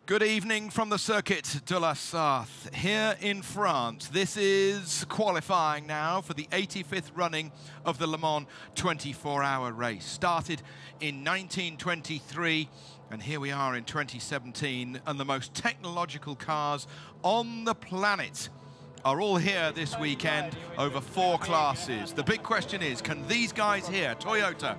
Good evening from the Circuit de la Sarthe here in France. This is qualifying now for the 85th running of the Le Mans 24-hour race. Started in 1923 and here we are in 2017, and the most technological cars on the planet are all here this weekend over 4 classes. The big question is, can these guys here, Toyota,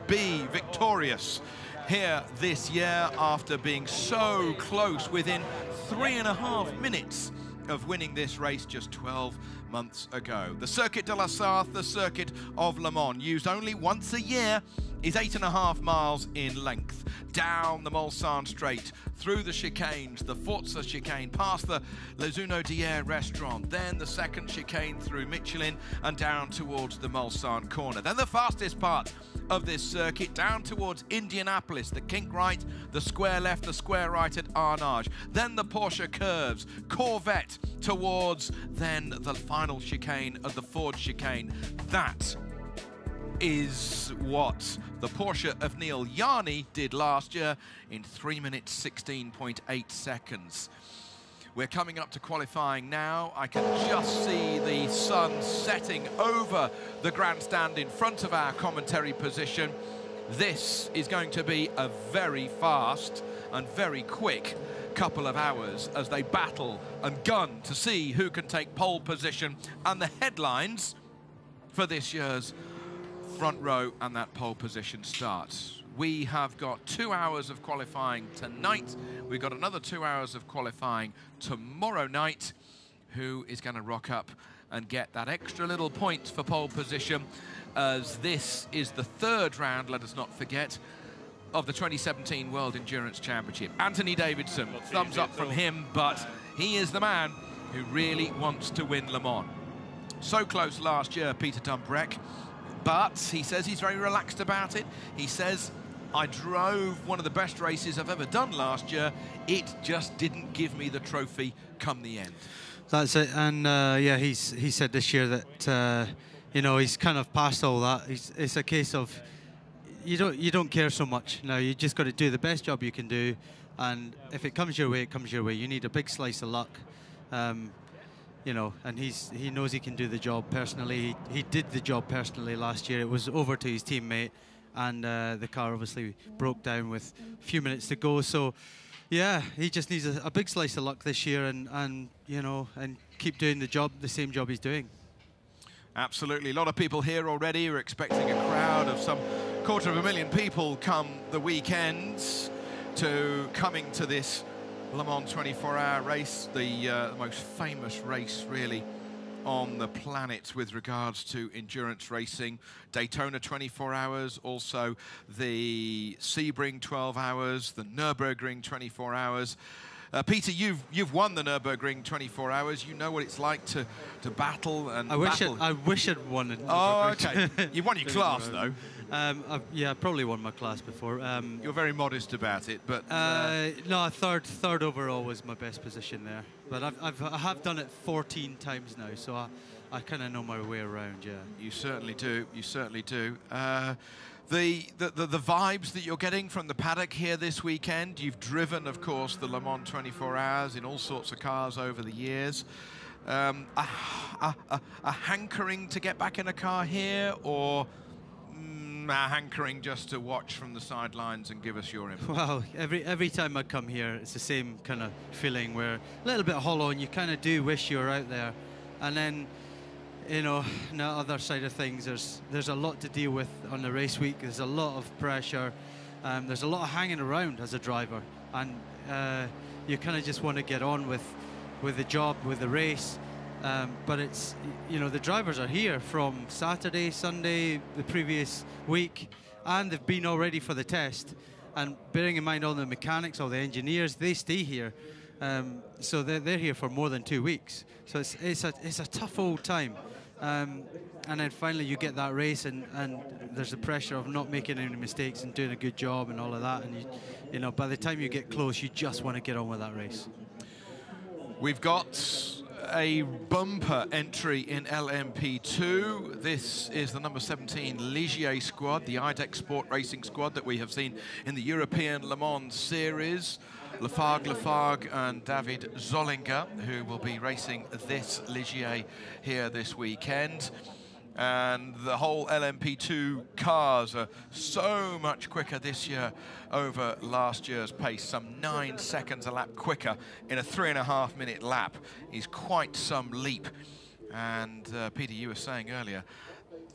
be victorious here this year after being so close, within 3.5 minutes of winning this race just 12 months ago? The Circuit de la Sarthe, the Circuit of Le Mans, used only once a year, is 8.5 miles in length. Down the Mulsanne Straight, through the chicanes, the Forza chicane, past the Les Uno d'Hier restaurant, then the second chicane through Michelin and down towards the Mulsanne corner. Then the fastest part of this circuit down towards Indianapolis, the kink right, the square left, the square right at Arnage. Then the Porsche curves, Corvette towards then the final chicane of the Ford chicane. That is what the Porsche of Neil Yarni did last year in 3 minutes 16.8 seconds. We're coming up to qualifying now. I can just see the sun setting over the grandstand in front of our commentary position. This is going to be a very fast and very quick couple of hours as they battle and gun to see who can take pole position and the headlines for this year's front row and that pole position starts. We have got 2 hours of qualifying tonight. We've got another 2 hours of qualifying tomorrow night. Who is going to rock up and get that extra little point for pole position, as this is the 3rd round, let us not forget, of the 2017 World Endurance Championship. Anthony Davidson, thumbs up from him, but he is the man who really wants to win Le Mans. So close last year, Peter Dumbreck, but he says he's very relaxed about it. He says, I drove one of the best races I've ever done last year. It just didn't give me the trophy come the end. That's it, and yeah, he said this year that you know, he's kind of past all that. It's a case of you don't care so much now. You just got to do the best job you can do, and if it comes your way, it comes your way. You need a big slice of luck. You know, and he knows he can do the job personally. He did the job personally last year. It was over to his teammate, and the car obviously broke down with a few minutes to go. So, yeah, he just needs a big slice of luck this year, and you know, and keep doing the same job he's doing. Absolutely, a lot of people here already. We're expecting a crowd of some 250,000 people come the weekend coming to this Le Mans 24-hour race, the most famous race really on the planet with regards to endurance racing. Daytona 24 hours, also the Sebring 12 hours, the Nürburgring 24 hours. Peter, you've won the Nürburgring 24 hours. You know what it's like to battle and I wish I'd won it. Oh, okay. You've won your class though. Yeah, I probably won my class before. You're very modest about it, but no, third overall was my best position there. But I have done it 14 times now, so I kind of know my way around. Yeah, you certainly do. You certainly do. The vibes that you're getting from the paddock here this weekend. You've driven, of course, the Le Mans 24 hours in all sorts of cars over the years. A hankering to get back in a car here, or a hankering just to watch from the sidelines and give us your input? Well, every time I come here, it's the same kind of feeling where a little bit hollow, and you kind of do wish you were out there. And then, you know, on the other side of things, there's a lot to deal with on the race week. There's a lot of pressure. There's a lot of hanging around as a driver, and you kind of just want to get on with the job, with the race. But it's, you know, the drivers are here from Saturday, Sunday, the previous week, and they've been already for the test. And bearing in mind all the mechanics, all the engineers, they stay here. So they're here for more than 2 weeks. So it's a tough old time. And then finally you get that race, and there's the pressure of not making any mistakes and doing a good job and all of that. And you know, by the time you get close, you just want to get on with that race. We've got a bumper entry in LMP2. This is the number 17 Ligier squad, the IDEX Sport Racing squad that we have seen in the European Le Mans Series. Lafargue and David Zollinger, who will be racing this Ligier here this weekend. And the whole LMP2 cars are so much quicker this year over last year's pace. Some 9 seconds a lap quicker in a 3.5 minute lap is quite some leap. And Peter, you were saying earlier,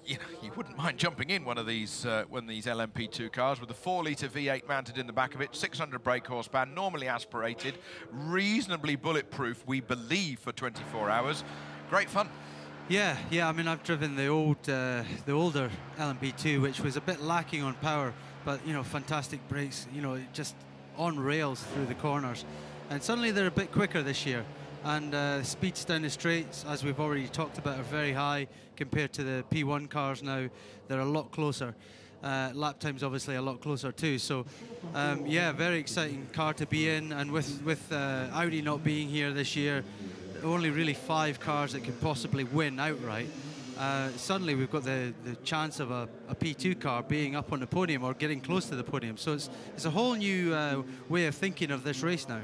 you know, you wouldn't mind jumping in one of these LMP2 cars with a 4-litre V8 mounted in the back of it, 600 brake horsepower, normally aspirated, reasonably bulletproof, we believe, for 24 hours. Great fun. Yeah. I mean, I've driven the older LMP2, which was a bit lacking on power, but you know, fantastic brakes. You know, just on rails through the corners, and suddenly they're a bit quicker this year. And speeds down the straights, as we've already talked about, are very high compared to the P1 cars now. They're a lot closer. Lap time's obviously a lot closer too. So, yeah, very exciting car to be in. And with Audi not being here this year, only really 5 cars that could possibly win outright. Suddenly we've got the chance of a P2 car being up on the podium or getting close to the podium. So it's a whole new way of thinking of this race now.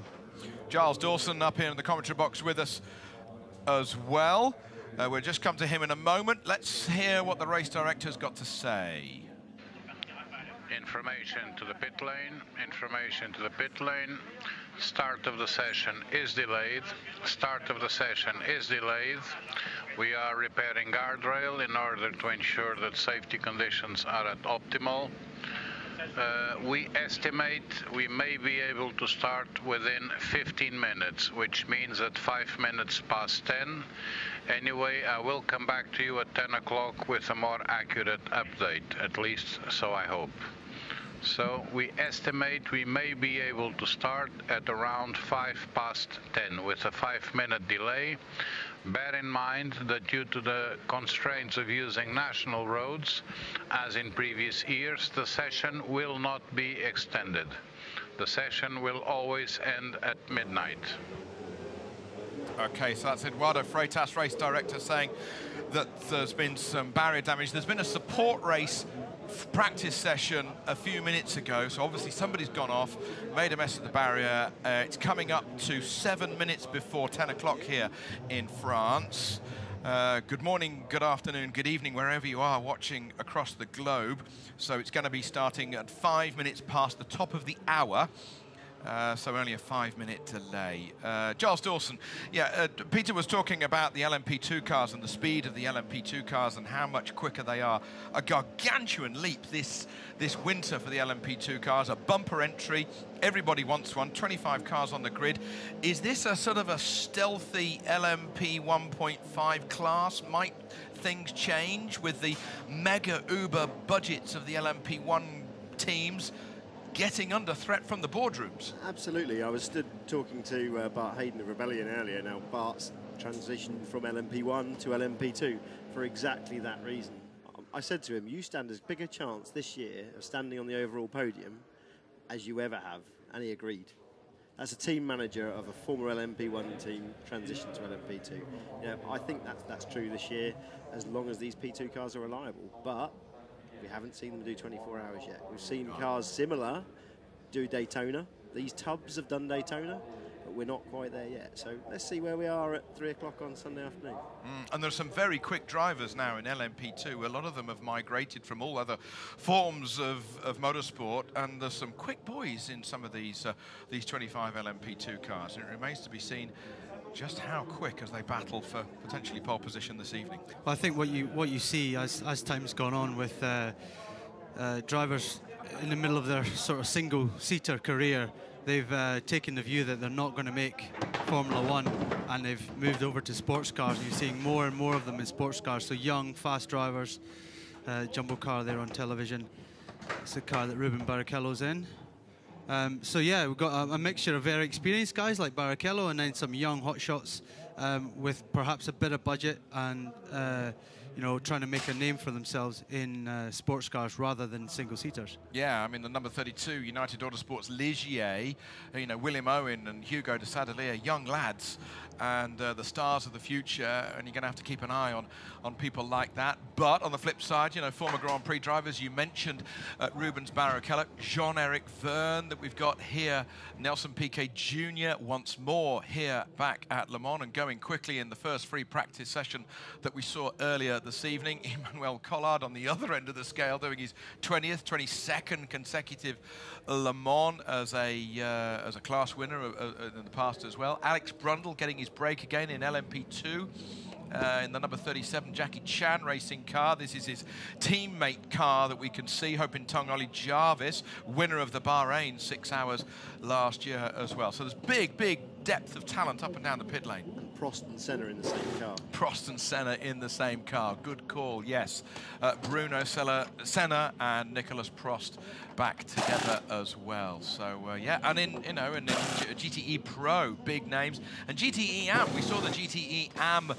Giles Dawson up here in the commentary box with us as well. We'll just come to him in a moment. Let's hear what the race director's got to say. Information to the pit lane. Information to the pit lane. Start of the session is delayed. Start of the session is delayed. We are repairing guardrail in order to ensure that safety conditions are at optimal. We estimate we may be able to start within 15 minutes, which means at 5 minutes past 10. Anyway, I will come back to you at 10 o'clock with a more accurate update, at least so I hope. So we estimate we may be able to start at around 5 past 10 with a 5-minute delay. Bear in mind that due to the constraints of using national roads, as in previous years, the session will not be extended. The session will always end at midnight. Okay, so that's Eduardo Freitas, race director, saying that there's been some barrier damage. There's been a support race practice session a few minutes ago, so obviously somebody's gone off, made a mess of the barrier. It's coming up to 7 minutes before 10 o'clock here in France. Good morning, good afternoon, good evening, wherever you are watching across the globe. So it's going to be starting at 5 minutes past the top of the hour. So only a 5-minute delay. Giles Dawson, yeah, Peter was talking about the LMP2 cars and the speed of the LMP2 cars and how much quicker they are. A gargantuan leap this winter for the LMP2 cars, a bumper entry. Everybody wants one, 25 cars on the grid. Is this a sort of a stealthy LMP 1.5 class? Might things change with the mega uber budgets of the LMP1 teams getting under threat from the boardrooms? Absolutely. I was stood talking to Bart Hayden of Rebellion earlier. Now, Bart's transitioned from LMP1 to LMP2 for exactly that reason. I said to him, you stand as big a chance this year of standing on the overall podium as you ever have, and he agreed. As a team manager of a former LMP1 team transition to LMP2, you know, I think that's true this year, as long as these P2 cars are reliable. But we haven't seen them do 24 hours yet. We've seen cars similar do Daytona. These tubs have done Daytona, but we're not quite there yet. So let's see where we are at 3 o'clock on Sunday afternoon. And there's some very quick drivers now in LMP2. A lot of them have migrated from all other forms of motorsport, and there's some quick boys in some of these 25 LMP2 cars. And it remains to be seen just how quick as they battle for potentially pole position this evening. Well, I think what you see as time's gone on with drivers in the middle of their sort of single-seater career, they've taken the view that they're not going to make Formula One, and they've moved over to sports cars. And you're seeing more and more of them in sports cars. So young, fast drivers. Jumbo car there on television. It's the car that Ruben Barrichello's in. So yeah, we've got a mixture of very experienced guys like Barrichello, and then some young hotshots with perhaps a bit of budget and you know, trying to make a name for themselves in sports cars rather than single-seaters. Yeah, I mean, the number 32, United Autosports Ligier, you know, William Owen and Hugo de Sadalier, young lads, and the stars of the future, and you're going to have to keep an eye on people like that. But on the flip side, you know, former Grand Prix drivers, you mentioned Rubens Barrichello, Jean-Eric Verne that we've got here, Nelson Piquet Jr. once more here back at Le Mans and going quickly in the first free practice session that we saw earlier this evening. Emmanuel Collard on the other end of the scale doing his 20th, 22nd consecutive Le Mans as a class winner in the past as well. Alex Brundle getting his break again in LMP2. In the number 37 Jackie Chan racing car. This is his teammate car that we can see. Hoping-Tung Ollie Jarvis, winner of the Bahrain 6 hours last year as well. So there's big depth of talent up and down the pit lane. And Prost and Senna in the same car. Prost and Senna in the same car. Good call, yes. Bruno Senna and Nicolas Prost back together as well. So yeah, and in GTE Pro, big names, and GTE Am. We saw the GTE Am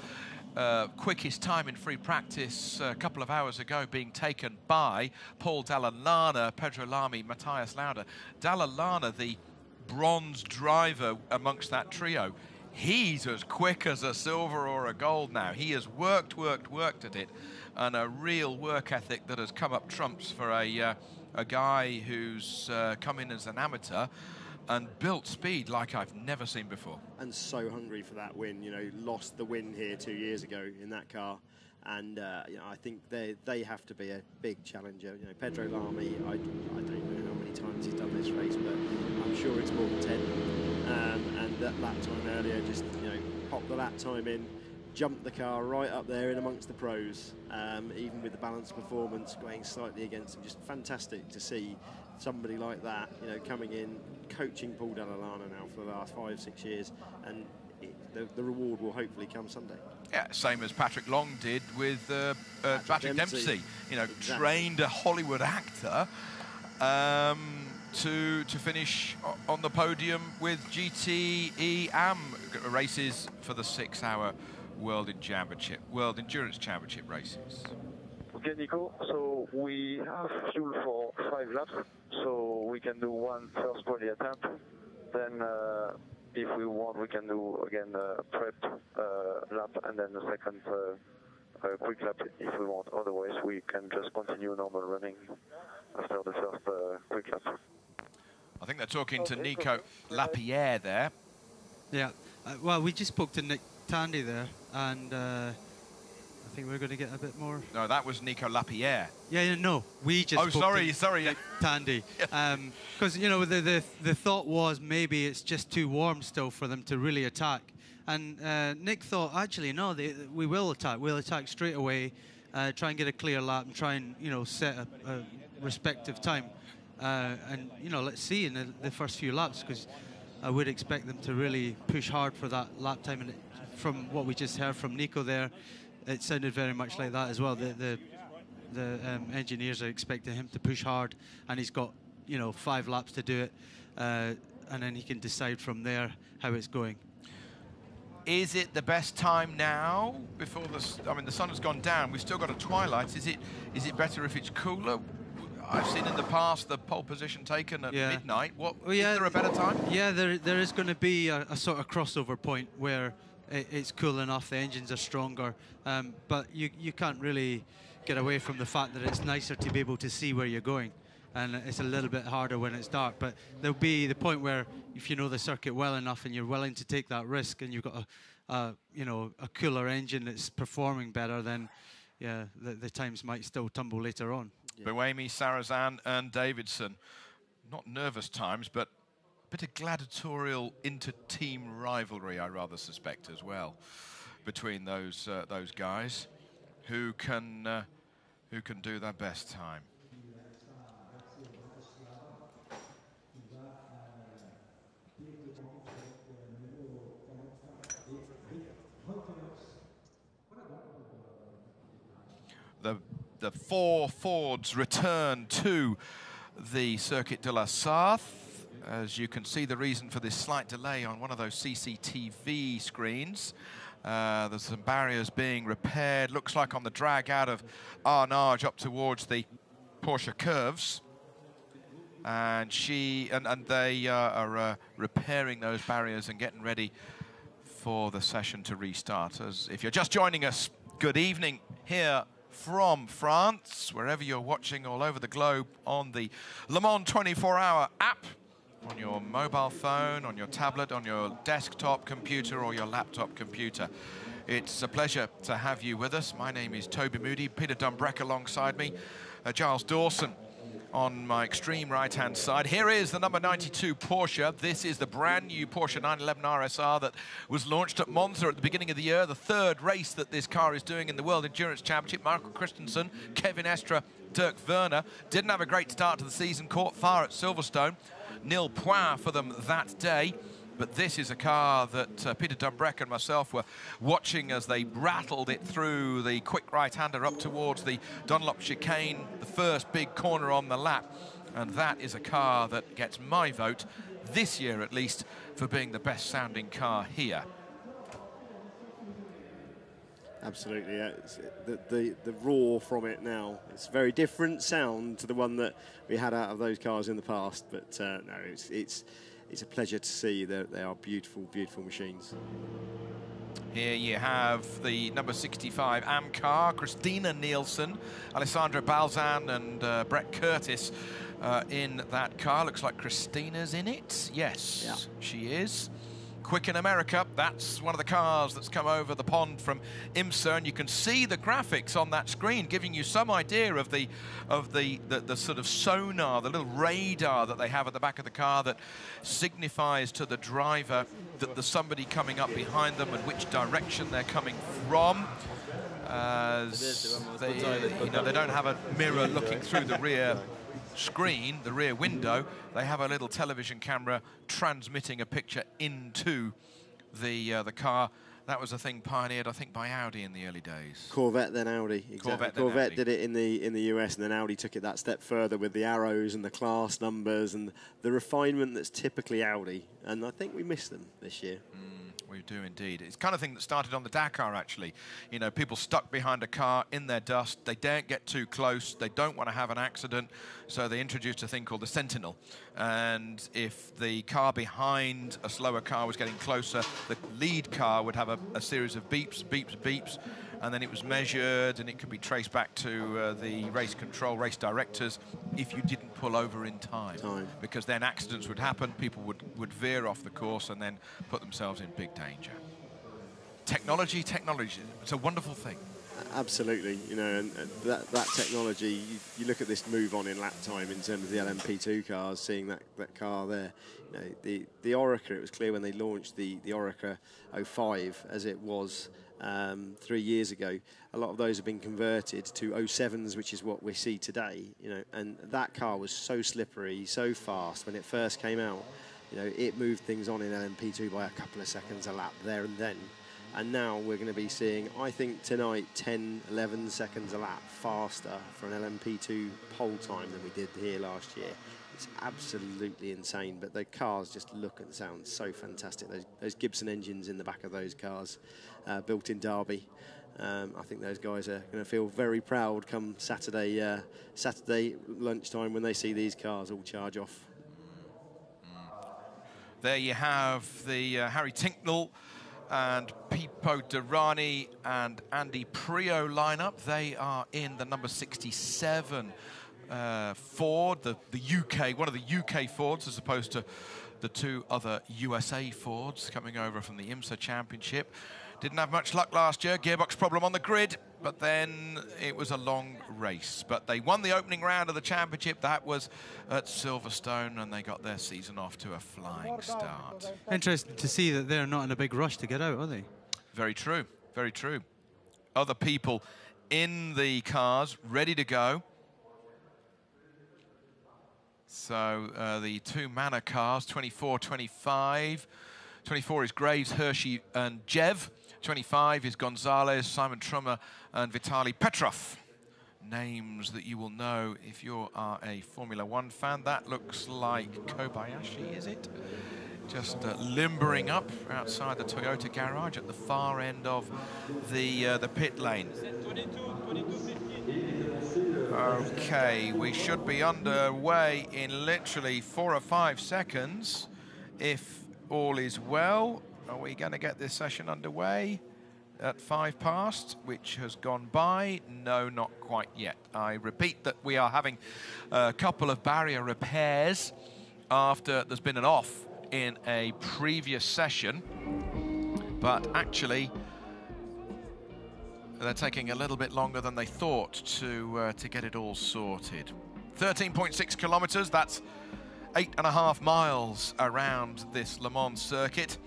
quickest time in free practice a couple of hours ago being taken by Paul Dalla Lana, Pedro Lamy, Matthias Lauda. Dalla Lana, the bronze driver amongst that trio, he's as quick as a silver or a gold now. He has worked at it, and a real work ethic that has come up trumps for a guy who's come in as an amateur and built speed like I've never seen before. And so hungry for that win. You know, lost the win here 2 years ago in that car. And, you know, I think they have to be a big challenger. You know, Pedro Lamy, I don't know how many times he's done this race, but I'm sure it's more than 10. And that lap time earlier, just, you know, popped the lap time in, jumped the car right up there in amongst the pros, even with the balanced performance going slightly against him. Just fantastic to see somebody like that, you know, coming in, coaching Paul Dalla Lana now for the last 5-6 years, and the reward will hopefully come Sunday. Yeah, same as Patrick Long did with Patrick Dempsey. You know, exactly. Trained a Hollywood actor to finish on the podium with GTE Am races for the 6-hour World Endurance Championship races. Okay, Nico, so we have fuel for 5 laps, so we can do one first quali attempt, then if we want we can do again a prep lap and then the second quick lap if we want, otherwise we can just continue normal running after the first quick lap. I think they're talking to Nico Lapierre there. Yeah, well, we just spoke to Nick Tandy there, and I think we're going to get a bit more. No, that was Nico Lapierre. Yeah, no, we just. Oh, sorry. Nick Tandy, because you know the thought was maybe it's just too warm still for them to really attack, and Nick thought actually no, we will attack. We'll attack straight away, try and get a clear lap, and try and set a respective time, and let's see in the first few laps, because I would expect them to really push hard for that lap time, and from what we just heard from Nico there, it sounded very much like that as well. The engineers are expecting him to push hard, and he's got 5 laps to do it, and then he can decide from there how it's going. Is it the best time now before the sun has gone down? We've still got a twilight. Is it better if it's cooler? I've seen in the past the pole position taken at midnight. Is there a better time? Yeah, there is going to be a sort of crossover point where it's cool enough, the engines are stronger, but you can't really get away from the fact that it's nicer to be able to see where you're going, and it's a little bit harder when it's dark. But there'll be the point where if you know the circuit well enough and you're willing to take that risk, and you've got a cooler engine that's performing better, then yeah, the times might still tumble later on. Yeah. Buemi, Sarrazin and Davidson, not nervous times, but a bit of gladiatorial inter-team rivalry, I rather suspect, as well, between those guys who can do their best time. The 4 Fords return to the Circuit de la Sarthe. As you can see, the reason for this slight delay on one of those CCTV screens There's some barriers being repaired. Looks like on the drag out of Arnage up towards the Porsche curves. And they are repairing those barriers and getting ready for the session to restart. As if you're just joining us, good evening here from France, wherever you're watching all over the globe on the Le Mans 24-hour app, on your mobile phone, on your tablet, on your desktop computer or your laptop computer. It's a pleasure to have you with us. My name is Toby Moody, Peter Dumbreck alongside me, Giles Dawson on my extreme right-hand side. Here is the number 92 Porsche. This is the brand new Porsche 911 RSR that was launched at Monza at the beginning of the year, the third race that this car is doing in the World Endurance Championship. Michael Christensen, Kevin Estre, Dirk Werner didn't have a great start to the season, caught fire at Silverstone. Nil point for them that day. But this is a car that Peter Dumbreck and myself were watching as they rattled it through the quick right-hander up towards the Dunlop chicane, the first big corner on the lap. And that is a car that gets my vote, this year at least, for being the best-sounding car here. Absolutely, yeah. The roar from it now, it's a very different sound to the one that we had out of those cars in the past. But no, it's a pleasure to see that they are beautiful, beautiful machines. Here you have the number 65 AM car, Christina Nielsen, Alessandra Balzan and Brett Curtis in that car. Looks like Christina's in it. Yes, yeah. She is. Quick in America, that's one of the cars that's come over the pond from IMSA, and you can see the graphics on that screen giving you some idea of the sort of sonar, the little radar that they have at the back of the car that signifies to the driver that there's somebody coming up behind them and which direction they're coming from. As they don't have a mirror looking through the rear screen, the rear window. They have a little television camera transmitting a picture into the car. That was a thing pioneered, I think, by Audi in the early days. Corvette, then Audi. Exactly. Corvette did it in the US, and then Audi took it that step further with the arrows and the class numbers and the refinement that's typically Audi. And I think we missed them this year. We do indeed. It's the kind of thing that started on the Dakar, actually. You know, people stuck behind a car in their dust. They daren't get too close. They don't want to have an accident. So they introduced a thing called the Sentinel. And if the car behind a slower car was getting closer, the lead car would have a series of beeps, beeps, beeps. And then it was measured, and it could be traced back to the race control, race directors, if you didn't pull over in time. Because then accidents would happen, people would veer off the course and then put themselves in big danger. Technology, it's a wonderful thing. Absolutely, you know, and that technology, you look at this move on in lap time in terms of the LMP2 cars, seeing that car there. You know, the Oreca, it was clear when they launched the Oreca 05 as it was 3 years ago. A lot of those have been converted to 07s, which is what we see today. You know, and that car was so slippery, so fast when it first came out. You know, it moved things on in LMP2 by a couple of seconds a lap there and then. And now we're going to be seeing, I think tonight, 10, 11 seconds a lap faster for an LMP2 pole time than we did here last year. It's absolutely insane, but the cars just look and sound so fantastic. Those Gibson engines in the back of those cars, built in Derby. I think those guys are going to feel very proud come Saturday lunchtime when they see these cars all charge off. There you have the Harry Tincknell and Pipo Derani and Andy Prio lineup. They are in the number 67 Ford, the UK, one of the UK Fords, as opposed to the two other USA Fords coming over from the IMSA Championship. Didn't have much luck last year, gearbox problem on the grid, but then it was a long race. But they won the opening round of the championship. That was at Silverstone, and they got their season off to a flying start. Interesting to see that they're not in a big rush to get out, are they? Very true, very true. Other people in the cars, ready to go. So the two Manor cars, 24, 25. 24 is Graves, Hershey, and Jev. 25 is Gonzalez, Simon Trummer, and Vitaly Petrov. Names that you will know if you are a Formula One fan. That looks like Kobayashi, is it? just limbering up outside the Toyota garage at the far end of the pit lane. Okay, we should be underway in literally 4 or 5 seconds, if all is well. Are we going to get this session underway at 5 past, which has gone by? No, not quite yet. I repeat that we are having a couple of barrier repairs after there's been an off in a previous session, but actually they're taking a little bit longer than they thought to get it all sorted. 13.6 kilometers, that's 8.5 miles around this Le Mans circuit.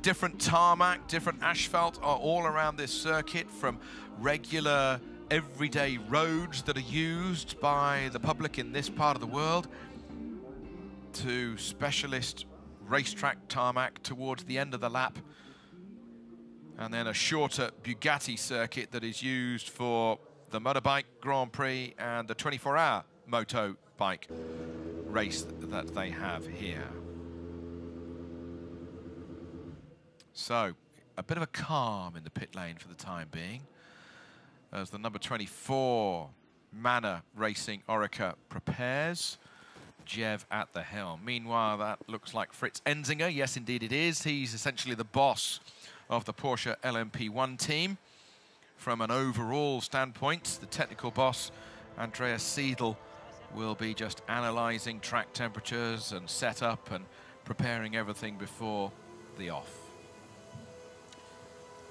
Different tarmac, different asphalt are all around this circuit, from regular everyday roads that are used by the public in this part of the world to specialist racetrack tarmac towards the end of the lap, and then a shorter Bugatti circuit that is used for the motorbike Grand Prix and the 24-hour motorbike race that they have here. So, a bit of a calm in the pit lane for the time being, as the number 24 Manor Racing Orica prepares. Jev at the helm. Meanwhile, that looks like Fritz Enzinger. Yes, indeed it is. He's essentially the boss of the Porsche LMP1 team. From an overall standpoint, the technical boss, Andreas Seidel, will be just analysing track temperatures and setup and preparing everything before the off.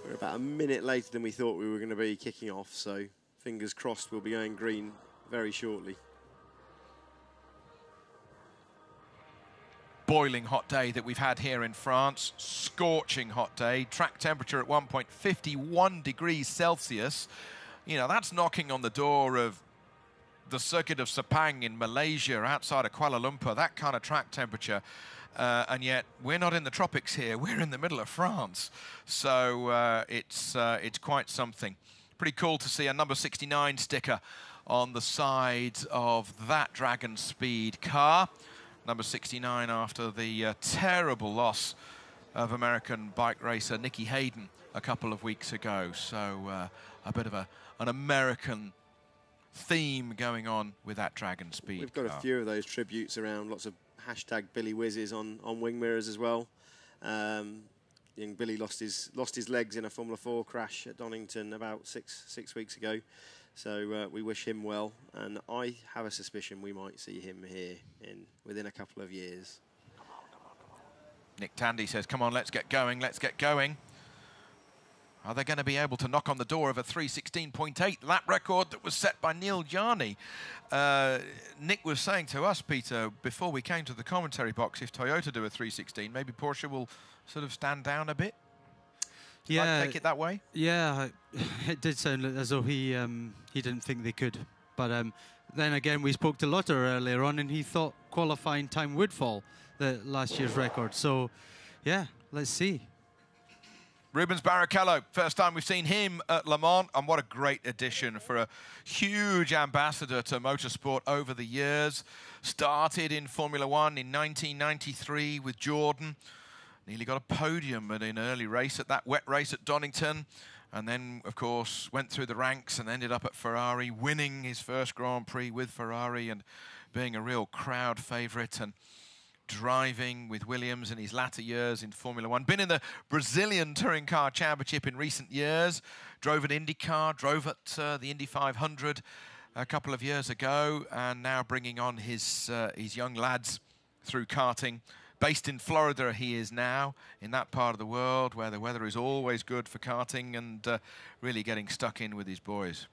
We're about a minute later than we thought we were going to be kicking off, so fingers crossed we'll be going green very shortly. Boiling hot day that we've had here in France. Scorching hot day. Track temperature at 1.51 degrees Celsius. You know, that's knocking on the door of the circuit of Sepang in Malaysia, outside of Kuala Lumpur, that kind of track temperature. And yet we're not in the tropics here. We're in the middle of France. So it's quite something. Pretty cool to see a number 69 sticker on the side of that Dragon Speed car. Number 69 after the terrible loss of American bike racer Nicky Hayden a couple of weeks ago. So a bit of an American theme going on with that Dragon Speed We've got car. A few of those tributes around, lots of hashtag Billy Whizzes on wing mirrors as well. Young Billy lost his legs in a Formula 4 crash at Donington about six weeks ago. So we wish him well, and I have a suspicion we might see him here within a couple of years. Nick Tandy says, come on, let's get going, let's get going. Are they going to be able to knock on the door of a 3:16.8 lap record that was set by Neil Jarni? Nick was saying to us, Peter, before we came to the commentary box, if Toyota do a 3:16, maybe Porsche will sort of stand down a bit. Yeah, take it that way. Yeah, it did sound as though he didn't think they could. But then again, we spoke to Lotter earlier on, and he thought qualifying time would fall the last year's record. So, yeah, let's see. Rubens Barrichello, first time we've seen him at Le Mans, and what a great addition for a huge ambassador to motorsport over the years. Started in Formula One in 1993 with Jordan. Nearly got a podium at an early race at that wet race at Donington. And then, of course, went through the ranks and ended up at Ferrari, winning his first Grand Prix with Ferrari and being a real crowd favourite, and driving with Williams in his latter years in Formula One. Been in the Brazilian Touring Car Championship in recent years. Drove at IndyCar, drove at the Indy 500 a couple of years ago, and now bringing on his young lads through karting. Based in Florida, he is now, in that part of the world where the weather is always good for karting, and really getting stuck in with his boys.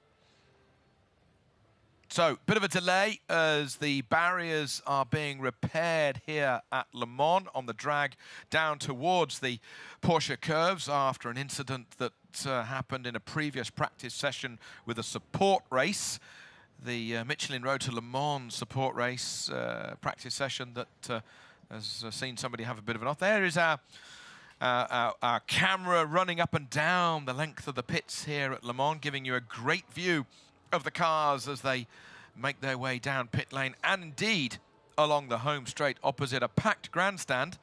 So, bit of a delay as the barriers are being repaired here at Le Mans on the drag down towards the Porsche curves after an incident that happened in a previous practice session with a support race. The Michelin Road to Le Mans support race practice session that has seen somebody have a bit of an off. There is our camera running up and down the length of the pits here at Le Mans, giving you a great view of the cars as they make their way down pit lane, and indeed along the home straight opposite a packed grandstand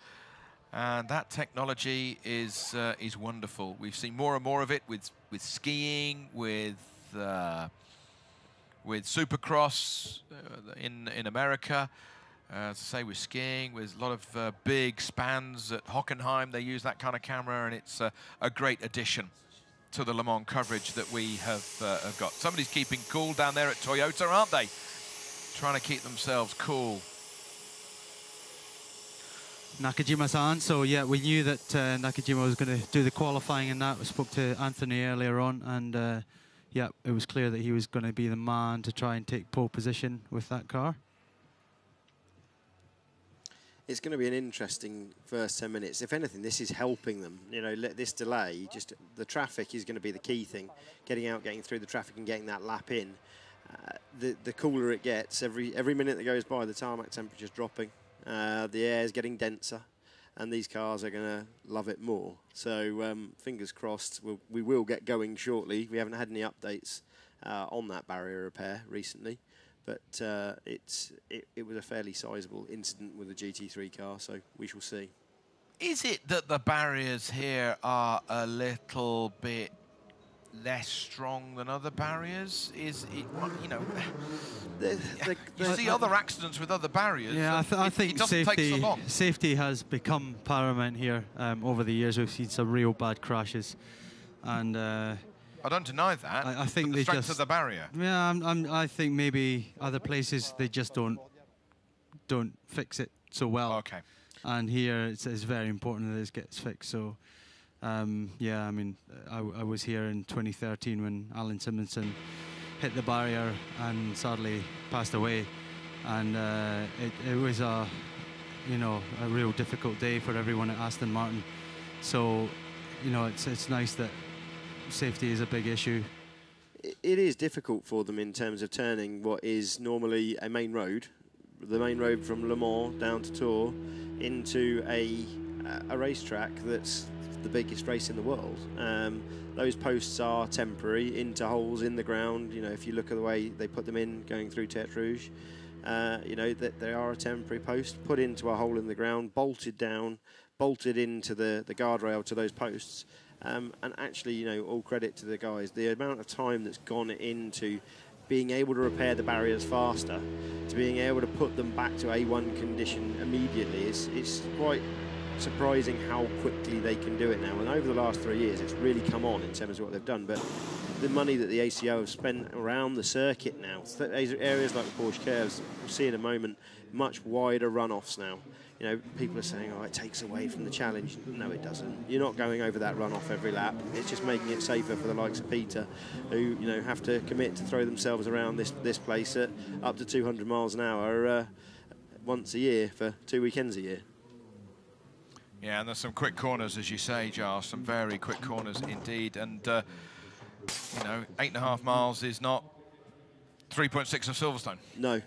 And that technology is wonderful. We've seen more and more of it with skiing, with Supercross in America. As I say, with skiing, with a lot of big spans at Hockenheim, they use that kind of camera, and it's a great addition to the Le Mans coverage that we have got. Somebody's keeping cool down there at Toyota, aren't they? Trying to keep themselves cool. Nakajima-san, so yeah, we knew that Nakajima was going to do the qualifying in that. We spoke to Anthony earlier on, and yeah, it was clear that he was going to be the man to try and take pole position with that car. It's going to be an interesting first 10 minutes. If anything, this is helping them. You know, this delay, just the traffic is going to be the key thing. Getting out, getting through the traffic and getting that lap in. The cooler it gets, every minute that goes by, the tarmac temperature's dropping. The air is getting denser, and these cars are going to love it more. So fingers crossed, we will get going shortly. We haven't had any updates on that barrier repair recently, but it was a fairly sizable incident with the GT3 car, so we shall see. Is it that the barriers here are a little bit less strong than other barriers? Is it, you know, you see other accidents with other barriers. Yeah, I think it doesn't take so long. Safety has become paramount here. Over the years, we've seen some real bad crashes, and I don't deny that. I think the strength of the barrier. Yeah, I think maybe other places they just don't fix it so well. Okay. And here it's very important that it gets fixed. So. Yeah, I mean, I was here in 2013 when Alan Simonson hit the barrier and sadly passed away, and it was a real difficult day for everyone at Aston Martin. So, you know, it's nice that safety is a big issue. It is difficult for them in terms of turning what is normally a main road, the main road from Le Mans down to Tours, into a racetrack that's the biggest race in the world. Those posts are temporary, into holes in the ground. You know, if you look at the way they put them in, going through Tertre Rouge, you know, that they are a temporary post, put into a hole in the ground, bolted down, bolted into the guardrail to those posts. And actually, you know, all credit to the guys. The amount of time that's gone into being able to repair the barriers faster, to being able to put them back to A1 condition immediately, it's quite surprising how quickly they can do it now. And over the last 3 years, it's really come on in terms of what they've done. But the money that the ACO have spent around the circuit now, areas like the Porsche curves, we'll see in a moment, much wider runoffs now. You know, people are saying, oh, it takes away from the challenge. No, it doesn't. You're not going over that runoff every lap. It's just making it safer for the likes of Peter, who, you know, have to commit to throw themselves around this place at up to 200 miles an hour once a year for 2 weekends a year. Yeah, and there's some quick corners, as you say, Giles, some very quick corners indeed. And, you know, 8.5 miles is not 3.6 of Silverstone. No,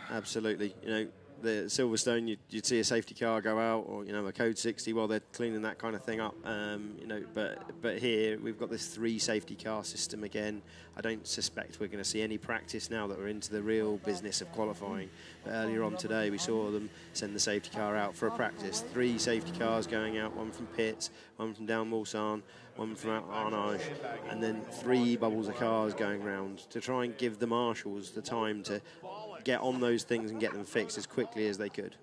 absolutely. You know, the Silverstone, you'd see a safety car go out, or, you know, a code 60 while they're cleaning that kind of thing up. You know, but here we've got this 3 safety car system again. I don't suspect we're going to see any practice now that we're into the real business of qualifying. But earlier on today, we saw them send the safety car out for a practice. 3 safety cars going out, one from pits, one from down Mulsanne, one from out Arnage, and then 3 bubbles of cars going round to try and give the marshals the time to get on those things and get them fixed as quickly as they could.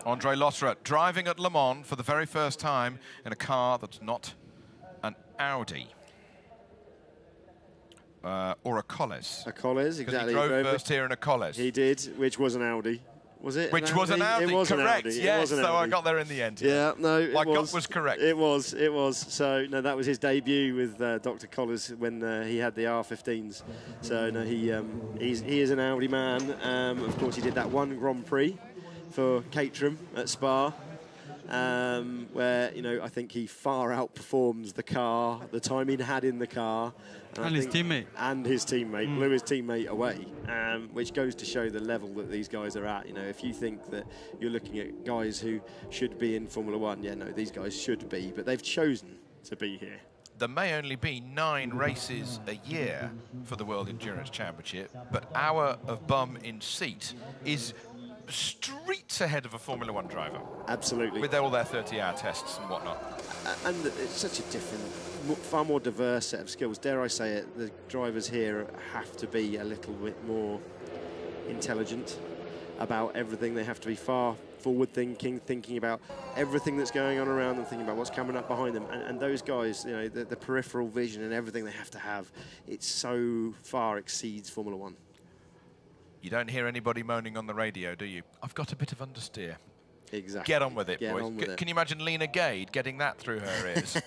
Andre Lotterer driving at Le Mans for the very first time in a car that's not an Audi. Or a Colles. A Colles, exactly. He drove first here in a Colles. He did, which was an Audi. Was it? Which was an Audi, it was correct. An Audi. Yes, so I got there in the end. Yeah, no, my gut was correct. It was. So, no, that was his debut with Dr. Colles when he had the R15s. So, no, he is an Audi man. Of course, he did that one Grand Prix for Caterham at Spa, where, you know, I think he far outperforms the car, the time he had in the car. And his teammate. And his teammate, blew his teammate away, which goes to show the level that these guys are at. You know, if you think that you're looking at guys who should be in Formula One, yeah, no, these guys should be, but they've chosen to be here. There may only be 9 races a year for the World Endurance Championship, but hour of bum in seat is streets ahead of a Formula One driver. Absolutely. With all their 30-hour tests and whatnot. And it's such a different, far more diverse set of skills. Dare I say it, the drivers here have to be a little bit more intelligent about everything. They have to be far forward-thinking, thinking about everything that's going on around them, thinking about what's coming up behind them. And those guys, you know, the peripheral vision and everything they have to have, it so far exceeds Formula One. You don't hear anybody moaning on the radio, do you? I've got a bit of understeer. Exactly. Get on with it, Get boys. on with it. Can you imagine Lena Gade getting that through her ears?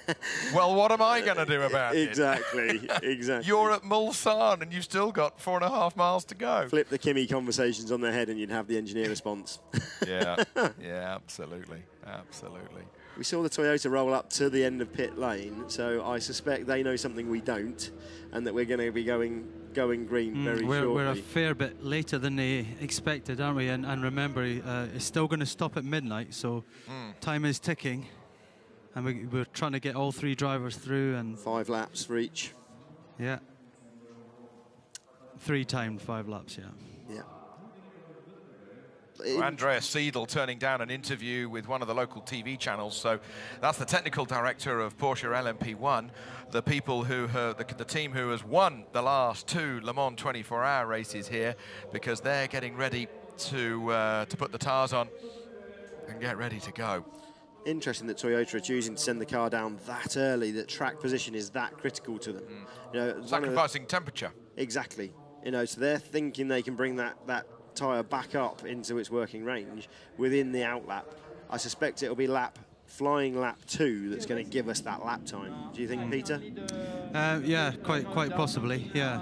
Well, what am I going to do about Exactly, it? exactly. You're at Mulsanne and you've still got 4.5 miles to go. Flip the Kimi conversations on their head and you'd have the engineer response. Yeah, yeah, absolutely, absolutely. We saw the Toyota roll up to the end of pit lane, so I suspect they know something we don't, and that we're going to be going green very shortly. We're a fair bit later than they expected, aren't we? And remember, it's still going to stop at midnight, so time is ticking, and we're trying to get all 3 drivers through. And 5 laps for each. Yeah. 3 timed 5 laps, yeah. Yeah. Andreas Seidel turning down an interview with one of the local TV channels. So that's the technical director of Porsche LMP1, the people who the team who has won the last 2 Le Mans 24-hour races here, because they're getting ready to put the tires on and get ready to go. Interesting that Toyota are choosing to send the car down that early. That track position is that critical to them. You know, sacrificing temperature. Exactly. You know, so they're thinking they can bring that tyre back up into its working range within the outlap. I suspect it'll be flying lap 2 that's going to give us that lap time. Do you think, Peter? Yeah, quite possibly. Yeah,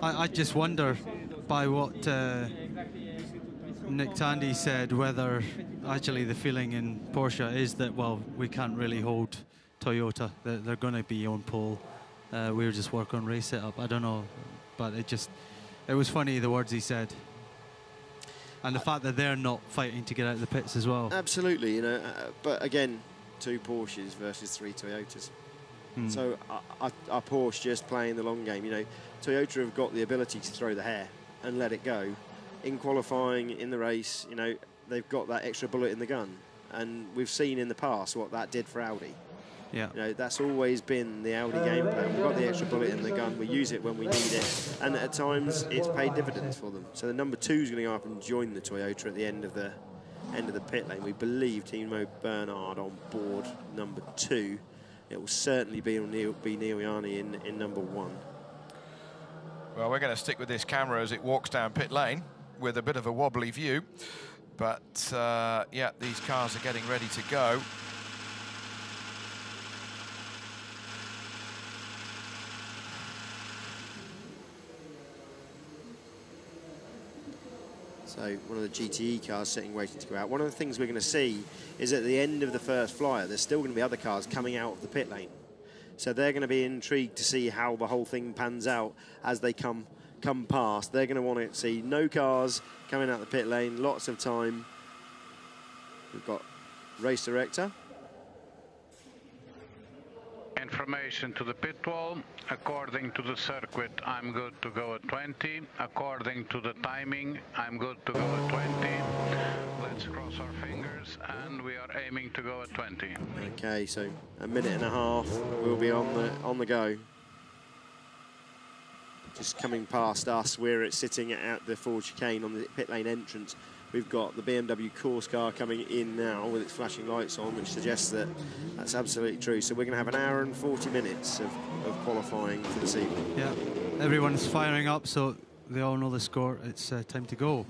I just wonder by what Nick Tandy said whether actually the feeling in Porsche is that, well, we can't really hold Toyota. They're going to be on pole. We'll just work on race setup. I don't know, but it was funny the words he said. And the fact that they're not fighting to get out of the pits as well. Absolutely, you know. But again, 2 Porsches versus 3 Toyotas. So are Porsche just playing the long game? You know, Toyota have got the ability to throw the hair and let it go. In qualifying, in the race, you know, they've got that extra bullet in the gun. And we've seen in the past what that did for Audi. Yeah. You know, that's always been the Audi game plan. We've got the extra bullet in the gun. We use it when we need it. And at times, it's paid dividends for them. So the number 2 is going to go up and join the Toyota at the end of the pit lane. We believe Timo Bernhard on board number 2. It will certainly be Neil Ianni in number 1. Well, we're going to stick with this camera as it walks down pit lane with a bit of a wobbly view. But, yeah, these cars are getting ready to go. So one of the GTE cars sitting waiting to go out. One of the things we're going to see is at the end of the first flyer, there's still going to be other cars coming out of the pit lane. So they're going to be intrigued to see how the whole thing pans out as they come past. They're going to want to see no cars coming out the pit lane, lots of time. We've got race director. Information to the pit wall. According to the circuit, I'm good to go at 20. According to the timing, I'm good to go at 20. Let's cross our fingers, and we are aiming to go at 20. Okay, so a minute and a half. We'll be on the go. Just coming past us, we're sitting at the Ford chicane on the pit lane entrance. We've got the BMW course car coming in now with its flashing lights on, which suggests that that's absolutely true. So we're going to have an hour and 40 minutes of qualifying for this evening. Yeah, everyone's firing up, so they all know the score. It's time to go.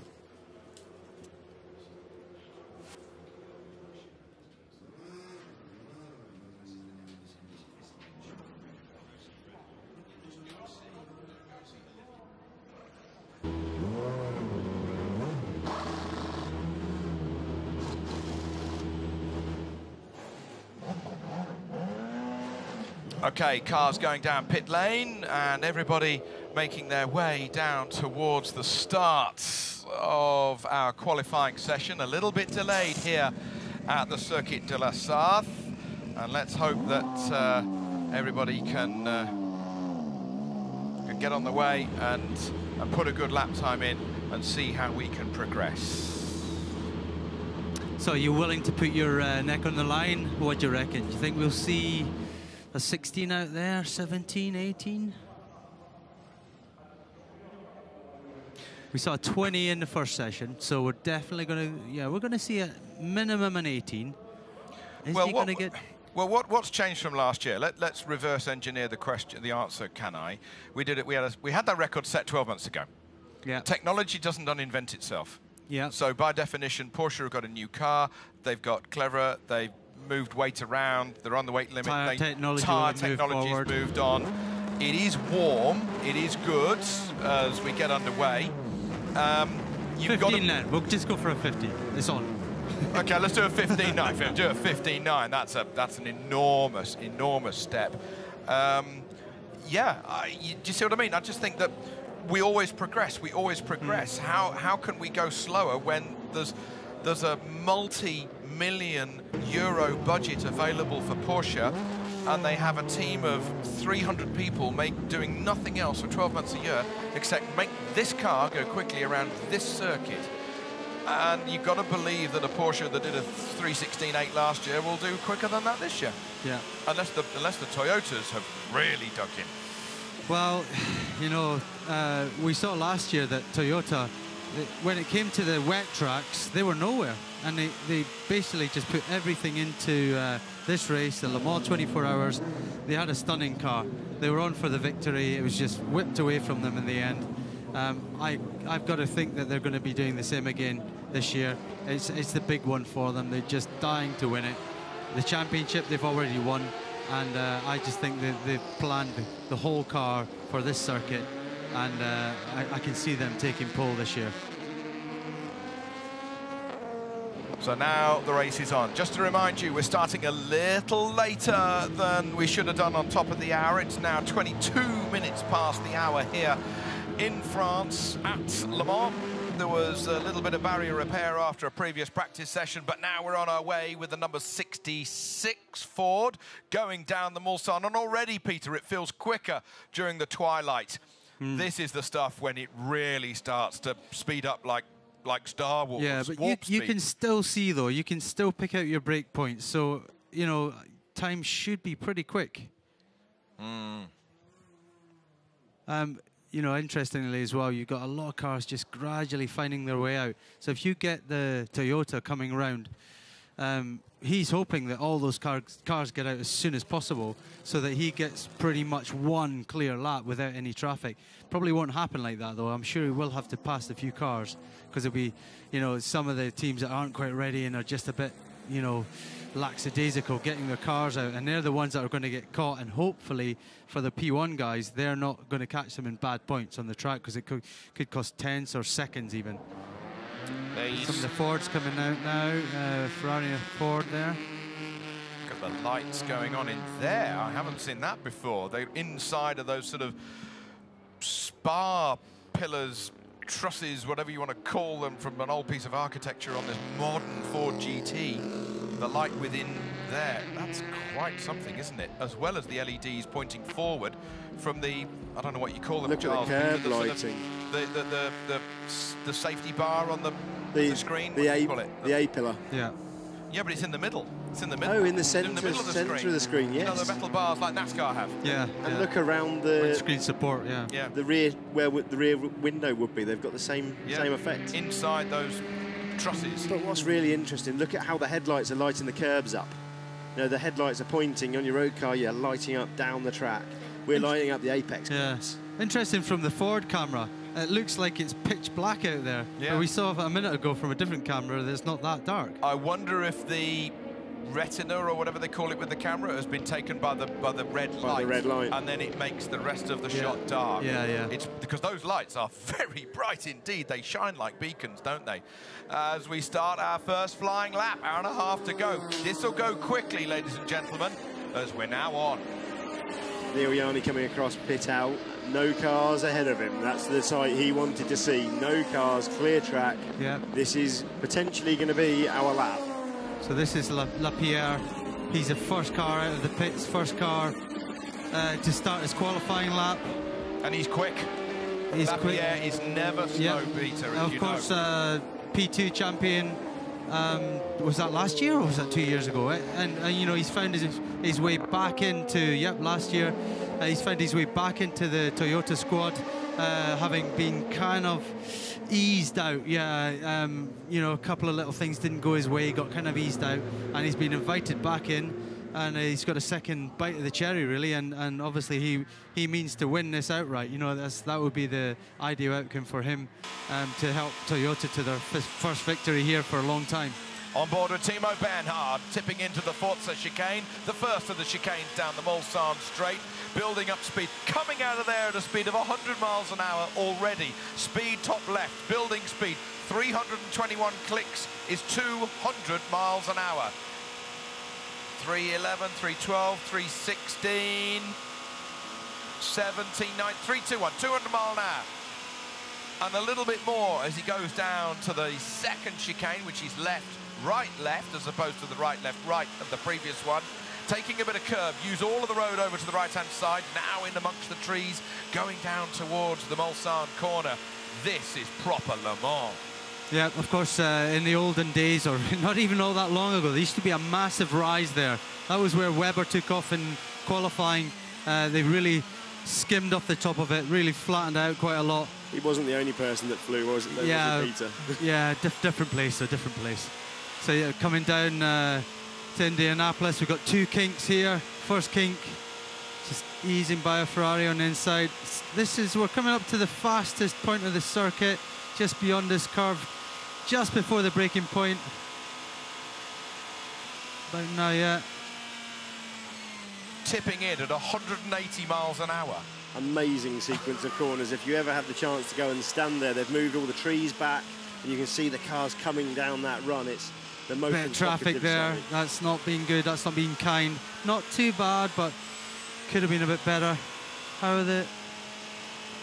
Okay, cars going down pit lane and everybody making their way down towards the start of our qualifying session. A little bit delayed here at the Circuit de la Sarthe. And let's hope that everybody can get on the way and put a good lap time in and see how we can progress. So are you willing to put your neck on the line? What do you reckon? Do you think we'll see a 16 out there, 17, 18? We saw a 20 in the first session, so we're definitely going to, yeah, we're going to see a minimum an 18. Is he going to get... Well, what's changed from last year? Let's reverse engineer the question, the answer. Can I? We did it. We had that record set 12 months ago. Yeah. Technology doesn't uninvent itself. Yeah. So by definition, Porsche have got a new car. They've got cleverer. They've moved weight around. They're on the weight limit. Tyre technology's moved on. It is warm. It is good as we get underway. 15 then. We'll just go for a 15. It's on. Okay, let's do a 15.9. Do a 15.9. That's an enormous step. Yeah, do you see what I mean? I just think that we always progress. We always progress. How can we go slower when there's a multi-million euro budget available for Porsche, and they have a team of 300 people doing nothing else for 12 months a year except make this car go quickly around this circuit. And you've got to believe that a Porsche that did a 3:16.8 last year will do quicker than that this year. Yeah. Unless the Toyotas have really dug in. Well, you know, we saw last year that Toyota, when it came to the wet tracks, they were nowhere. And they basically just put everything into this race, the Le Mans 24 Hours. They had a stunning car. They were on for the victory. It was just whipped away from them in the end. I've got to think that they're going to be doing the same again this year. It's the big one for them. They're just dying to win it. The championship they've already won, and I just think that they've planned the whole car for this circuit, and I can see them taking pole this year. So now the race is on. Just to remind you, we're starting a little later than we should have done on top of the hour. It's now 22 minutes past the hour here in France at Le Mans. There was a little bit of barrier repair after a previous practice session, but now we're on our way with the number 66 Ford going down the Mulsanne. And already, Peter, it feels quicker during the twilight. This is the stuff when it really starts to speed up like Star Wars. Yeah, but you can still see, though, you can still pick out your break points. So, you know, time should be pretty quick. You know, interestingly as well, you've got a lot of cars just gradually finding their way out. So if you get the Toyota coming around, he's hoping that all those cars get out as soon as possible so that he gets pretty much one clear lap without any traffic. Probably won't happen like that, though. I'm sure he will have to pass a few cars because it'll be, you know, some of the teams that aren't quite ready and are just a bit, you know, lackadaisical getting their cars out, and they're the ones that are going to get caught. And hopefully for the P1 guys, they're not going to catch them in bad points on the track because it could cost tenths or seconds even. Some of the Fords coming out now, Ferrari and Ford there. Look at the lights going on in there. I haven't seen that before. They're inside of those sort of spar pillars, trusses, whatever you want to call them, from an old piece of architecture on this modern Ford GT. The light within there, that's quite something, isn't it? As well as the LEDs pointing forward from the, I don't know what you call them, Look Charles. at the curb lighting. The safety bar on the screen. The A pillar. Yeah. Yeah, but it's in the middle. It's in the middle. Oh, in the centre of the screen, yes. You know, the metal bars like NASCAR have. Yeah. And look around the screen support. Yeah. Yeah. The rear, where the rear window would be. They've got the same effect. Inside those trusses. But what's really interesting, look at how the headlights are lighting the curbs up. You know, the headlights are pointing on your road car, you're lighting up down the track. We're lighting up the apex. Yes. Interesting from the Ford camera. It looks like it's pitch black out there. Yeah. But we saw a minute ago from a different camera that it's not that dark. I wonder if the retina or whatever they call it with the camera has been taken by the red light. The red light. And then it makes the rest of the shot dark. Yeah, yeah. It's because those lights are very bright indeed. They shine like beacons, don't they? As we start our first flying lap, hour and a half to go. This will go quickly, ladies and gentlemen, as we're now on. Neil Yarni coming across pit out. No cars ahead of him. That's the sight he wanted to see. No cars, clear track. Yeah. This is potentially going to be our lap. So this is Lapierre. He's the first car out of the pits, first car to start his qualifying lap. And he's quick. He's quick. Lapierre is never slow, Peter, as of course, P2 champion Was that last year or was that 2 years ago? And you know, he's found his way back into, last year. He's found his way back into the Toyota squad, having been kind of eased out. You know, a couple of little things didn't go his way, he got kind of eased out, and he's been invited back in, and he's got a second bite of the cherry, really, and obviously he means to win this outright. You know, that would be the ideal outcome for him, to help Toyota to their first victory here for a long time. On board with Timo Bernhard, tipping into the Forza chicane, the first of the chicanes down the Mulsanne straight, building up speed, coming out of there at a speed of 100 miles an hour already. Speed top left, building speed, 321 clicks is 200 miles an hour. 311, 312, 316, 17, 9, 321, 200 mile an hour. And a little bit more as he goes down to the second chicane, which is left, right, left, as opposed to the right, left, right of the previous one. Taking a bit of curve, use all of the road over to the right-hand side, now in amongst the trees, going down towards the Mulsanne corner. This is proper Le Mans. Yeah, of course, in the olden days, or not even all that long ago, there used to be a massive rise there. That was where Webber took off in qualifying. They really skimmed off the top of it, really flattened out quite a lot. He wasn't the only person that flew, was it? Though, was it, Peter? Yeah, different place, a different place. So yeah, coming down to Indianapolis, we've got two kinks here. First kink, just easing by a Ferrari on the inside. We're coming up to the fastest point of the circuit, just beyond this curve, just before the braking point. But now, yeah. Tipping in at 180 miles an hour. Amazing sequence of corners. If you ever have the chance to go and stand there, they've moved all the trees back, and you can see the cars coming down that run. It's the most bit of traffic there. Side. That's not been good. That's not been kind. Not too bad, but could have been a bit better. How are the...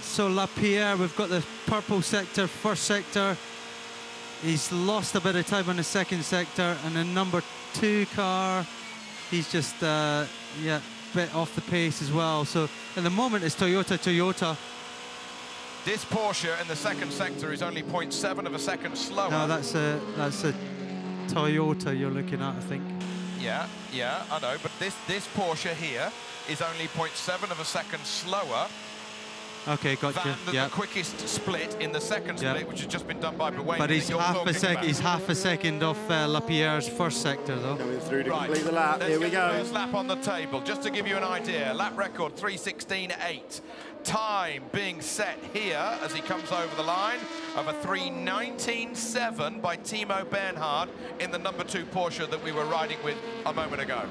So Lapierre, we've got the purple sector, first sector. He's lost a bit of time on the second sector, and the number 2 car, he's just, bit off the pace as well. So at the moment it's Toyota. This Porsche in the second sector is only 0.7 of a second slower. No, that's a Toyota you're looking at, I think. Yeah, I know, but this Porsche here is only 0.7 of a second slower. Okay, gotcha. Than the quickest split in the second split, which has just been done by Buemi. But he's half a second off Lapierre's first sector, though. Coming through to complete the lap. Here we go. First lap on the table, just to give you an idea. Lap record 3:16.8. Time being set here as he comes over the line of a 3:19.7 by Timo Bernhard in the number 2 Porsche that we were riding with a moment ago.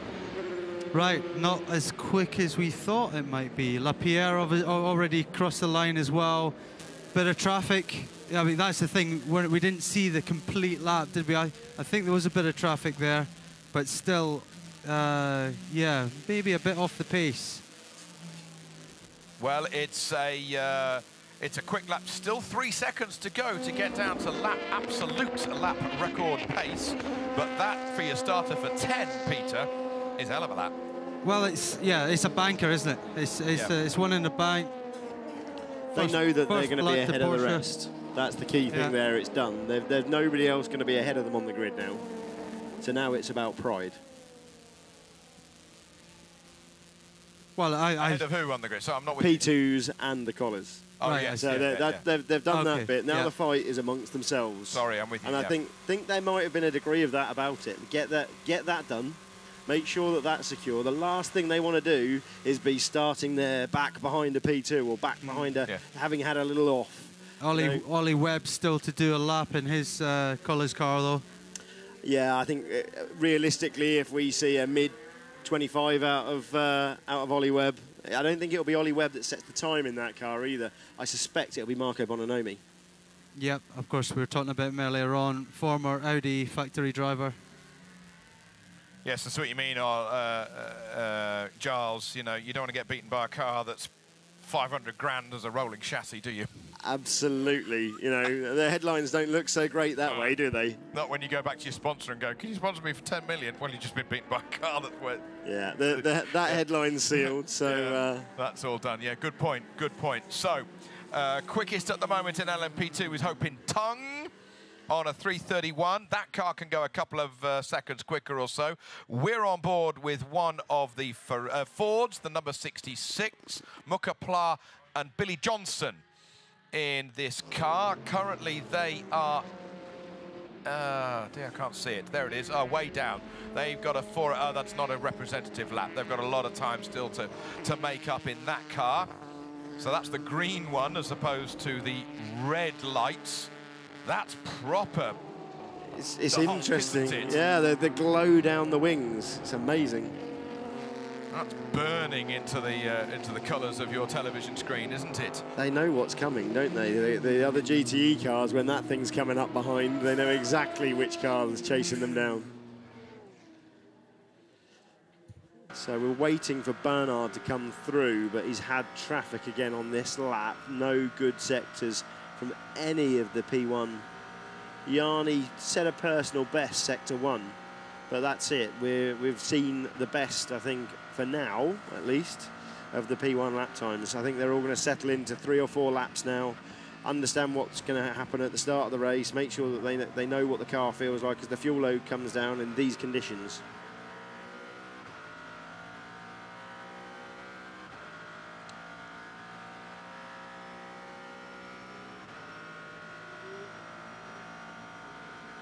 Right, not as quick as we thought it might be. Lapierre already crossed the line as well. Bit of traffic. I mean, that's the thing. We didn't see the complete lap, did we? I think there was a bit of traffic there, but still, maybe a bit off the pace. Well, it's a quick lap. Still 3 seconds to go to get down to absolute lap record pace. But that, for your starter for 10, Peter, is a hell of a lap. Well, it's a banker, isn't it? It's one in the bank. They know that they're going to be ahead of the rest. That's the key thing there. It's done. There's nobody else going to be ahead of them on the grid now. So now it's about pride. Well, ahead of who on the grid? So I'm not with P2s and the collars. Oh, right, yes. So they've done that bit. Now the fight is amongst themselves. Sorry, I'm with you. And I think there might have been a degree of that about it. Get that done. Make sure that that's secure. The last thing they want to do is be starting there back behind a P2 or back behind having had a little off. Ollie Webb still to do a lap in his Collins car, though. Yeah, I think realistically, if we see a mid 25 out of Ollie Webb, I don't think it'll be Ollie Webb that sets the time in that car either. I suspect it'll be Marco Bononomi. Yep, of course, we were talking about him earlier on, former Audi factory driver. Yes, that's what you mean, Giles. You know, you don't want to get beaten by a car that's 500 grand as a rolling chassis, do you? Absolutely. You know, the headlines don't look so great that way, do they? Not when you go back to your sponsor and go, can you sponsor me for 10 million? Well, you've just been beaten by a car that went... Yeah, that headline's sealed, so... that's all done. Yeah, good point, good point. So, quickest at the moment in LMP2 is Ho Pin Tung. on a 3:31. That car can go a couple of seconds quicker or so. We're on board with one of the Fords, the number 66, Muka Pla and Billy Johnson in this car. Currently, they are... dear, I can't see it. There it is. Oh, way down. They've got a that's not a representative lap. They've got a lot of time still to make up in that car. So that's the green one as opposed to the red lights. That's proper. It's interesting. Yeah, the glow down the wings. It's amazing. That's burning into the colours of your television screen, isn't it? They know what's coming, don't they? The other GTE cars, when that thing's coming up behind, they know exactly which car is chasing them down. So we're waiting for Bernard to come through, but he's had traffic again on this lap. No good sectors from any of the P1. Yanni set a personal best, sector 1, but that's it. We've seen the best, I think, for now, at least, of the P1 lap times. I think they're all going to settle into 3 or 4 laps now, understand what's going to happen at the start of the race, make sure that they know what the car feels like as the fuel load comes down in these conditions.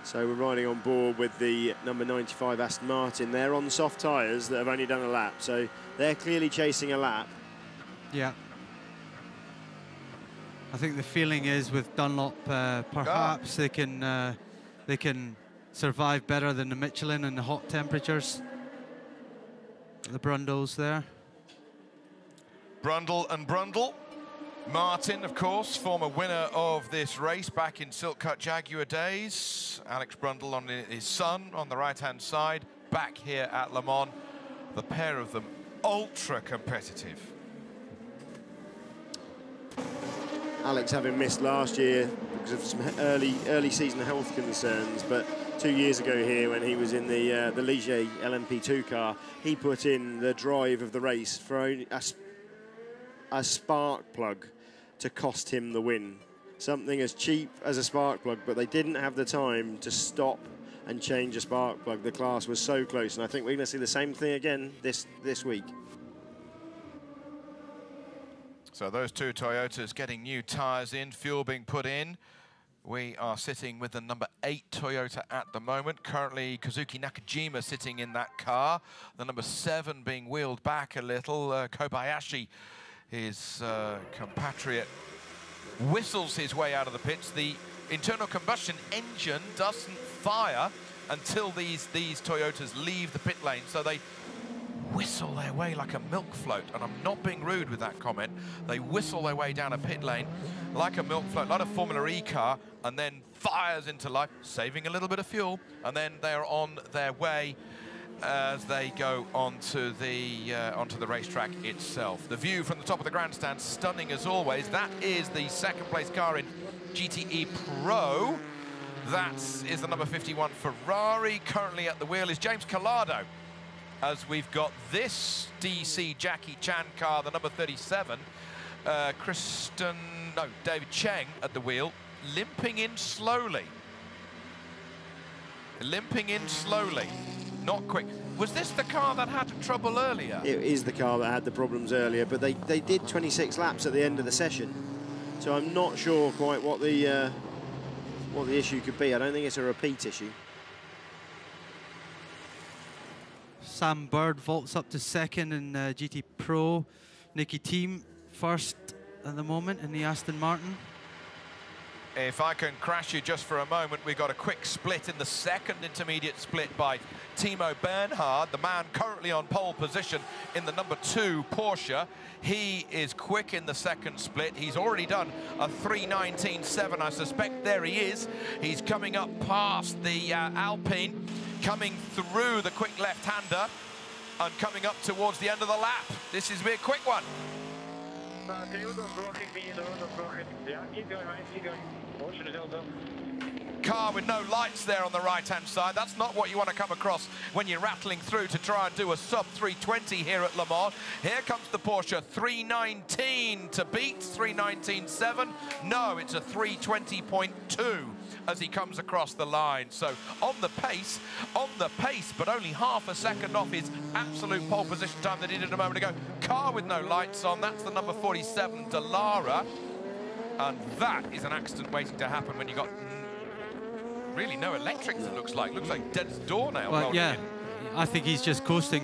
So we're riding on board with the number 95 Aston Martin. They're on soft tyres that have only done a lap, so they're clearly chasing a lap. Yeah. I think the feeling is with Dunlop, perhaps they can survive better than the Michelin in the hot temperatures. The Brundles there. Brundle and Brundle. Martin, of course, former winner of this race back in Silk Cut Jaguar days. Alex Brundle on his son on the right-hand side, back here at Le Mans. The pair of them ultra competitive. Alex having missed last year because of some early season health concerns, but 2 years ago here when he was in the Ligier LMP2 car, he put in the drive of the race for only a spark plug to cost him the win. Something as cheap as a spark plug, but they didn't have the time to stop and change a spark plug. The class was so close, and I think we're going to see the same thing again this week. So those two Toyotas getting new tyres in, fuel being put in. We are sitting with the number 8 Toyota at the moment. Currently, Kazuki Nakajima sitting in that car. The number 7 being wheeled back a little. Kobayashi, his compatriot, whistles his way out of the pits. The internal combustion engine doesn't fire until these Toyotas leave the pit lane, so they whistle their way like a milk float, and I'm not being rude with that comment. They whistle their way down a pit lane like a milk float, like a Formula E car, and then fires into life, saving a little bit of fuel, and then they're on their way as they go onto the racetrack itself. The view from the top of the grandstand, stunning as always. That is the second place car in GTE Pro. That is the number 51 Ferrari. Currently at the wheel is James Collado, as we've got this DC Jackie Chan car, the number 37, David Cheng at the wheel, limping in slowly. Limping in slowly, not quick. Was this the car that had trouble earlier? It is the car that had the problems earlier, but they did 26 laps at the end of the session, so I'm not sure quite what the issue could be. I don't think it's a repeat issue. Sam Bird vaults up to second in GT Pro. Nicky Thiem first at the moment in the Aston Martin. If I can crash you just for a moment, we got a quick split in the second intermediate split by Timo Bernhard, the man currently on pole position in the number 2 Porsche. He is quick in the second split. He's already done a 3:19.7. I suspect there he is. He's coming up past the Alpine, coming through the quick left-hander and coming up towards the end of the lap. This is a quick one. car with no lights there on the right-hand side. That's not what you want to come across when you're rattling through to try and do a sub 320 here at Le Mans. Here comes the Porsche 319 to beat, 319.7. No, it's a 320.2 as he comes across the line. So on the pace, but only half a second off his absolute pole position time that he did a moment ago. Car with no lights on, that's the number 47, Dallara. And that is an accident waiting to happen when you got really no electrics, it looks like. Looks like dead's doornail. Well, yeah, I think he's just coasting.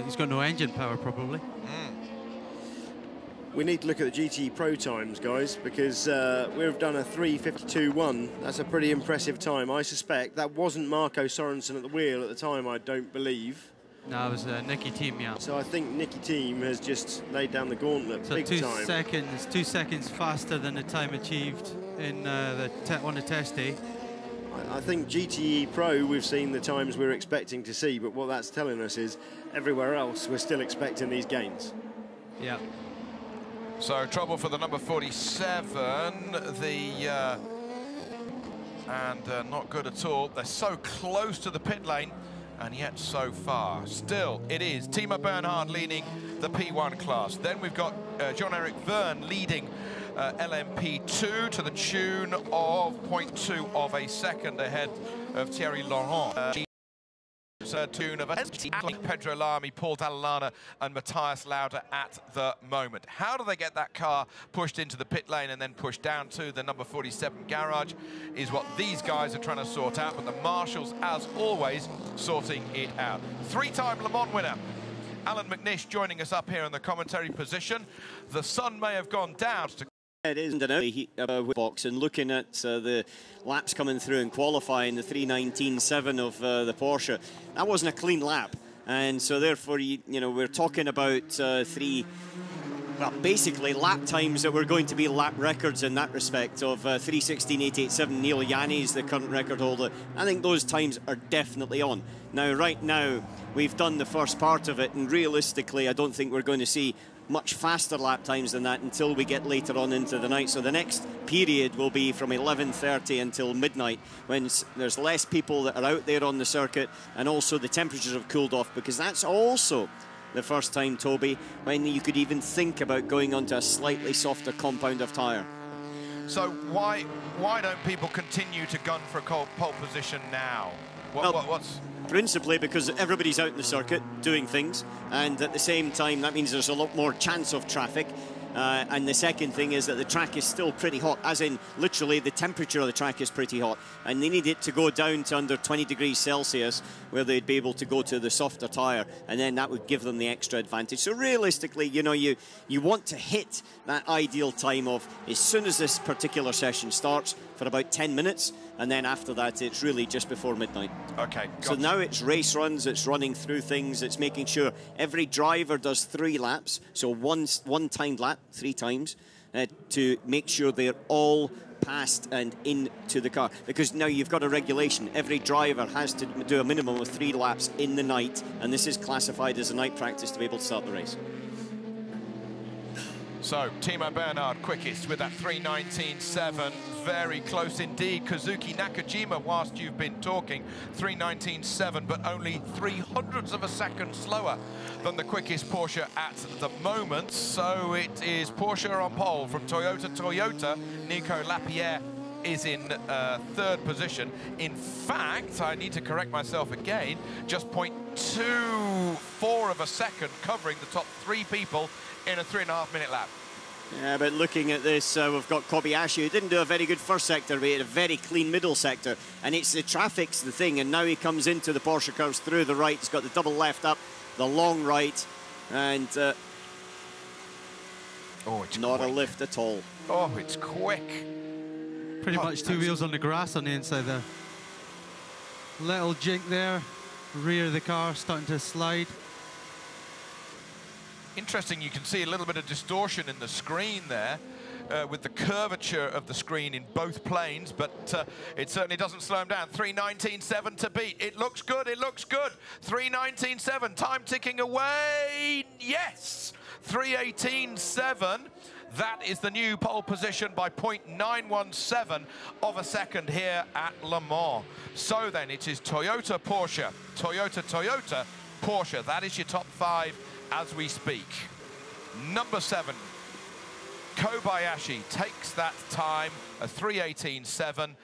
He's got no engine power, probably. We need to look at the GTE Pro times, guys, because we've done a 3:52.1. That's a pretty impressive time. I suspect that wasn't Marco Sorensen at the wheel at the time, I don't believe. No, it was Nicky Team, yeah. So I think Nicky Team has just laid down the gauntlet big time. 2 seconds faster than the time achieved in on the test day. I think GTE Pro, we've seen the times we're expecting to see, but what that's telling us is everywhere else we're still expecting these gains. Yeah. So trouble for the number 47, and not good at all. They're so close to the pit lane, and yet so far. Still, it is Timo Bernhard leading the P1 class. Then we've got Jean-Eric Verne leading LMP2 to the tune of 0.2 of a second ahead of Thierry Laurent. Tune of Pedro Lamy, Paul Dall'Anna and Matthias Lauda at the moment. How do they get that car pushed into the pit lane and then pushed down to the number 47 garage is what these guys are trying to sort out, but the marshals, as always, sorting it out. Three-time Le Mans winner Alan McNish joining us up here in the commentary position. The sun may have gone down to it isn't an box, and looking at the laps coming through and qualifying, the 3:19.7 of the Porsche, that wasn't a clean lap, and so therefore you know we're talking about basically lap times that were going to be lap records in that respect of 3:16.887. Neil Yanni is the current record holder. I think those times are definitely on. Now, right now, we've done the first part of it, and realistically, I don't think we're going to see much faster lap times than that until we get later on into the night. So the next period will be from 11:30 until midnight, when there's less people that are out there on the circuit, and also the temperatures have cooled off, because that's also the first time, Toby, when you could even think about going onto a slightly softer compound of tyre. So why don't people continue to gun for a pole position now? What's principally because everybody's out in the circuit doing things, and at the same time that means there's a lot more chance of traffic, and the second thing is that the track is still pretty hot, as in literally the temperature of the track is pretty hot, and they need it to go down to under 20 degrees Celsius where they'd be able to go to the softer tyre, and then that would give them the extra advantage. So realistically, you know, you want to hit that ideal time of as soon as this particular session starts for about 10 minutes, and then after that it's really just before midnight. Okay, so now it's race runs, it's running through things, it's making sure every driver does 3 laps, so one timed lap 3 times, to make sure they're all past and into the car, because now you've got a regulation. Every driver has to do a minimum of 3 laps in the night, and this is classified as a night practice to be able to start the race. So, Timo Bernhard quickest with that 3:19.7. Very close indeed. Kazuki Nakajima, whilst you've been talking, 3:19.7, but only 0.03 of a second slower than the quickest Porsche at the moment. So it is Porsche on pole from Toyota. Nico Lapierre is in 3rd position. In fact, I need to correct myself again, just 0.24 of a second covering the top 3 people in a 3.5-minute lap. Yeah, but looking at this, we've got Kobayashi, who didn't do a very good first sector, but he had a very clean middle sector. And it's the traffic's the thing, and now he comes into the Porsche curves through the right. He's got the double left up, the long right, and it's not quick. A lift at all. Oh, it's quick. Pretty much 2 wheels on the grass on the inside there. Little jink there, rear of the car starting to slide. Interesting, you can see a little bit of distortion in the screen there with the curvature of the screen in both planes, but it certainly doesn't slow him down. 3:19.7 to beat. It looks good, it looks good. 3:19.7, time ticking away. Yes! 3:18.7. That is the new pole position by 0.917 of a second here at Le Mans. So then it is Toyota, Porsche, Toyota, Toyota, Porsche. That is your top 5 as we speak. Number 7, Kobayashi takes that time, a 3:18.7.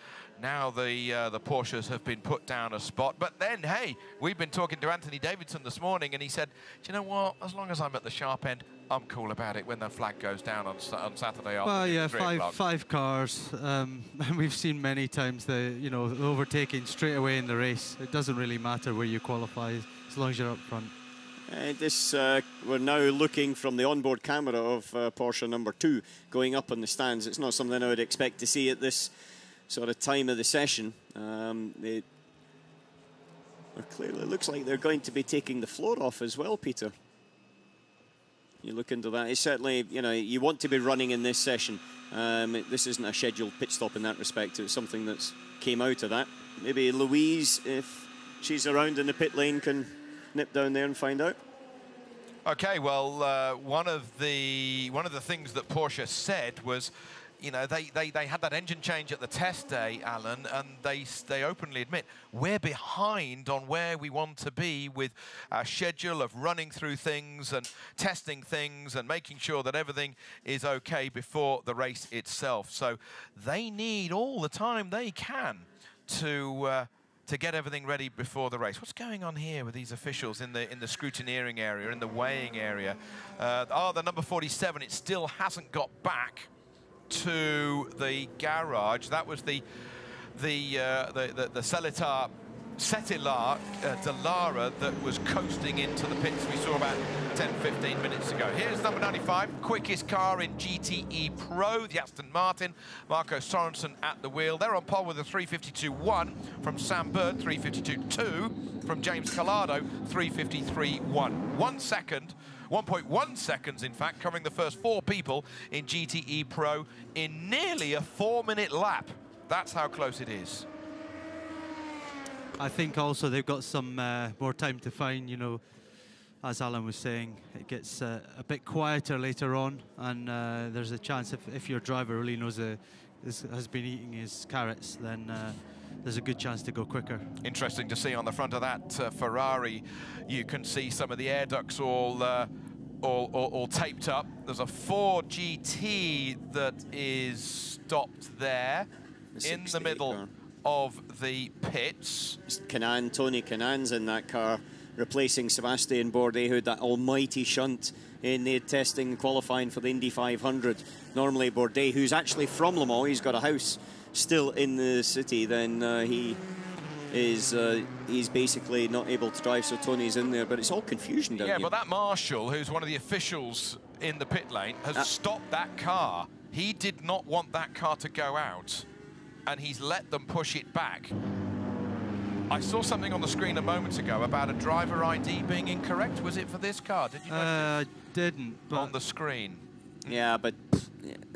Now the Porsches have been put down a spot. But then, hey, we've been talking to Anthony Davidson this morning, and he said, do you know what? As long as I'm at the sharp end, I'm cool about it when the flag goes down on Saturday afternoon. Well, yeah, five cars. And we've seen many times the overtaking straight away in the race. It doesn't really matter where you qualify as long as you're up front. We're now looking from the onboard camera of Porsche number 2 going up on the stands. It's not something I would expect to see at this sort of time of the session. It clearly looks like they're going to be taking the floor off as well, Peter. You look into that. It's certainly, you want to be running in this session. This isn't a scheduled pit stop in that respect. It's something that's came out of that. Maybe Louise, if she's around in the pit lane, can nip down there and find out. Okay, well, one of the things that Porsche said was, they had that engine change at the test day, Alan, and they openly admit we're behind on where we want to be with our schedule of running through things and testing things and making sure that everything is okay before the race itself. So they need all the time they can to get everything ready before the race. What's going on here with these officials in the scrutineering area, in the weighing area? The number 47, it still hasn't got back to the garage. That was the Cetilar Dallara that was coasting into the pits we saw about 10-15 minutes ago. Here's number 95, quickest car in GTE Pro, the Aston Martin. Marco Sorensen at the wheel. They're on pole with a 3:52.1 from Sam Bird, 3:52.2 from James Collado, 3:53.1. 1 second. 1.1 seconds, in fact, covering the first 4 people in GTE Pro in nearly a 4-minute lap. That's how close it is. I think also they've got some more time to find, as Alan was saying, it gets a bit quieter later on, and there's a chance if your driver really knows has been eating his carrots, then there's a good chance to go quicker. Interesting to see on the front of that Ferrari, you can see some of the air ducts all taped up. There's a Ford GT that is stopped there in the middle car of the pits. Tony Kanan's in that car, replacing Sebastian Bourdais, who had that almighty shunt in the testing and qualifying for the Indy 500. Normally Bourdais, who's actually from Le Mans, he's got a house still in the city, then he's basically not able to drive, so Tony's in there, but it's all confusion down here. Yeah, but that marshal, who's one of the officials in the pit lane, has stopped that car. He did not want that car to go out, and he's let them push it back. I saw something on the screen a moment ago about a driver ID being incorrect. Was it for this car? Did you notice? I didn't. On the screen. Yeah, but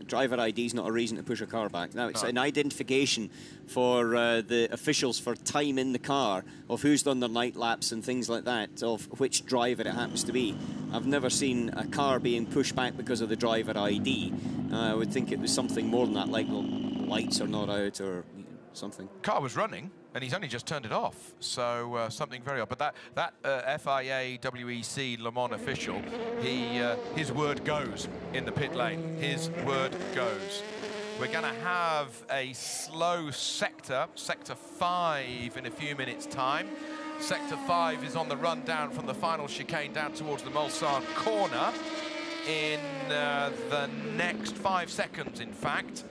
driver ID is not a reason to push a car back. Now, it's an identification for the officials for time in the car, of who's done their night laps and things like that, of which driver it happens to be. I've never seen a car being pushed back because of the driver ID. I would think it was something more than that, like the lights are not out or something. Car was running, and he's only just turned it off, so something very odd. But that FIA WEC Le Mans official, his word goes in the pit lane. His word goes. We're going to have a slow sector 5, in a few minutes' time. Sector 5 is on the run down from the final chicane down towards the Mulsanne corner in the next 5 seconds, in fact.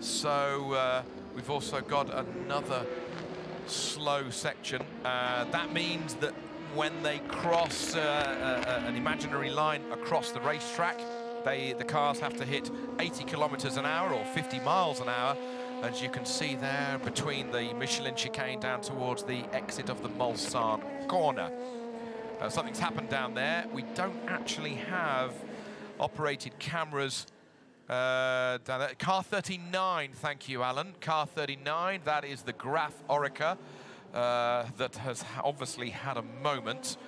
So we've also got another slow section. That means that when they cross an imaginary line across the racetrack, the cars have to hit 80 kilometers an hour or 50 miles an hour, as you can see there between the Michelin chicane down towards the exit of the Mulsanne corner. Something's happened down there. We don't actually have operated cameras down there. Car 39, thank you, Alan. Car 39, that is the Graf Oreca that has obviously had a moment.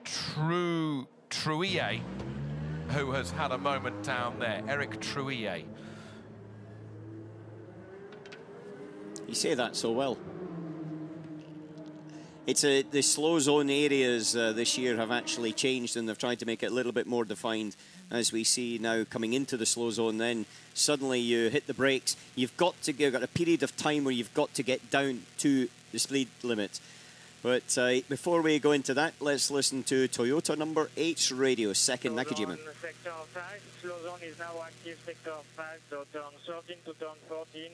Truie who has had a moment down there, Eric Trouillet. You say that so well. It's the slow zone areas this year have actually changed, and they've tried to make it a little bit more defined, as we see now coming into the slow zone. Then suddenly you hit the brakes. You've got a period of time where you've got to get down to the speed limit. But before we go into that, let's listen to Toyota number 8's radio, second Nakajima. Sector 5, slow zone is now active, sector 5, so turn 13 to turn 14,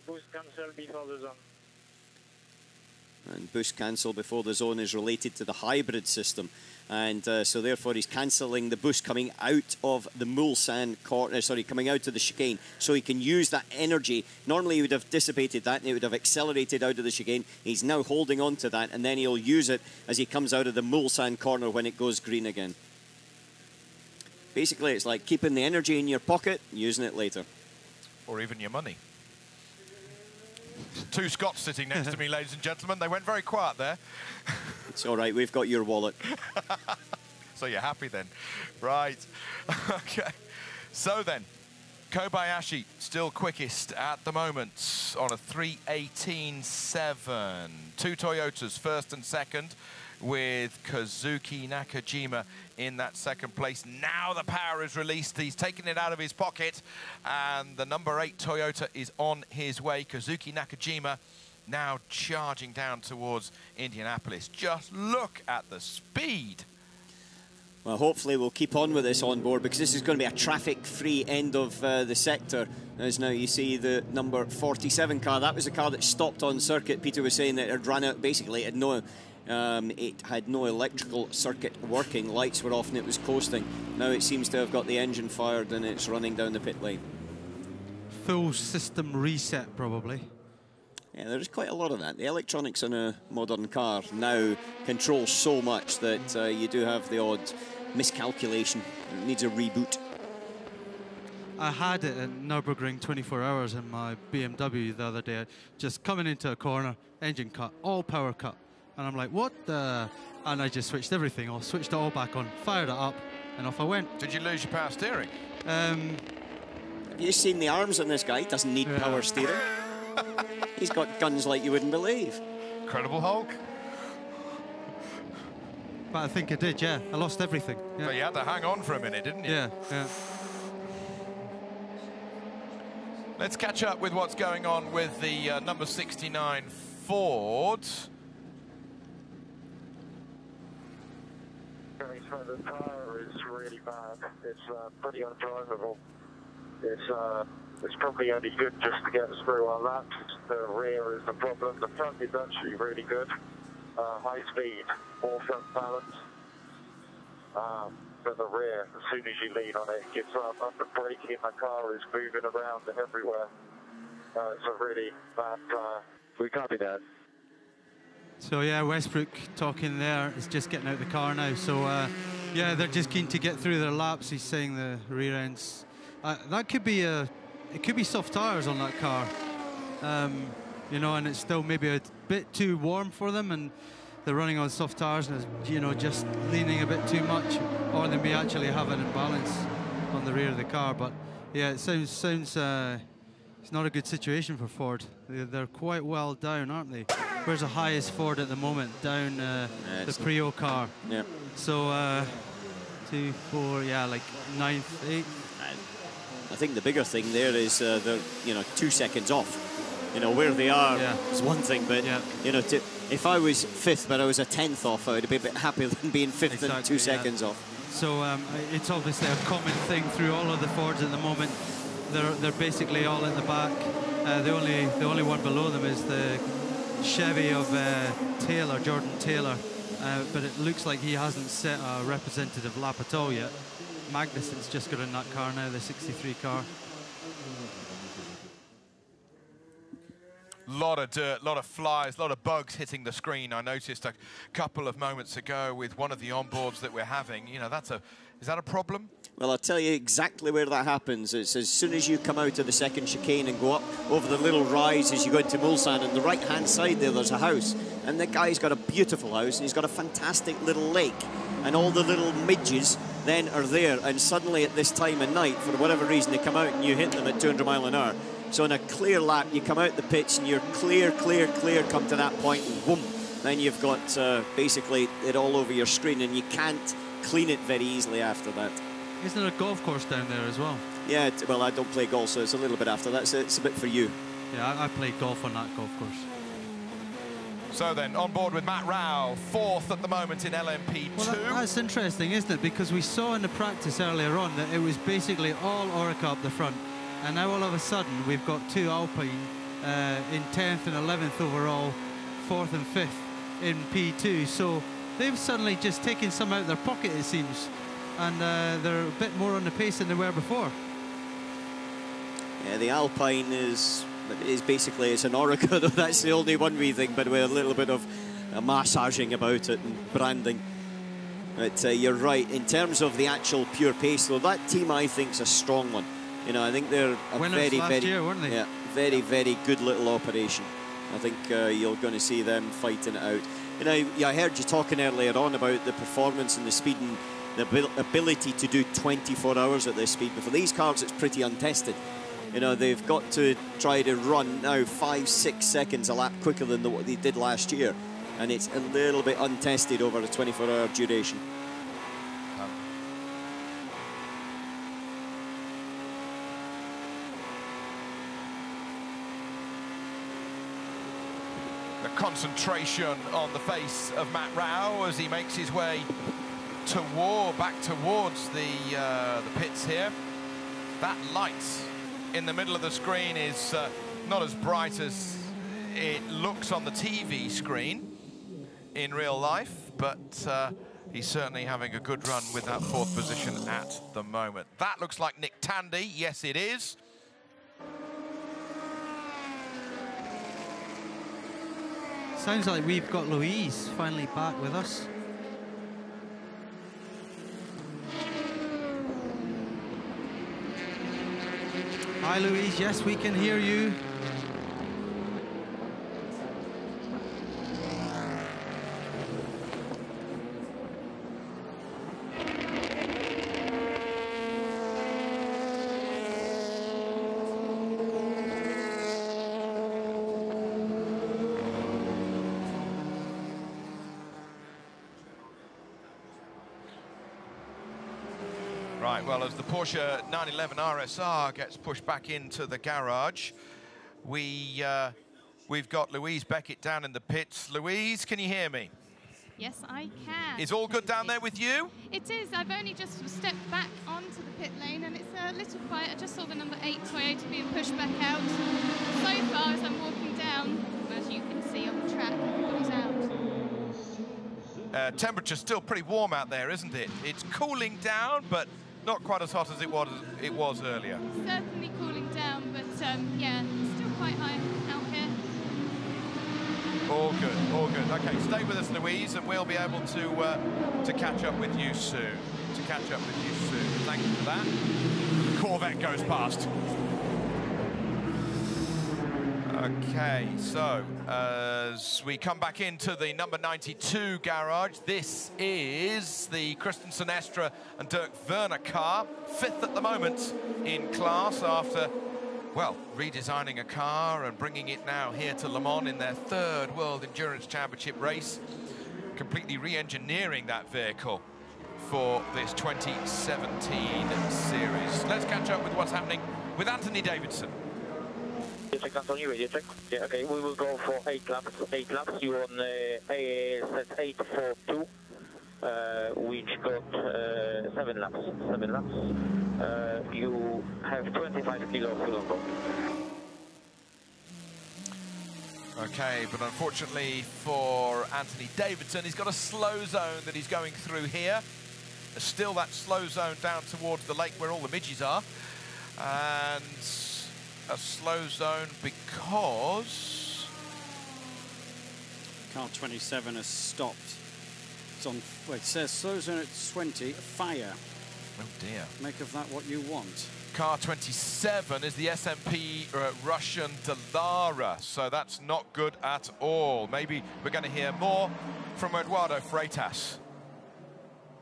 boost cancel before the zone. And boost cancel before the zone is related to the hybrid system. And so therefore he's cancelling the boost coming out of the Mulsanne corner, coming out of the chicane, so he can use that energy. Normally he would have dissipated that and it would have accelerated out of the chicane. He's now holding on to that, and then he'll use it as he comes out of the Mulsanne corner when it goes green again. Basically it's like keeping the energy in your pocket, using it later. Or even your money. Two Scots sitting next to me, ladies and gentlemen. They went very quiet there. It's all right, we've got your wallet. So you're happy then. Right. Okay. So then, Kobayashi still quickest at the moment on a 3:18.7. Two Toyotas, first and second, with Kazuki Nakajima in that second place. Now the power is released. He's taken it out of his pocket, and the number 8 Toyota is on his way. Kazuki Nakajima now charging down towards Indianapolis. Just look at the speed. Well, hopefully we'll keep on with this on board, because this is going to be a traffic-free end of the sector. As now you see the number 47 car. That was the car that stopped on circuit. Peter was saying that it ran out. Basically, it had no electrical circuit working. Lights were off and it was coasting. Now it seems to have got the engine fired and it's running down the pit lane. Full system reset, probably. Yeah, there's quite a lot of that. The electronics on a modern car now control so much that you do have the odd miscalculation. It needs a reboot. I had it at Nürburgring 24 hours in my BMW the other day. Just coming into a corner, engine cut, all power cut. And I'm like, what the? And I just switched everything off, switched it all back on, fired it up, and off I went. Did you lose your power steering? Have you seen the arms on this guy? He doesn't need power steering. He's got guns like you wouldn't believe. Incredible Hulk. But I think I did, yeah. I lost everything. Yeah. But you had to hang on for a minute, didn't you? Yeah, yeah. Let's catch up with what's going on with the number 69 Ford. The car is really bad. It's pretty undrivable. It's probably only good just to get us through our laps. The rear is the problem. The front is actually really good. High speed, more front balance. But the rear, as soon as you lean on it, it gives up. Under braking, the car is moving around everywhere. It's a really bad car. We can't be that. So yeah, Westbrook talking there is just getting out the car now. So yeah, they're just keen to get through their laps. He's saying the rear ends. That could be it could be soft tires on that car. You know, and it's still maybe a bit too warm for them, and they're running on soft tires, and you know, just leaning a bit too much, or they may actually have an imbalance on the rear of the car. But yeah, it sounds it's not a good situation for Ford. They're quite well down, aren't they? Where's the highest Ford at the moment? Down the Prio car. Yeah. So 2, 4, yeah, like 9th, 8th. I think the bigger thing there is they're 2 seconds off. You know, where they are is one thing, but you know, if I was 5th but I was a 10th off, I would be a bit happier than being 5th and 2 seconds off. So it's obviously a common thing through all of the Fords at the moment. They're basically all at the back. The only one below them is the Chevy of Jordan Taylor, but it looks like he hasn't set a representative lap at all yet. Magnussen's just got in that car now, the 63 car. Lot of dirt, lot of flies, lot of bugs hitting the screen. I noticed a couple of moments ago with one of the onboards that we're having. You know, is that a problem? Well, I'll tell you exactly where that happens. It's as soon as you come out of the second chicane and go up over the little rise as you go into Mulsanne, on the right-hand side there's a house. And the guy's got a beautiful house, and he's got a fantastic little lake. And all the little midges then are there. And suddenly at this time of night, for whatever reason, they come out and you hit them at 200 mile an hour. So in a clear lap, you come out the pitch and you're clear, come to that point, and boom. Then you've got basically it all over your screen, and you can't clean it very easily after that. Isn't there a golf course down there as well? Yeah, well, I don't play golf, so it's a little bit after that. So it's a bit for you. Yeah, I played golf on that golf course. So then, on board with Matt Rao, 4th at the moment in LMP2. Well, that's interesting, isn't it? Because we saw in the practice earlier on that it was basically all Orica up the front. And now all of a sudden, we've got 2 Alpine in 10th and 11th overall, 4th and 5th in P2. So they've suddenly just taken some out of their pocket, it seems. And they're a bit more on the pace than they were before. Yeah, the Alpine is basically, it's an Orica, though. That's the only one we think, but with a little bit of massaging about it and branding. But you're right, in terms of the actual pure pace, though, that team I think is a strong one. You know, I think they're a winners last year, weren't they? Yeah, very good little operation. I think you're going to see them fighting it out. You know, yeah, I heard you talking earlier on about the performance and the speed and the ability to do 24 hours at this speed. But for these cars, it's pretty untested. You know, they've got to try to run now 5-6 seconds a lap quicker than what they did last year. And it's a little bit untested over a 24-hour duration. The concentration on the face of Matt Rao as he makes his way back towards the pits here. That light in the middle of the screen is not as bright as it looks on the TV screen in real life, but he's certainly having a good run with that 4th position at the moment. That looks like Nick Tandy. Yes, it is. Sounds like we've got Louise finally back with us. Hi, Louise. Yes, we can hear you. Right, well, as the Porsche 911 RSR gets pushed back into the garage, we've got Louise Beckett down in the pits. Louise, can you hear me? Yes, I can. Is all good down there with you? It is. I've only just stepped back onto the pit lane and it's a little quiet. I just saw the number 8 Toyota being pushed back out. So far as I'm walking down, as you can see on the track, everybody's out. Temperature's still pretty warm out there, isn't it? It's cooling down, but not quite as hot as it was earlier. Certainly cooling down, but yeah, still quite high out here. All good, all good. Okay, stay with us, Louise, and we'll be able to catch up with you soon. Thank you for that. Corvette goes past. Okay, so as we come back into the number 92 garage, this is the Christensen Estra and Dirk Werner car, 5th at the moment in class after, well, redesigning a car and bringing it now here to Le Mans in their 3rd World Endurance Championship race, completely re-engineering that vehicle for this 2017 series. Let's catch up with what's happening with Anthony Davidson. Check, Anthony, radio check. Yeah, okay, we will go for 8 laps. 8 laps, you're on set 842, which got 7 laps. 7 laps. You have 25 kilos of fuel on board. Okay, but unfortunately for Anthony Davidson, he's got a slow zone that he's going through here. There's still that slow zone down towards the lake where all the midges are. And a slow zone because car 27 has stopped. It's on, well, it says slow zone at 20, fire. Oh dear. Make of that what you want. Car 27 is the SMP Russian Dallara, so that's not good at all. Maybe we're going to hear more from Eduardo Freitas.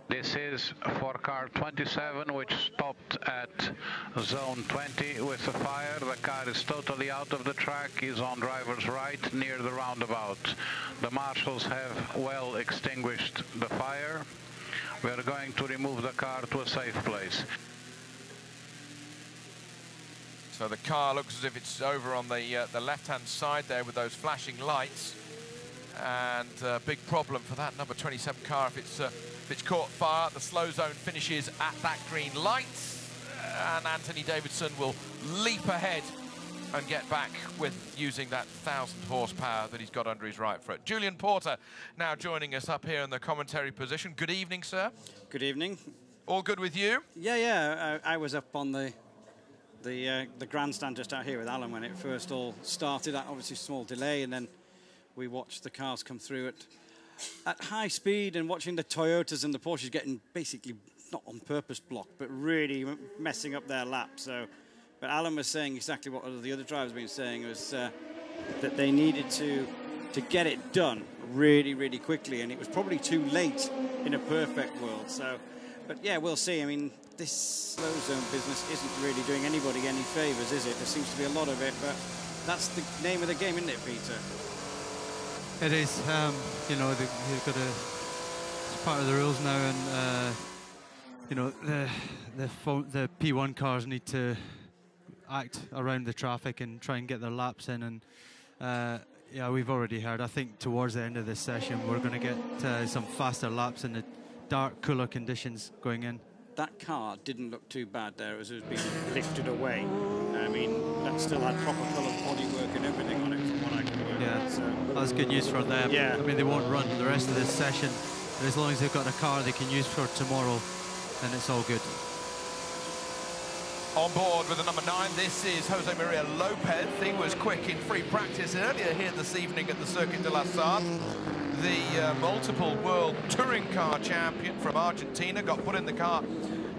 This is for car 27, which stopped at zone 20 with a fire. The car is totally out of the track, is on driver's right near the roundabout. The marshals have well extinguished the fire. We are going to remove the car to a safe place. So the car looks as if it's over on the left-hand side there with those flashing lights. And big problem for that number 27 car if it's caught fire. The slow zone finishes at that green light. And Anthony Davidson will leap ahead and get back with using that 1,000 horsepower that he's got under his right foot. Julian Porter now joining us up here in the commentary position. Good evening, sir. Good evening. All good with you? Yeah. I was up on the grandstand just out here with Alan when it first all started. Obviously, small delay, and then we watched the cars come through at high speed, and watching the Toyotas and the Porsches getting basically not on purpose blocked, but really messing up their lap. So, but Alan was saying exactly what the other drivers have been saying, was that they needed to get it done really, really quickly, and it was probably too late in a perfect world. So, but yeah, we'll see. I mean, this slow zone business isn't really doing anybody any favours, is it? There seems to be a lot of it, but that's the name of the game, isn't it, Peter? It is. You know, you've got it's part of the rules now, and you know, the P1 cars need to act around the traffic and try and get their laps in. And yeah, we've already heard. I think towards the end of this session, we're going to get some faster laps in the dark, cooler conditions going in. That car didn't look too bad there as it was being lifted away. I mean, that still had proper coloured bodywork and everything on it, from what I can work out. So that's good news for them. Yeah. I mean, they won't run the rest of this session, but as long as they've got a car they can use for tomorrow, then it's all good. On board with the number 9, this is Jose Maria Lopez. He was quick in free practice earlier here this evening at the Circuit de la Sarthe. The multiple world touring car champion from Argentina got put in the car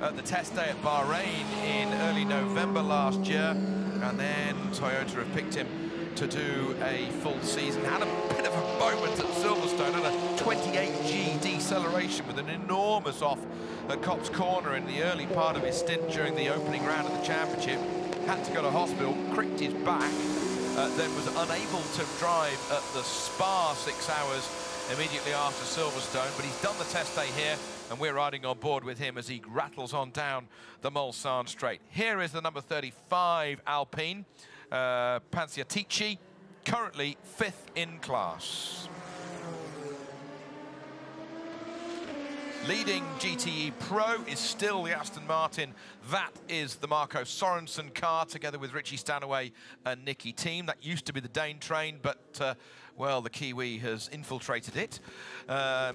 at the test day at Bahrain in early November last year, and then Toyota have picked him to do a full season. Had a bit of a moment at Silverstone, had a 28G deceleration with an enormous off at Copse Corner in the early part of his stint during the opening round of the championship. Had to go to hospital, cricked his back, then was unable to drive at the Spa 6 hours immediately after Silverstone, but he's done the test day here, and we're riding on board with him as he rattles on down the Mulsanne Straight. Here is the number 35 Alpine, Panciatici, currently 5th in class. Leading GTE Pro is still the Aston Martin. That is the Marco Sorensen car, together with Richie Stanaway and Nicky Thiem. That used to be the Dane train, but well, the Kiwi has infiltrated it.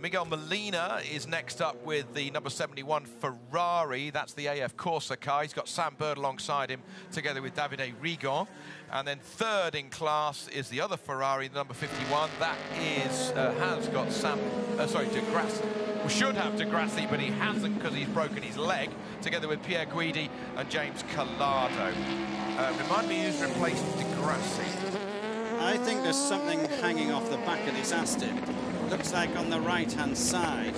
Miguel Molina is next up with the number 71 Ferrari. That's the AF Corsa car. He's got Sam Bird alongside him, together with Davide Rigon. And then 3rd in class is the other Ferrari, the number 51. That is, has got De Grassi. We should have De Grassi, but he hasn't because he's broken his leg, together with Pierre Guidi and James Collado. Remind me who's replaced De Grassi. I think there's something hanging off the back of this Aston. Looks like on the right-hand side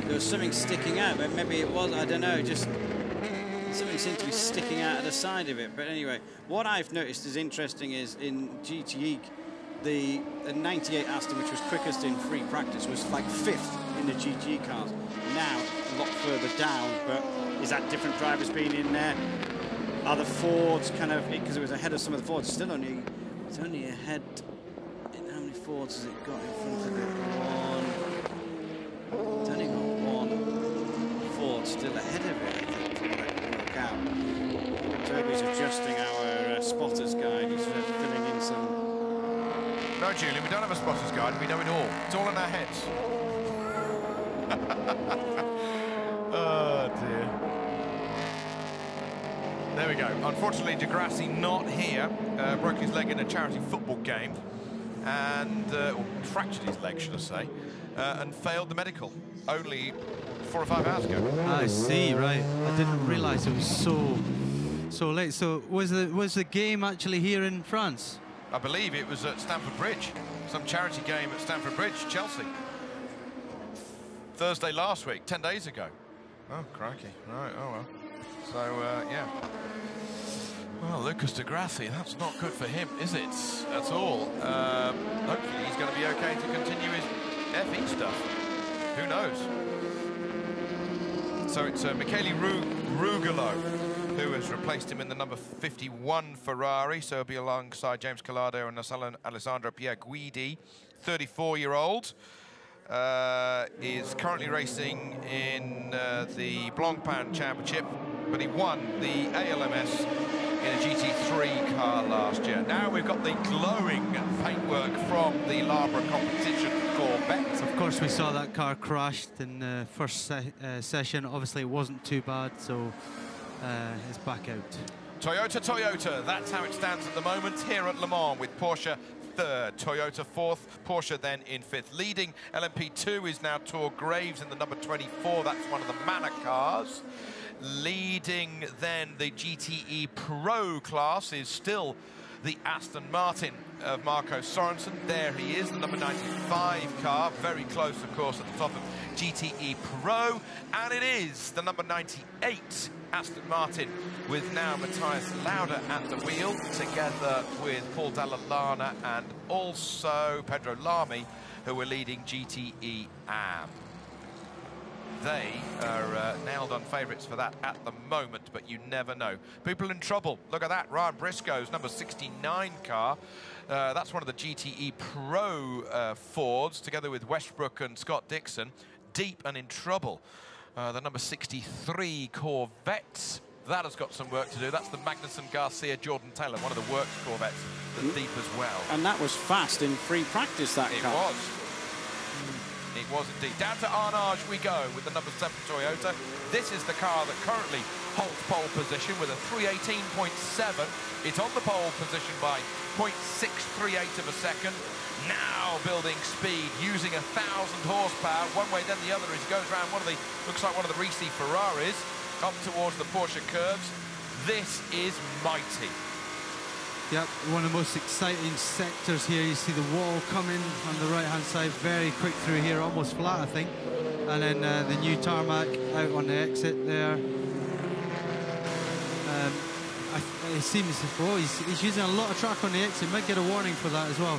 there was something sticking out, but maybe it was, I don't know, just something seemed to be sticking out of the side of it. But anyway, what I've noticed is interesting is in GTE, the 98 Aston, which was quickest in free practice, was like 5th in the GTE cars. Now, a lot further down, but is that different drivers being in there? Are the Fords kind of, because it was ahead of some of the Fords, it's only ahead. How many Fords has it got in front of it? It's only got 1 Ford still ahead of it, I think, from what I can work out. Toby's adjusting our spotters guide. He's filling in some. No, Julian, we don't have a spotters guide. We know it all. It's all in our heads. Oh, dear. There we go. Unfortunately, De Grassi not here. Broke his leg in a charity football game, and or fractured his leg, should I say, and failed the medical. Only 4 or 5 hours ago. I see, right. I didn't realise it was so late. So was the game actually here in France? I believe it was at Stamford Bridge, some charity game at Stamford Bridge, Chelsea. Thursday last week, 10 days ago. Oh, crikey. Right, oh well. So, yeah. Well, Lucas de Grassi, that's not good for him, is it? At all. Hopefully he's going to be okay to continue his FE stuff. Who knows? So it's Michele Rugolo who has replaced him in the number 51 Ferrari, so he'll be alongside James Collado and Alessandro Pierguidi, 34-year-old. Is currently racing in the Blancpain Championship, but he won the ALMS in a GT3 car last year. Now we've got the glowing paintwork from the Labra competition Corvette. Of course, we saw that car crashed in the first session. Obviously, it wasn't too bad, so it's back out. Toyota, that's how it stands at the moment here at Le Mans, with Porsche third, Toyota fourth, Porsche then in fifth. Leading LMP2 is now Tor Graves in the number 24. That's one of the Manor cars. Leading then the GTE Pro class is still the Aston Martin of Marco Sorensen. There he is, the number 95 car, very close, of course, at the top of GTE Pro. And it is the number 98 Aston Martin, with now Matthias Lauda at the wheel, together with Paul Dalla Lana and also Pedro Lamy, who are leading GTE AM. They are nailed-on favourites for that at the moment, but you never know. People in trouble. Look at that. Ryan Briscoe's number 69 car. That's one of the GTE Pro Fords, together with Westbrook and Scott Dixon. Deep and in trouble. The number 63 Corvette. That has got some work to do. That's the Magnussen Garcia Jordan Taylor, one of the works Corvettes. That's deep as well. And that was fast in free practice, that car. It was. It was indeed. Down to Arnage we go with the number 7 Toyota. This is the car that currently holds pole position with a 318.7. It's on the pole position by 0.638 of a second. Now building speed, using 1,000 horsepower. One way, then the other, as he goes around one of the, looks like one of the Ricci Ferraris, up towards the Porsche curves. This is mighty. Yep, one of the most exciting sectors here. You see the wall coming on the right-hand side, very quick through here, almost flat, I think. And then the new tarmac out on the exit there. It seems, oh, he's using a lot of track on the exit. Might get a warning for that as well.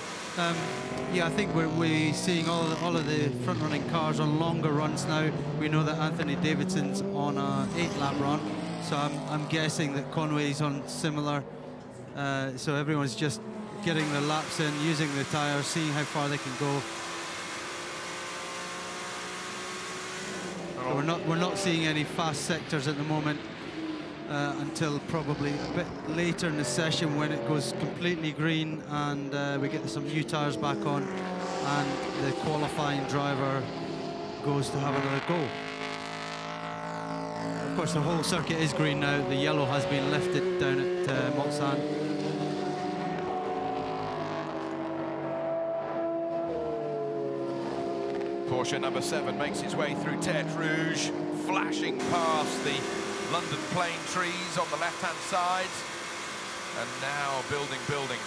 Yeah, I think we're seeing all of the front-running cars on longer runs now. We know that Anthony Davidson's on a 8-lap run, so I'm guessing that Conway's on similar. So everyone's just getting the laps in, using the tyres, seeing how far they can go. So we're not seeing any fast sectors at the moment until probably a bit later in the session, when it goes completely green and we get some new tyres back on, and the qualifying driver goes to have another go. Of course, the whole circuit is green now. The yellow has been lifted down at Mulsanne. Porsche number 7 makes its way through Tête Rouge, flashing past the London plane trees on the left-hand side. And now building,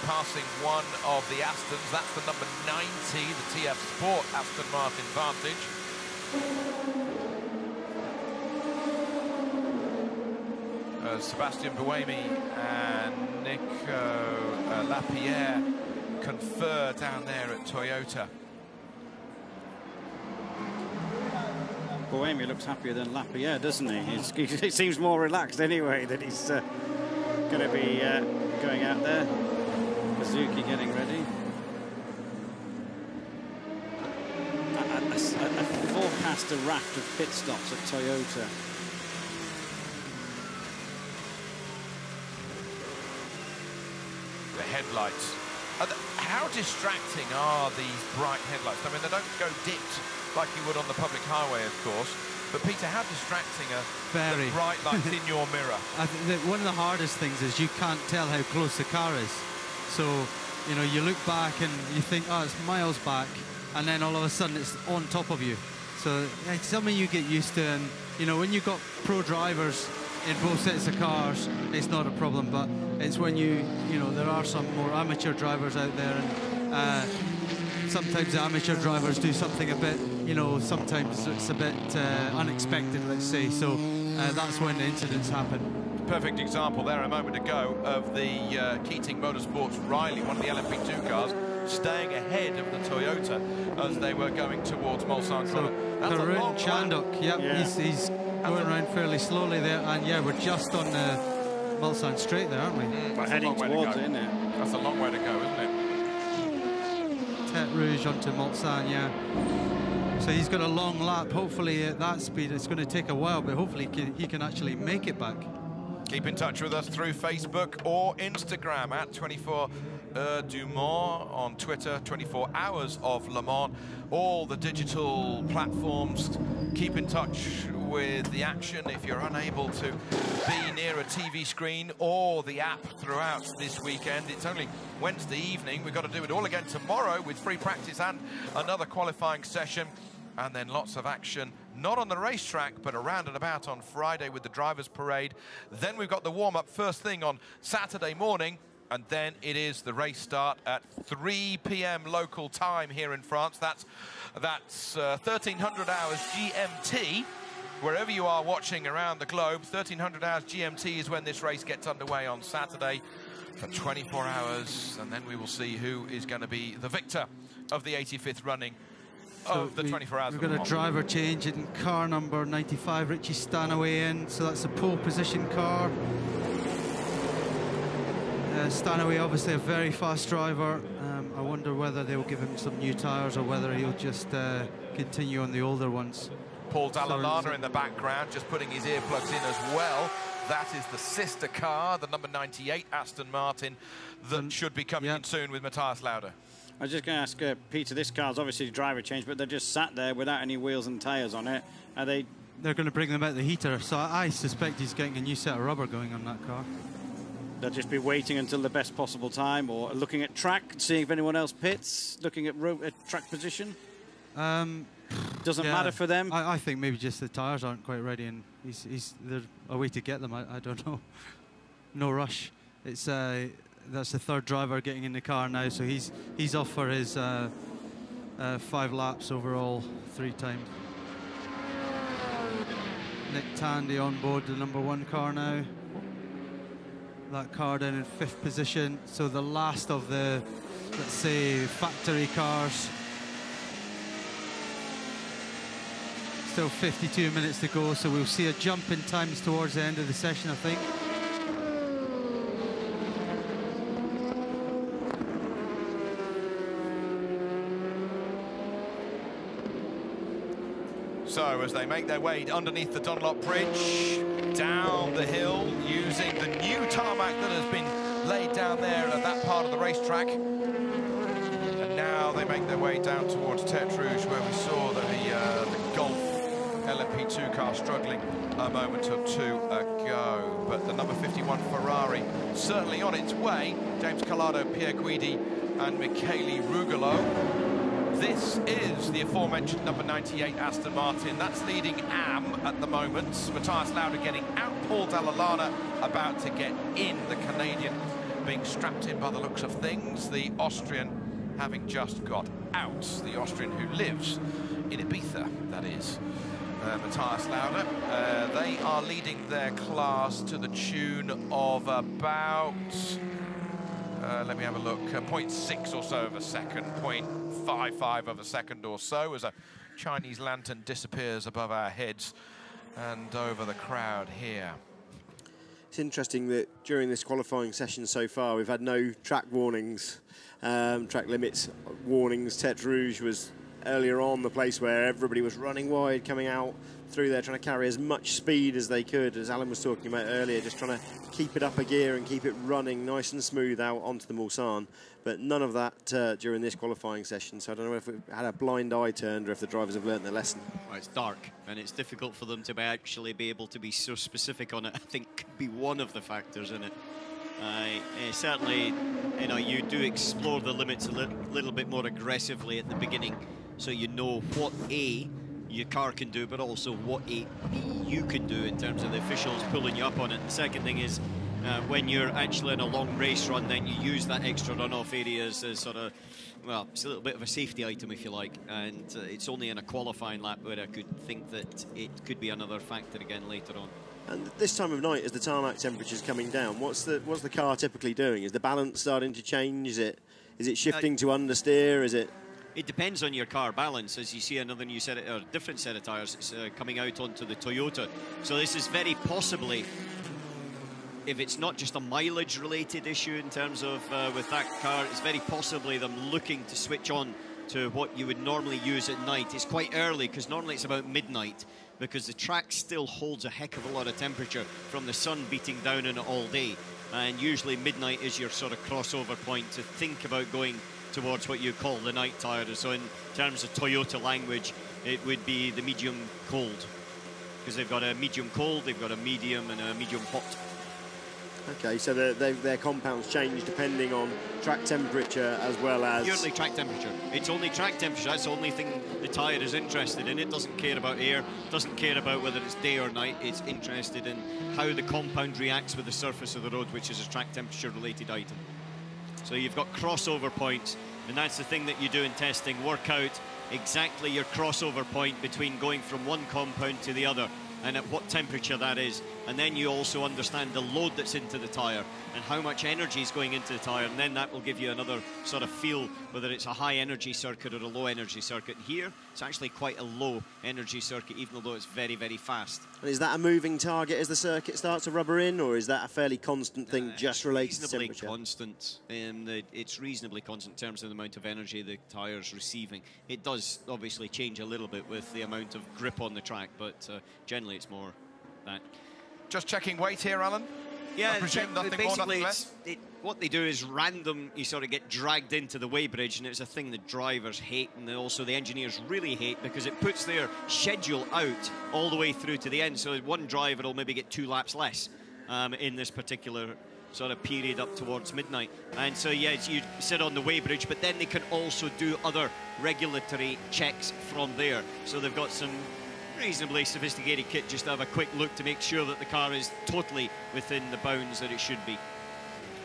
passing one of the Astons. That's the number 90, the TF Sport Aston Martin Vantage. Sebastian Buemi and Nico Lapierre confer down there at Toyota. Buemi looks happier than Lapierre, doesn't he? He seems more relaxed anyway, that he's going to be going out there. Kazuki getting ready. A forecast a raft of pit stops at Toyota. The headlights. How distracting are these bright headlights? I mean, they don't go dipped like you would on the public highway, of course. But Peter, how distracting are the bright lights in your mirror? I think that one of the hardest things is you can't tell how close the car is. So, you know, you look back and you think, oh, it's miles back, and then all of a sudden it's on top of you. So it's something you get used to, and you know, when you've got pro drivers in both sets of cars, it's not a problem. But it's when you know, there are some more amateur drivers out there, and sometimes the amateur drivers do something a bit, you know, sometimes it's a bit unexpected, let's say. So that's when the incidents happen. Perfect example there a moment ago of the Keating Motorsports Riley, one of the LMP2 cars, staying ahead of the Toyota as they were going towards Mulsanne. So Karun Chandok, yep, yeah. He's going around fairly slowly there, and yeah, we're just on the Mulsanne straight there, aren't we? We're heading towards it, isn't it? That's a long way to go, isn't it? Tete Rouge onto Mulsanne, yeah. So he's got a long lap. Hopefully at that speed, it's going to take a while, but hopefully he can actually make it back. Keep in touch with us through Facebook or Instagram at 24 du Mans, on Twitter, 24 Hours of Le Mans, all the digital platforms. Keep in touch with the action if you're unable to be near a TV screen or the app throughout this weekend. It's only Wednesday evening. We've got to do it all again tomorrow with free practice and another qualifying session. And then lots of action, not on the racetrack, but around and about on Friday with the drivers' parade. Then we've got the warm-up first thing on Saturday morning, and then it is the race start at 3 p.m. local time here in France. That's 1300 hours GMT. Wherever you are watching around the globe, 1300 hours GMT is when this race gets underway on Saturday for 24 hours, and then we will see who is going to be the victor of the 85th running of the 24 hours. We've got a driver change in car number 95, Richie Stanaway in, so that's a pole position car. Stanaway, obviously a very fast driver. I wonder whether they'll give him some new tyres or whether he'll just continue on the older ones. Paul Dall'Alana in the background, just putting his earplugs in as well. That is the sister car, the number 98 Aston Martin, that should be coming in soon with Matthias Lauda. I was just going to ask Peter, this car's obviously driver change, but they're just sat there without any wheels and tyres on it. Are they? They're going to bring them out the heater, so I suspect he's getting a new set of rubber going on that car. They'll just be waiting until the best possible time, or looking at track, seeing if anyone else pits, looking at track position. Doesn't matter for them. I think maybe just the tyres aren't quite ready, and there's a way to get them. I don't know. No rush. It's that's the third driver getting in the car now, so he's off for his 5 laps overall, 3 times. Nick Tandy on board the number 1 car now. That car down in 5th position, so the last of the, let's say, factory cars. Still 52 minutes to go, so we'll see a jump in times towards the end of the session, I think. So as they make their way underneath the Dunlop Bridge, down the hill, using the new tarmac that has been laid down there at that part of the racetrack. And now they make their way down towards Tete Rouge, where we saw the Golf LMP2 car struggling a moment or two ago. But the number 51 Ferrari certainly on its way. James Calado, Pierre Guidi and Michele Rugolo. This is the aforementioned number 98 Aston Martin. That's leading AM at the moment. Matthias Lauda getting out. Paul Dall'Alana about to get in. The Canadian being strapped in by the looks of things. The Austrian having just got out. The Austrian who lives in Ibiza, that is. Matthias Lauda. They are leading their class to the tune of about... let me have a look. 0.6 or so of a second. 0.55 of a second or so as a Chinese lantern disappears above our heads and over the crowd here. It's interesting that during this qualifying session so far, we've had no track warnings, track limits warnings. Tete Rouge was earlier on the place where everybody was running wide, coming out through there, trying to carry as much speed as they could, as Alan was talking about earlier, just trying to keep it up a gear and keep it running nice and smooth out onto the Mulsanne. But none of that during this qualifying session, so I don't know if it had a blind eye turned or if the drivers have learnt their lesson. Well, it's dark, and it's difficult for them to actually be able to be so specific on it. I think could be one of the factors in it. Certainly, you know, you do explore the limits a little bit more aggressively at the beginning, so you know what your car can do, but also what you can do in terms of the officials pulling you up on it. The second thing is when you're actually in a long race run, then you use that extra runoff area as sort of, well, it's a little bit of a safety item, if you like, and it's only in a qualifying lap where I could think that it could be another factor again later on. And this time of night, as the tarmac temperature's coming down, what's the car typically doing? Is the balance starting to change? Is it shifting to understeer? Is it? It depends on your car balance. As you see another new set or different set of tyres, it's coming out onto the Toyota. So this is very possibly, if it's not just a mileage related issue in terms of with that car, it's very possibly them looking to switch on to what you would normally use at night. It's quite early because normally it's about midnight, because the track still holds a heck of a lot of temperature from the sun beating down on it all day, and usually midnight is your sort of crossover point to think about going towards what you call the night tyre. So in terms of Toyota language, it would be the medium cold, because they've got a medium cold, they've got a medium and a medium hot. Okay, so their compounds change depending on track temperature as well as... Purely track temperature. It's only track temperature. That's the only thing the tyre is interested in. It doesn't care about air, doesn't care about whether it's day or night. It's interested in how the compound reacts with the surface of the road, which is a track temperature related item. So you've got crossover points, and that's the thing that you do in testing. Work out exactly your crossover point between going from one compound to the other, and at what temperature that is, and then you also understand the load that's into the tyre and how much energy is going into the tyre, and then that will give you another sort of feel whether it's a high energy circuit or a low energy circuit. Here it's actually quite a low energy circuit, even though it's very, very fast. And is that a moving target as the circuit starts to rubber in, or is that a fairly constant thing just related to temperature? Constant. It's reasonably constant in terms of the amount of energy the tyre's receiving. It does obviously change a little bit with the amount of grip on the track, but generally it's more that. Just checking weight here, Alan? Yeah, I presume nothing more, nothing less? What they do is random, you sort of get dragged into the weighbridge, and it's a thing that drivers hate, and also the engineers really hate, because it puts their schedule out all the way through to the end. So one driver will maybe get 2 laps less in this particular sort of period up towards midnight. And so, yes, you sit on the weighbridge, but then they can also do other regulatory checks from there. So they've got some reasonably sophisticated kit just to have a quick look to make sure that the car is totally within the bounds that it should be.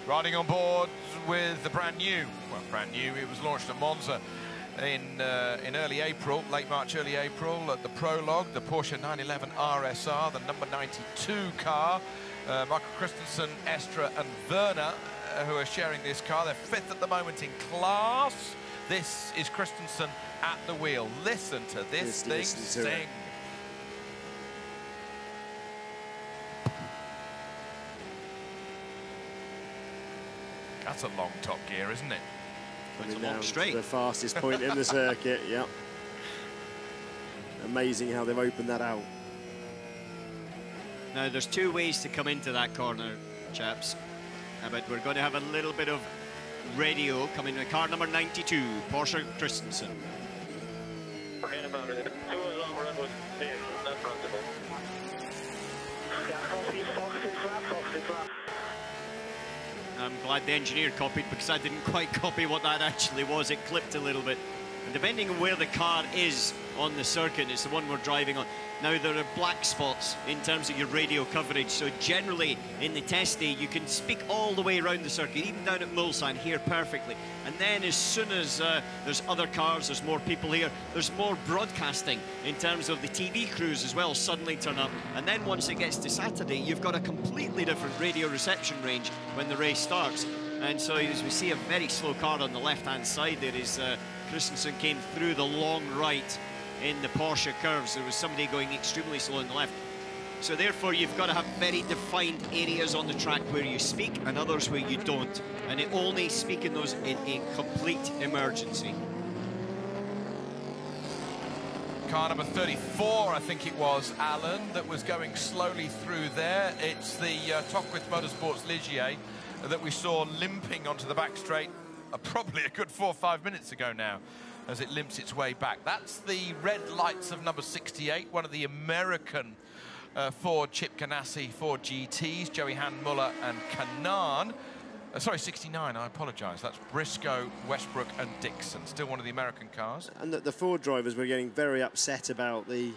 Riding on board with the brand new, it was launched at Monza in early April, late March, early April, at the Prologue, the Porsche 911 RSR, the number 92 car. Michael Christensen, Estra and Werner, who are sharing this car. They're 5th at the moment in class. This is Christensen at the wheel. Listen to this thing sing. That's a long top gear, isn't it? It's a long straight. The fastest point in the circuit, yep. Amazing how they've opened that out. Now, there's 2 ways to come into that corner, chaps. But we're going to have a little bit of radio coming with car number 92, Porsche Christensen. I'm glad the engineer copied, because I didn't quite copy what that actually was. It clipped a little bit. And depending on where the car is on the circuit, it's the one we're driving on. Now, there are black spots in terms of your radio coverage, so generally in the test day you can speak all the way around the circuit, even down at Mulsanne, hear perfectly. And then as soon as there's other cars, there's more people here, there's more broadcasting in terms of the TV crews as well suddenly turn up. And then once it gets to Saturday, you've got a completely different radio reception range when the race starts. And so as we see a very slow car on the left-hand side, there is Christensen came through the long right in the Porsche curves. There was somebody going extremely slow on the left. So therefore you've got to have very defined areas on the track where you speak and others where you don't. And it only speak in those in a complete emergency. Car number 34, I think it was, Alan, that was going slowly through there. It's the Tocqueville Motorsports Ligier that we saw limping onto the back straight probably a good 4 or 5 minutes ago now, as it limps its way back. That's the red lights of number 68, one of the American Ford Chip Ganassi Ford GTs, Joey Handmuller and Kanan. Sorry, 69, I apologise. That's Briscoe, Westbrook and Dixon, still one of the American cars. And the Ford drivers were getting very upset about the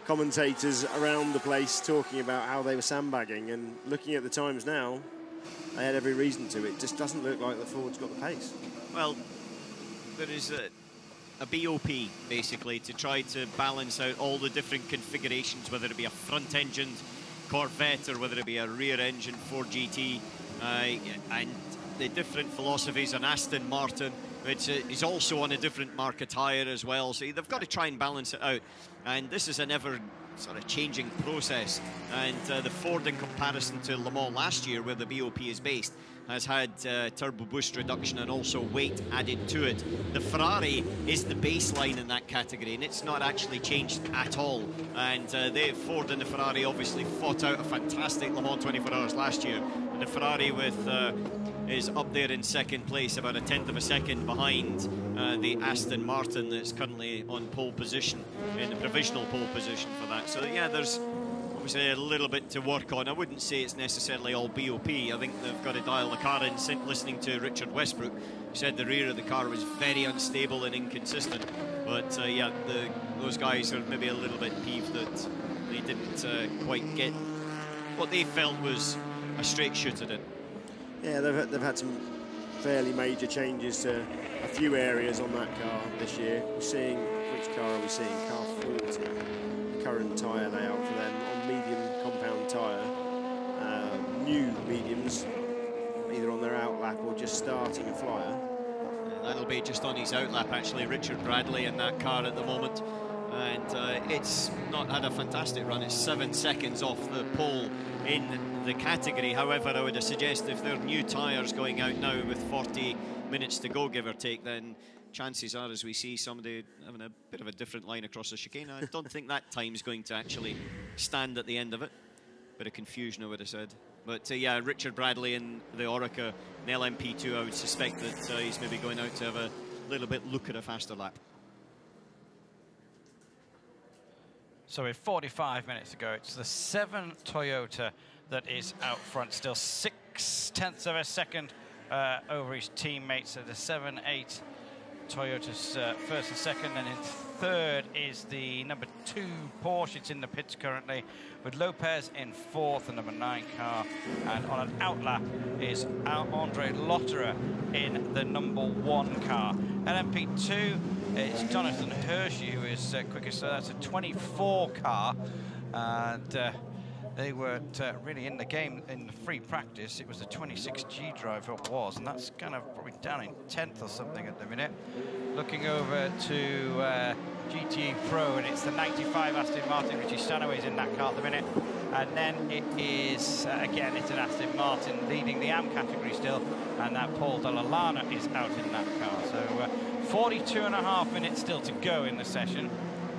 commentators around the place talking about how they were sandbagging, and looking at the times now, they had every reason to. It just doesn't look like the Ford's got the pace. Well, there is a BOP, basically, to try to balance out all the different configurations, whether it be a front-engined Corvette or whether it be a rear-engine Ford GT, and the different philosophies on Aston Martin, which is also on a different marque of tyre as well. So they've got to try and balance it out. And this is an ever sort of changing process. And the Ford, in comparison to Le Mans last year, where the BOP is based, has had turbo boost reduction and also weight added to it. The Ferrari is the baseline in that category, and it's not actually changed at all. And Ford and the Ferrari obviously fought out a fantastic Le Mans 24 Hours last year. And the Ferrari is up there in second place, about a tenth of a second behind the Aston Martin that's currently on pole position, in the provisional pole position for that. So yeah, there's obviously a little bit to work on. I wouldn't say it's necessarily all BOP. I think they've got to dial the car in. Listening to Richard Westbrook, who said the rear of the car was very unstable and inconsistent. But yeah, those guys are maybe a little bit peeved that they didn't quite get what they felt was a straight shoot at it. Yeah, they've had some fairly major changes to a few areas on that car this year. We're seeing, which car are we seeing? Car 40, the current tyre layout for them on medium compound tyre. New mediums, either on their outlap or just starting a flyer. That'll be just on his outlap, actually. Richard Bradley in that car at the moment. And it's not had a fantastic run. It's 7 seconds off the pole in the category. However, I would suggest if there are new tyres going out now with 40 minutes to go, give or take, then chances are, as we see somebody having a bit of a different line across the chicane, I don't think that time's going to actually stand at the end of it. Bit of confusion, I would have said. But yeah, Richard Bradley in the Oreca, in LMP2, I would suspect that he's maybe going out to have a little bit look at a faster lap. So with 45 minutes to go, it's the 7 Toyota that is out front, still 0.6 of a second over his teammates. So the 7-8 Toyota's first and second, and in third is the number 2 Porsche. It's in the pits currently, with Lopez in fourth, the number 9 car, and on an outlap is Andre Lotterer in the number 1 car. LMP2, it's Jonathan Hershey who is quickest, so that's a 24 car, and they weren't really in the game in the free practice. It was the 26G driver it was, and that's kind of probably down in 10th or something at the minute. Looking over to GTE Pro, and it's the 95 Aston Martin. Richie Stanaway's in that car at the minute. And then it is, again, it's an Aston Martin leading the AM category still, and that Paul Dalla is out in that car. So 42.5 minutes still to go in the session.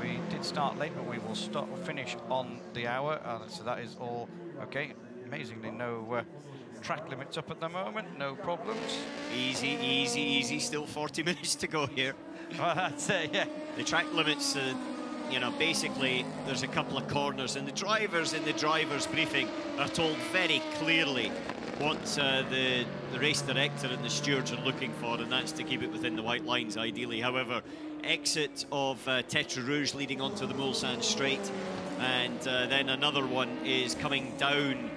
We did start late, but we will finish on the hour, so that is all okay. Amazingly, no track limits up at the moment, no problems. Easy, easy, easy. Still 40 minutes to go here. Well, that's it, yeah. The track limits, you know, basically there's a couple of corners, and the drivers in the driver's briefing are told very clearly what the race director and the stewards are looking for, and that's to keep it within the white lines, ideally. However, exit of Tetra Rouge leading onto the Mulsanne Straight, and then another one is coming down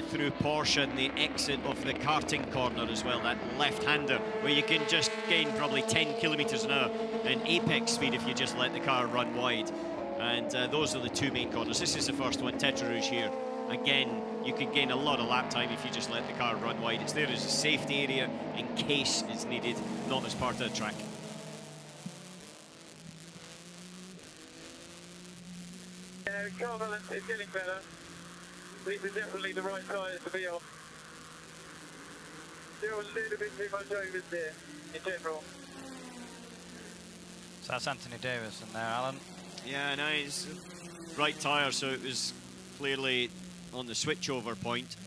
through Porsche, and the exit of the karting corner as well, that left-hander, where you can just gain probably 10 kilometers an hour in apex speed if you just let the car run wide. And those are the 2 main corners. This is the first one, Tetra Rouge here. Again, you can gain a lot of lap time if you just let the car run wide. It's there as a safety area in case it's needed, not as part of the track. Yeah, car balance is getting better. These are definitely the right tyres to be on. There was a little bit too much overs there, in general. So that's Anthony Davis in there, Alan. Yeah, nice. Right tyre, so it was clearly on the switchover point.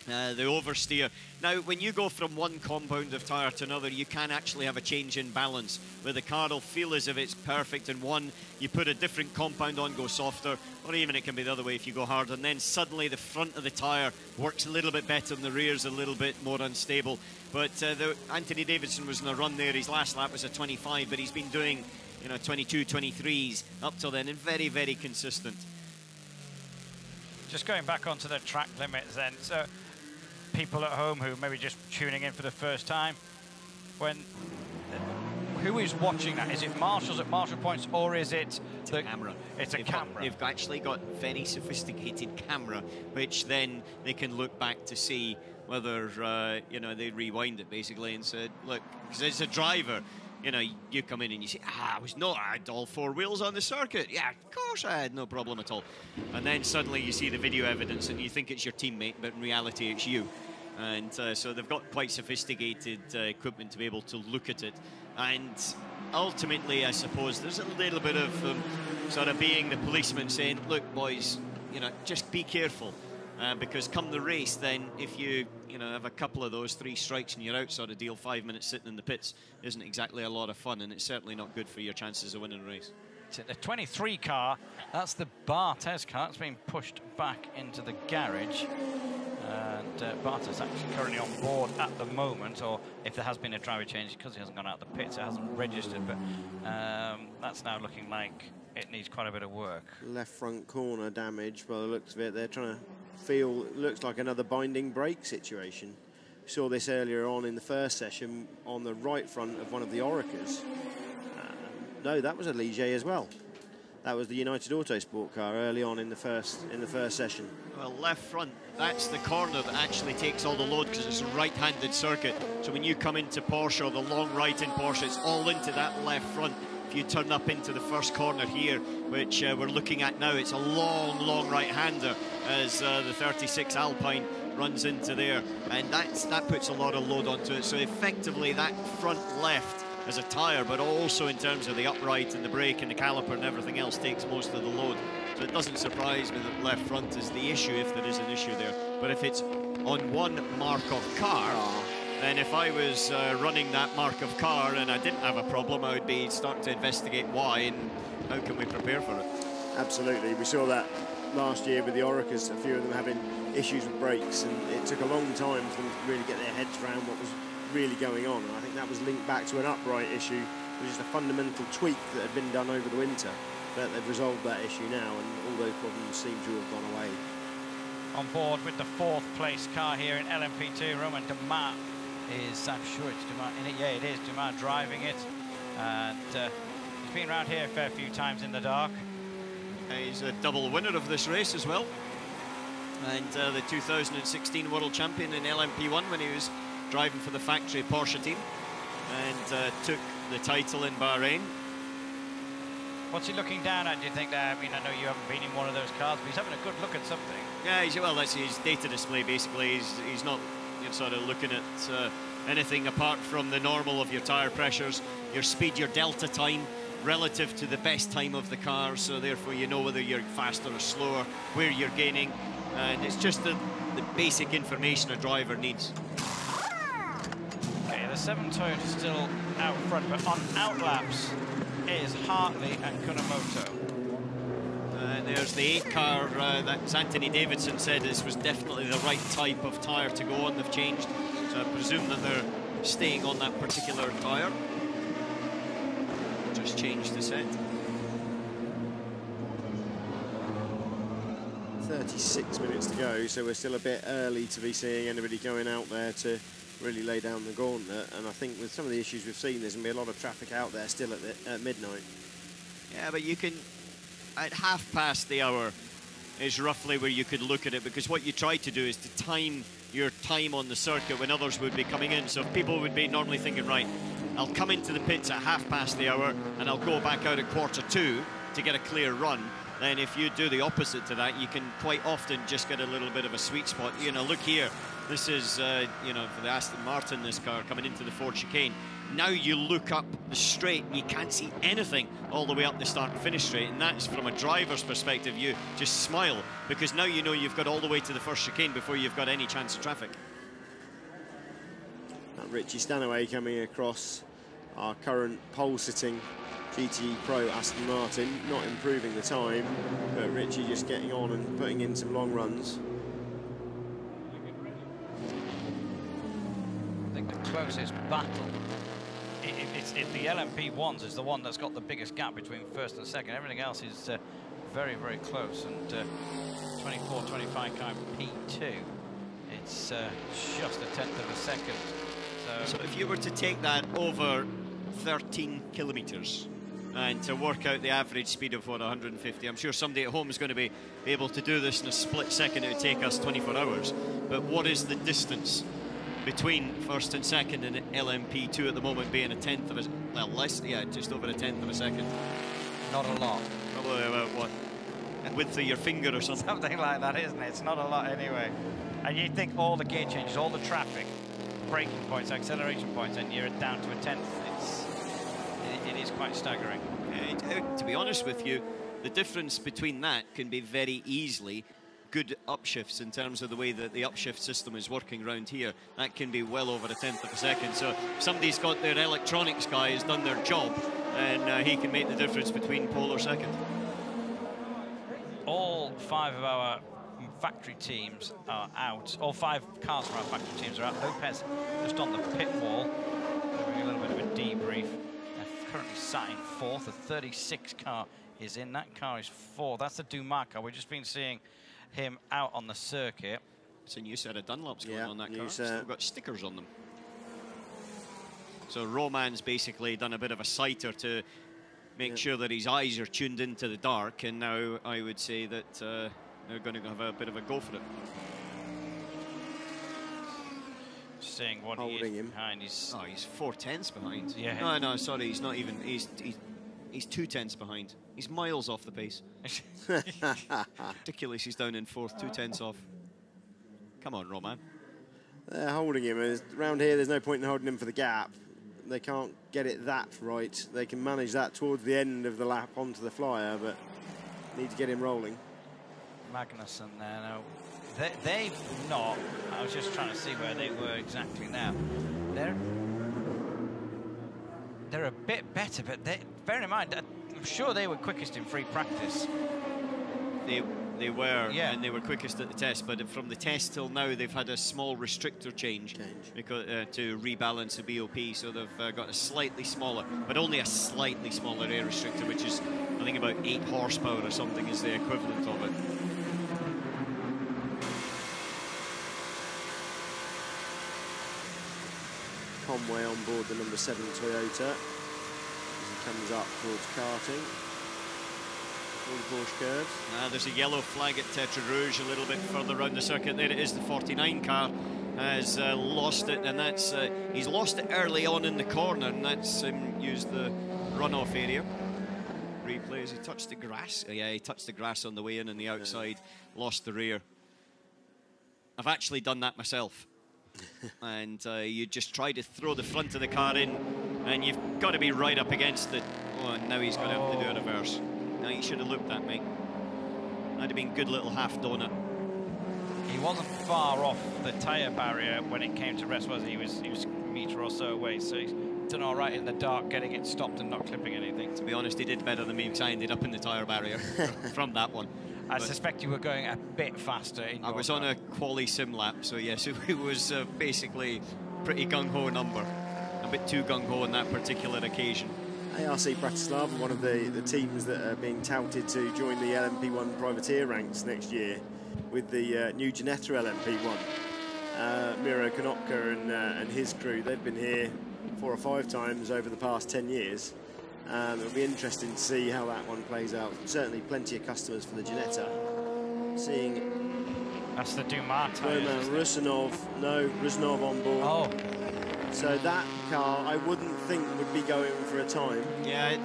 the oversteer. Now, when you go from one compound of tyre to another, you can actually have a change in balance, where the car will feel as if it's perfect in one, you put a different compound on, go softer, or even it can be the other way if you go hard, and then suddenly the front of the tyre works a little bit better and the rear's a little bit more unstable. But Anthony Davidson was in a run there. His last lap was a 25, but he's been doing, you know, 22, 23s up till then, and very, very consistent. Just going back onto the track limits then, so people at home who may be just tuning in for the first time, who is watching that? Is it marshals at marshal points, or is it the camera? It's a camera. They've actually got very sophisticated camera, which then they can look back to see whether you know, they rewind it basically and said, look, because as a driver, you know, you come in and you say, I had all four wheels on the circuit. Yeah, of course I had no problem at all. And then suddenly you see the video evidence and you think it's your teammate, but in reality it's you. And so they've got quite sophisticated equipment to be able to look at it. And ultimately, I suppose, there's a little bit of sort of being the policeman saying, look, boys, you know, just be careful. Because come the race, then if you have a couple of those 3 strikes and you're out sort of deal, 5 minutes sitting in the pits isn't exactly a lot of fun, and it's certainly not good for your chances of winning a race. The 23 car, that's the Barthez car. It's been pushed back into the garage. And Barthez actually currently on board at the moment, or if there has been a driver change, because he hasn't gone out the pits, it hasn't registered, but that's now looking like it needs quite a bit of work. Left front corner damage by the looks of it. They're trying to feel, it looks like another binding brake situation. We saw this earlier on in the first session on the right front of one of the Oricas. No, that was a Ligier as well. That was the United Autosport car early on in the first session. Well, left front, that's the corner that actually takes all the load because it's a right-handed circuit. So when you come into Porsche, or the long right in Porsche, it's all into that left front. If you turn up into the first corner here, which we're looking at now, it's a long right-hander as the 36 Alpine runs into there. And that puts a lot of load onto it. So effectively, that front left as a tyre, but also in terms of the upright and the brake and the caliper and everything else, takes most of the load. So it doesn't surprise me that left front is the issue, if there is an issue there. But if it's on one Markov car, then if I was running that Markov car and I didn't have a problem, I would be starting to investigate why and how can we prepare for it. Absolutely. We saw that last year with the Oricas, a few of them having issues with brakes, and it took a long time for them to really get their heads around what was really going on. And I think that was linked back to an upright issue, which is a fundamental tweak that had been done over the winter. But they've resolved that issue now, and all those problems seem to have gone away. On board with the 4th place car here in LMP2, Romain Dumas is, I'm sure it's Dumas in it, yeah it is, Dumas driving it. And he's been around here a fair few times in the dark. He's a double winner of this race as well. And the 2016 World Champion in LMP1 when he was driving for the factory Porsche team, and took the title in Bahrain. What's he looking down at, do you think, there? I mean, I know you haven't been in one of those cars, but he's having a good look at something. Yeah, well, that's his data display, basically. He's not sort of looking at anything apart from the normal of your tyre pressures, your speed, your delta time, relative to the best time of the car, so therefore you know whether you're faster or slower, where you're gaining, and it's just the basic information a driver needs. Okay, the 7 Toyota still out front, but on outlaps is Hartley and Kunamoto. And there's the 8 car that Anthony Davidson said this was definitely the right type of tyre to go on. They've changed, so I presume that they're staying on that particular tyre. Just changed the set. 36 minutes to go, so we're still a bit early to be seeing anybody going out there to really lay down the gauntlet. And I think with some of the issues we've seen, there's going to be a lot of traffic out there still at midnight. Yeah, but you can, at half past the hour is roughly where you could look at it, because what you try to do is to time your time on the circuit when others would be coming in. So if people would be normally thinking, right, I'll come into the pits at half past the hour and I'll go back out at 1:45 to get a clear run, then if you do the opposite to that, you can quite often just get a little bit of a sweet spot. You know, look here, this is, you know, for the Aston Martin, this car coming into the Ford chicane. now you look up the straight and you can't see anything all the way up the start and finish straight, and that's from a driver's perspective. You just smile, because now you know you've got all the way to the first chicane before you've got any chance of traffic. Richie Stanaway coming across, our current pole-sitting GTE Pro Aston Martin, not improving the time, but Richie just getting on and putting in some long runs. I think the closest battle, the LMP1s is the one that's got the biggest gap between first and second. Everything else is very, very close. And 24, 25 car P2, it's just a tenth of a second. So if you were to take that over 13 kilometres and to work out the average speed of, what, 150, I'm sure somebody at home is going to be able to do this in a split second. It would take us 24 hours. But what is the distance between first and second in LMP2 at the moment, being a tenth of a, well, less, yeah, just over a tenth of a second? Not a lot. Probably about, what, width of your finger or something? Something like that, isn't it? It's not a lot anyway. And you think all the gear changes, all the traffic, braking points, acceleration points, and you're down to a tenth. It is quite staggering. To be honest with you, the difference between that can be very easily good upshifts in terms of the way that the upshift system is working around here. That can be well over a tenth of a second. So somebody's got their electronics guy has done their job, and he can make the difference between pole or second. All 5 of our factory teams are out. All 5 cars from our factory teams are out. Lopez just on the pit wall, doing a little bit of a debrief. They're currently sat in 4th. The 36 car is in. That car is 4th. That's the Dumas car. We've just been seeing him out on the circuit. It's a new set of Dunlops going on that car. Set. Still got stickers on them. So Roman's basically done a bit of a sighter to make sure that his eyes are tuned into the dark, and now I would say that they're going to have a bit of a go for it. Seeing what holding he is him behind. He's 4 tenths behind. Yeah. No, sorry, he's not even. He's 2 tenths behind. He's miles off the pace. Ridiculous. He's down in 4th, 2 tenths off. Come on, Roman. They're holding him. Around here, there's no point in holding him for the gap. They can't get it that right. They can manage that towards the end of the lap onto the flyer, but need to get him rolling. Magnussen there now. They've not. I was just trying to see where they were exactly now. They're a bit better, but bear in mind, I'm sure they were quickest in free practice. They were, yeah, and they were quickest at the test, but from the test till now they've had a small restrictor change. Because to rebalance the BOP, so they've got a slightly smaller, but only a slightly smaller air restrictor, which is, I think, about 8 horsepower or something is the equivalent of it. Conway on board the number 7 Toyota as he comes up towards karting. All the Porsche curves. There's a yellow flag at Tetra Rouge a little bit further around the circuit. There it is. The 49 car has lost it, and that's he's lost it early on in the corner, and that's used the runoff area. Replays. He touched the grass. Yeah, he touched the grass on the way in and the outside. Lost the rear. I've actually done that myself. And you just try to throw the front of the car in, and you've got to be right up against it. Oh, and now he's going to have to do a reverse. Now you should have looked at me. That'd have been a good little half donut. He wasn't far off the tyre barrier when it came to rest, was he? He was a metre or so away, so he's done all right in the dark, getting it stopped and not clipping anything. To be honest, he did better than me because I ended up in the tyre barrier from that one. I suspect you were going a bit faster. I was on a quali sim lap, so yes, it was basically pretty gung-ho number. A bit too gung-ho on that particular occasion. ARC Bratislava, one of the teams that are being touted to join the LMP1 privateer ranks next year with the new Ginetta LMP1. Miro Konopka and his crew, they've been here 4 or 5 times over the past 10 years. It'll be interesting to see how that one plays out. Certainly plenty of customers for the Ginetta. Seeing... That's the Dumas tyre. Roman Rusanov on board. Oh. So that car, I wouldn't think would be going for a time. Yeah,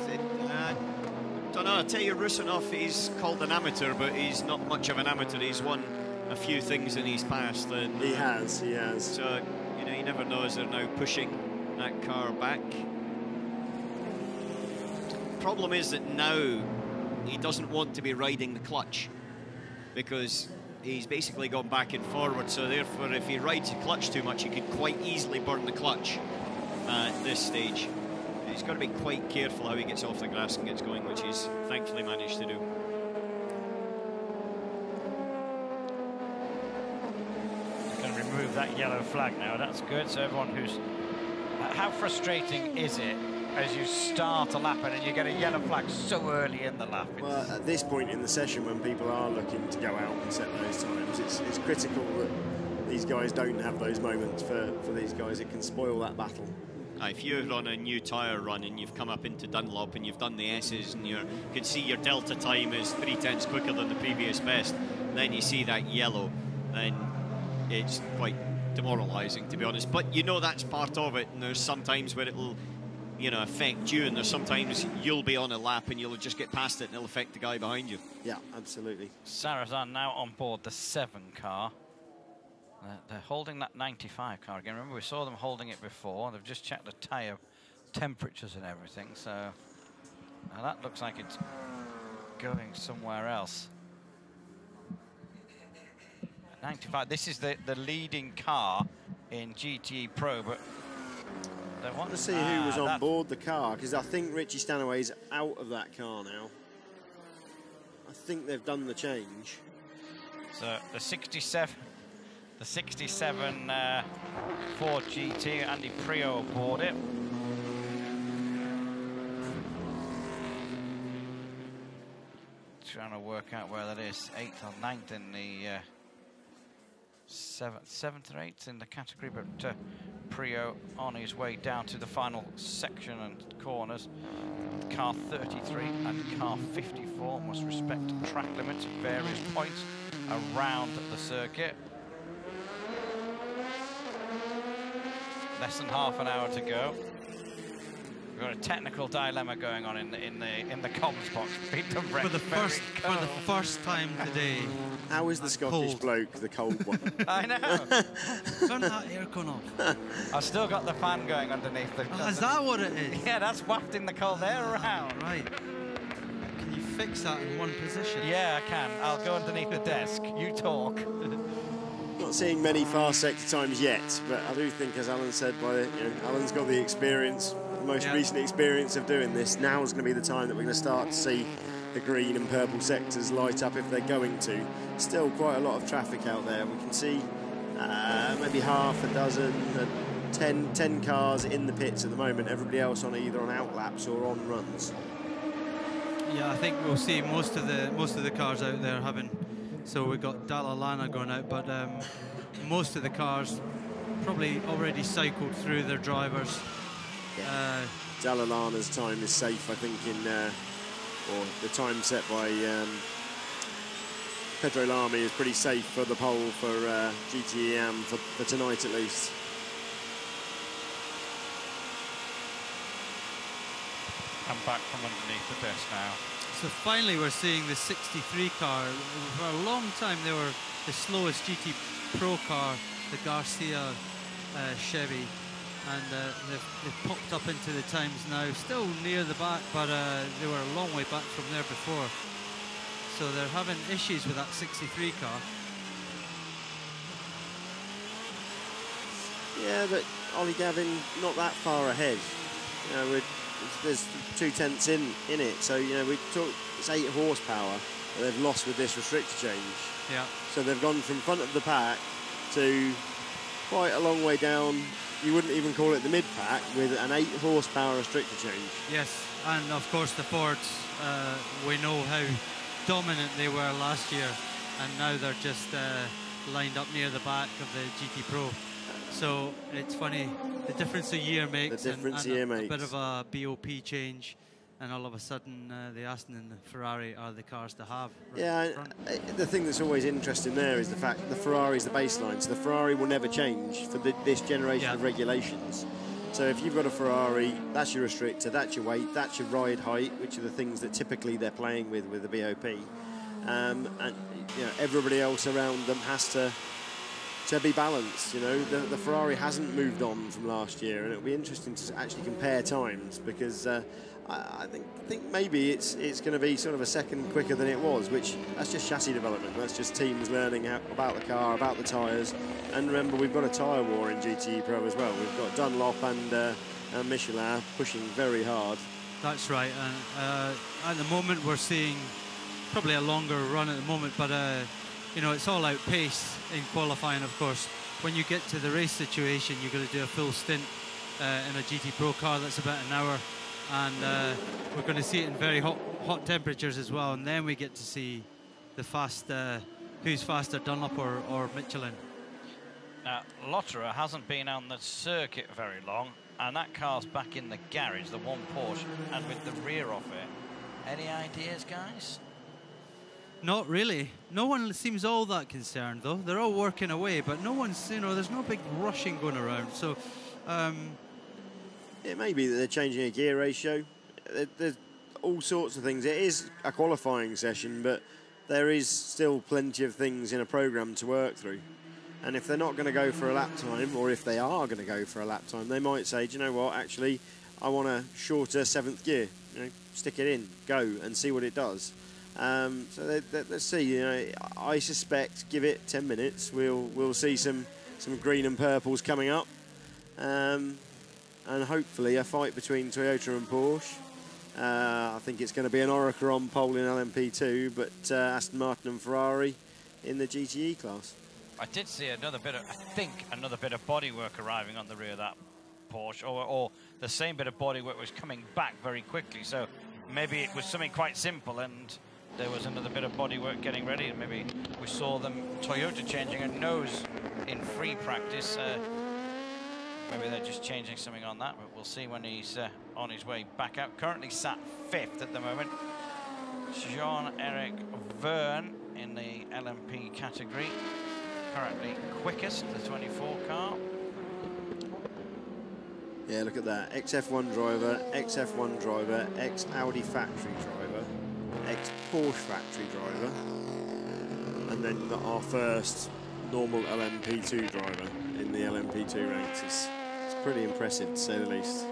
don't know. I tell you, Rusanov, he's called an amateur, but he's not much of an amateur. He's won a few things in his past. And, he has. So, you know, you never know as they're now pushing that car back. Problem is that now he doesn't want to be riding the clutch because he's basically gone back and forward, so therefore if he rides the clutch too much he could quite easily burn the clutch at this stage. He's got to be quite careful how he gets off the grass and gets going, which he's thankfully managed to do. Going to remove that yellow flag now. That's good. So everyone who's... How frustrating is it as you start a lap and then you get a yellow flag so early in the lap? Well, at this point in the session when people are looking to go out and set those times, it's critical that these guys don't have those moments for these guys. It can spoil that battle. If you're on a new tyre run and you've come up into Dunlop and you've done the S's and you can see your delta time is 3/10 quicker than the previous best, then you see that yellow, then it's quite demoralising, to be honest. But you know that's part of it, and there's some times where it'll, you know, affect you, and there's sometimes you'll be on a lap and you'll just get past it and it'll affect the guy behind you. Yeah, absolutely. Sarazan now on board the 7 car. They're holding that 95 car again. Remember, we saw them holding it before. They've just checked the tyre temperatures and everything, so now that looks like it's going somewhere else. 95, this is the leading car in GTE Pro, but they want to see who was on board the car, because I think Richie Stanaway's out of that car now. I think they've done the change. So the 67 Ford GT, Andy Prio aboard it. Trying to work out where that is. 8th or 9th in the 7th or 8th in the category, but Prio on his way down to the final section and corners. Car 33 and car 54 must respect track limits at various points around the circuit. Less than half an hour to go. We've got a technical dilemma going on in the comms box. For the first time today. How is the Scottish bloke the cold one? I know. Turn that aircon off. I've still got the fan going underneath the. Oh, is that what it is? Yeah, that's wafting the cold air around. Right. Can you fix that in one position? Yeah, I can. I'll go underneath the desk. You talk. Not seeing many fast sector times yet, but I do think, as Alan said, Alan's got the experience, the most recent experience of doing this. Now is going to be the time that we're going to start to see the green and purple sectors light up if they're going to. Still quite a lot of traffic out there. We can see maybe half a dozen, 10 cars in the pits at the moment. Everybody else on either on out laps or on runs. Yeah, I think we'll see most of the cars out there having. So we've got Dalalana going out, but most of the cars probably already cycled through their drivers. Yeah. Dalalana's time is safe, I think, or the time set by Pedro Lamy is pretty safe for the pole for GTEM for tonight at least. Come back from underneath the desk now. So finally we're seeing the 63 car. For a long time they were the slowest GT Pro car, the Garcia Chevy, and they've popped up into the times now, still near the back, but they were a long way back from there before. So they're having issues with that 63 car. Yeah, but Ollie Gavin not that far ahead. You know, there's 2/10 in it, so you know we talk. It's 8 horsepower that they've lost with this restrictor change. Yeah. So they've gone from front of the pack to quite a long way down. You wouldn't even call it the mid pack with an 8 horsepower restrictor change. Yes, and of course the Fords. We know how dominant they were last year, and now they're just lined up near the back of the GT Pro. So it's funny, the difference a year makes, a bit of a BOP change, and all of a sudden the Aston and the Ferrari are the cars to have. Right. Yeah, the thing that's always interesting there is the fact that the Ferrari is the baseline, so the Ferrari will never change for this generation of regulations. So if you've got a Ferrari, that's your restrictor, that's your weight, that's your ride height, which are the things that typically they're playing with the BOP. And you know, everybody else around them has to to be balanced. You know, the Ferrari hasn't moved on from last year, and it'll be interesting to actually compare times, because I think maybe it's going to be sort of a second quicker than it was, which that's just chassis development. That's just teams learning about the car, about the tyres. And remember, we've got a tyre war in GTE Pro as well. We've got Dunlop and Michelin pushing very hard. That's right. And at the moment, we're seeing probably a longer run at the moment, but you know, it's all out pace in qualifying, of course. When you get to the race situation, you're going to do a full stint in a GT Pro car. That's about an hour, and we're going to see it in very hot temperatures as well. And then we get to see the who's faster, Dunlop or Michelin. Now, Lotterer hasn't been on the circuit very long, and that car's back in the garage, the one Porsche, and with the rear off it. Any ideas, guys? Not really. No one seems all that concerned, though. They're all working away, but no one's, you know, there's no big rushing going around. So, it may be that they're changing a gear ratio. There's all sorts of things. It is a qualifying session, but there is still plenty of things in a program to work through. And if they're not going to go for a lap time, or if they are going to go for a lap time, they might say, do you know what, actually, I want a shorter 7th gear. You know, stick it in, go, and see what it does. So let's see. You know, I suspect, give it 10 minutes, we'll see some green and purples coming up, and hopefully a fight between Toyota and Porsche. I think it's going to be an Oreca on pole in LMP2, but Aston Martin and Ferrari in the GTE class. I did see another bit of bodywork arriving on the rear of that Porsche, or the same bit of bodywork was coming back very quickly. So maybe it was something quite simple, and there was another bit of bodywork getting ready, and maybe we saw them Toyota changing a nose in free practice. Maybe they're just changing something on that, but we'll see when he's on his way back out. Currently sat 5th at the moment. Jean-Eric Verne in the LMP category. Currently quickest, the 24 car. Yeah, look at that. Ex-F1 driver, ex-F1 driver, ex-Audi factory driver, ex-Porsche factory driver, and then our first normal LMP2 driver in the LMP2 ranks. It's pretty impressive, to say the least.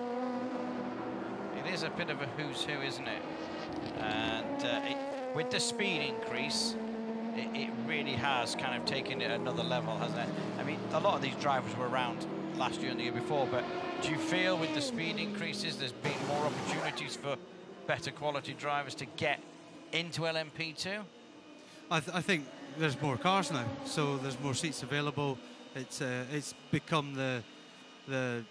It is a bit of a who's who, isn't it? And with the speed increase, it really has kind of taken it another level, hasn't it? I mean, a lot of these drivers were around last year and the year before, but do you feel with the speed increases there's been more opportunities for better quality drivers to get into LMP2? I think there's more cars now, so there's more seats available. It's become the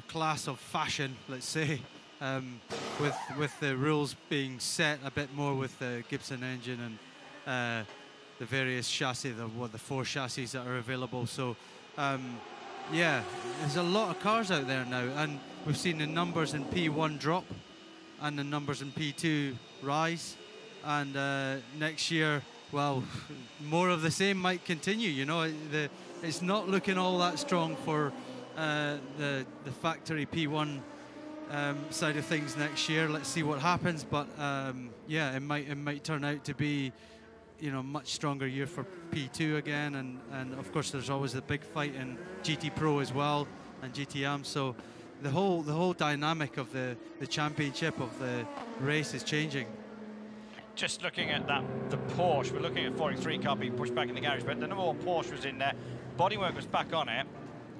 class of fashion, let's say, with the rules being set a bit more with the Gibson engine and the various chassis, the 4 chassis that are available. So, yeah, there's a lot of cars out there now, and we've seen the numbers in P1 drop and the numbers in P2 rise. And next year, well, more of the same might continue. You know, it's not looking all that strong for the factory P1 side of things next year. Let's see what happens, but yeah, it might turn out to be, you know, much stronger year for P2 again, and of course there's always the big fight in GT Pro as well and GTM. So the whole dynamic of the championship of the race is changing. Just looking at the Porsche, we're looking at 43 car being pushed back in the garage, but the number 1 Porsche was in there. Bodywork was back on it.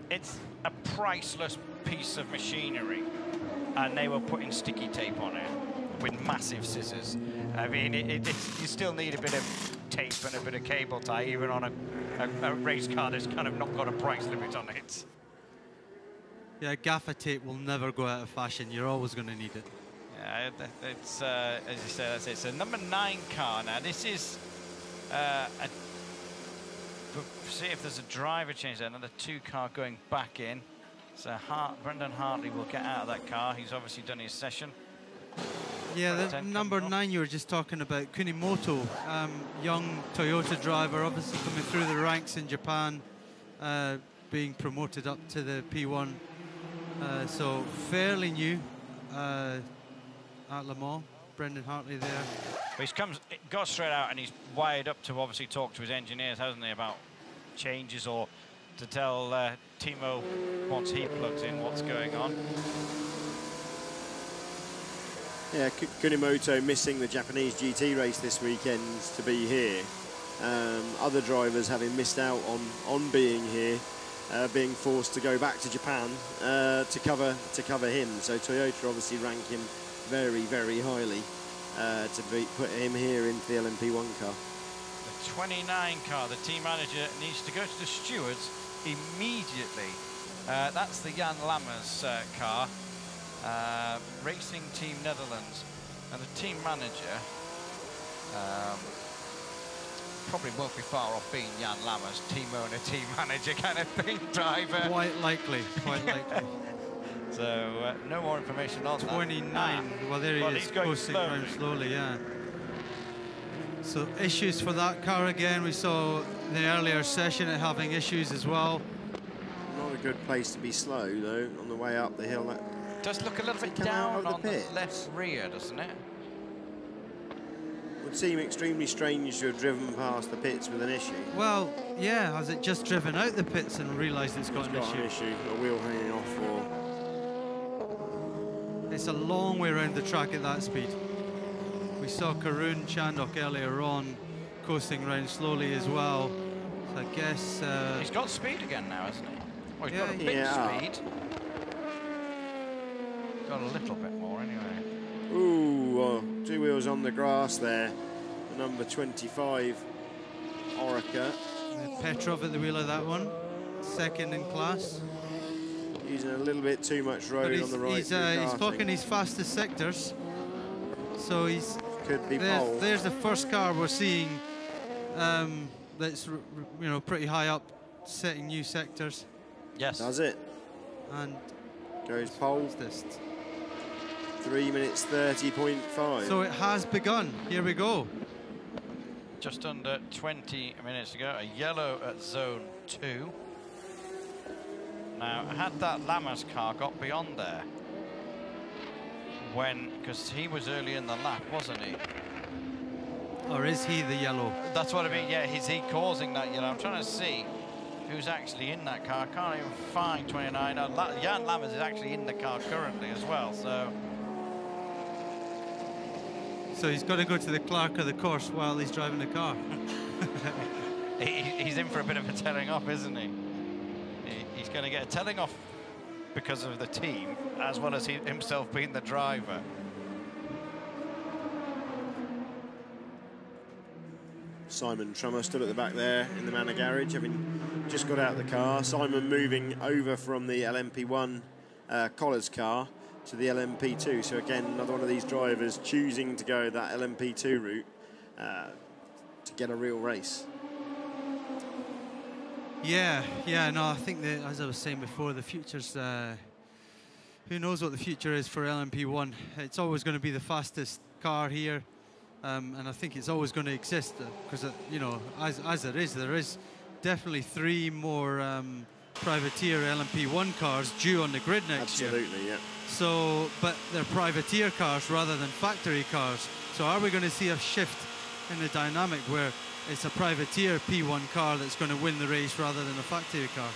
It's a priceless piece of machinery, and they were putting sticky tape on it with massive scissors. I mean, you still need a bit of tape and a bit of cable tie, even on a race car that's kind of not got a price limit on it. Yeah, gaffer tape will never go out of fashion. You're always going to need it. Yeah, it's as you said, it's a number 9 car now. This is see if there's a driver change there. Another 2 car going back in. So Brendan Hartley will get out of that car. He's obviously done his session. Yeah, the number 9 you were just talking about, Kunimoto, young Toyota driver, obviously coming through the ranks in Japan, being promoted up to the P1. So fairly new at Le Mans. Brendan Hartley there. But got straight out, and he's wired up to obviously talk to his engineers, hasn't he, about changes or to tell Timo once he plugs in what's going on. Yeah, Kunimoto missing the Japanese GT race this weekend to be here. Other drivers having missed out on being here, being forced to go back to Japan to cover him. So Toyota obviously rank him very, very highly to put him here into the LMP1 car. The 29 car, the team manager needs to go to the stewards immediately. That's the Jan Lammers car, Racing Team Netherlands, and the team manager probably won't be far off being Jan Lammers, team owner, team manager kind of thing, driver. Quite likely, quite likely. So no more information on 29. that. Well, there he is, coasting around slowly, yeah. So issues for that car again. We saw the earlier session it having issues as well. Not a good place to be slow though on the way up the hill. That does look a little bit down on the left rear, doesn't it? Would seem extremely strange to have driven past the pits with an issue. Well, yeah, has it just driven out the pits and realised it's got an issue? A wheel hanging off, or it's a long way around the track at that speed. We saw Karun Chandok earlier on coasting around slowly as well. So I guess he's got speed again now, hasn't he? Oh, he's got a bit speed. Got a little bit more anyway. Ooh, 2 wheels on the grass there. The number 25, Orica. Petrov at the wheel of that one. Second in class. Using a little bit too much road on the right. He's talking his fastest sectors. So he's... Could be pole. There's the first car we're seeing that's pretty high up, setting new sectors. Yes. Does it? And goes pole. 3 minutes 30.5. So it has begun. Here we go. Just under 20 minutes to go. A yellow at zone 2. Now, had that Lammers car got beyond there, because he was early in the lap, wasn't he? Or is he the yellow? That's what I mean, yeah, is he causing that yellow? I'm trying to see who's actually in that car. I can't even find 29. Jan Lammers is actually in the car currently as well, so... So he's got to go to the clerk of the course while he's driving the car. He's in for a bit of a telling off, isn't he? He's going to get a telling off because of the team, as well as himself being the driver. Simon Trummer stood at the back there in the Manor Garage, having just got out of the car. Simon moving over from the LMP1 Collars car to the LMP2. So again, another one of these drivers choosing to go that LMP2 route to get a real race. Yeah, no, I think that, as I was saying before, the future's... who knows what the future is for LMP1. It's always going to be the fastest car here, and I think it's always going to exist, because, as there is definitely 3 more privateer LMP1 cars due on the grid next year. Absolutely, yeah. So, but they're privateer cars rather than factory cars. So are we going to see a shift in the dynamic where it's a privateer P1 car that's going to win the race rather than a factory car?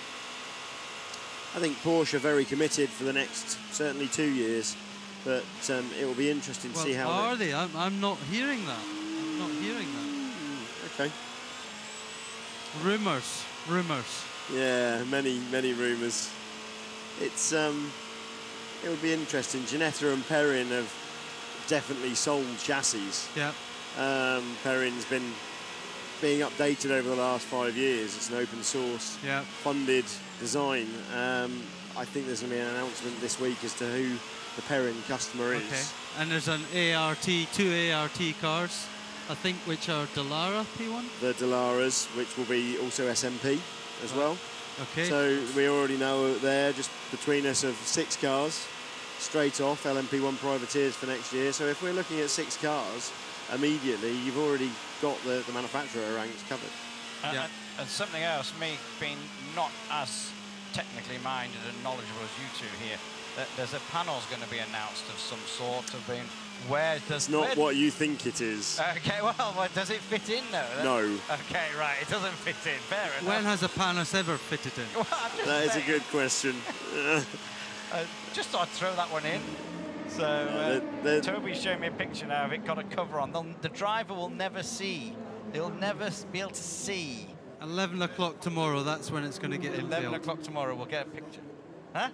I think Porsche are very committed for the next, certainly 2 years, but it will be interesting to see how... Are they? I'm not hearing that. I'm not hearing that. Okay. Rumours. Yeah, many rumours. It's it would be interesting. Ginetta and Perrin have definitely sold chassis. Yeah. Perrin's been being updated over the last 5 years. It's an open source, funded design. I think there's going to be an announcement this week as to who the Perrin customer is. Okay. And there's an ART, 2 ART cars, I think, which are Dallara P1? The Dallaras, which will be also SMP as well. Okay. So we already know there, just between us, of 6 cars straight off LMP1 privateers for next year. So if we're looking at 6 cars immediately, you've already got the manufacturer ranks covered. And something else, me being not as technically minded and knowledgeable as you two here, there's a panel's going to be announced of some sort of being Where does... It's not what you think it is. Okay, well, does it fit in, though? No. Okay, right, it doesn't fit in. Fair enough. When has a Panos ever fitted in? Well, That is a good question. Just thought I'd throw that one in. So, Toby's showing me a picture now of it, got a cover on. The driver will never see. They'll never be able to see. 11 o'clock tomorrow, that's when it's going to get in 11 o'clock tomorrow, we'll get a picture. Huh?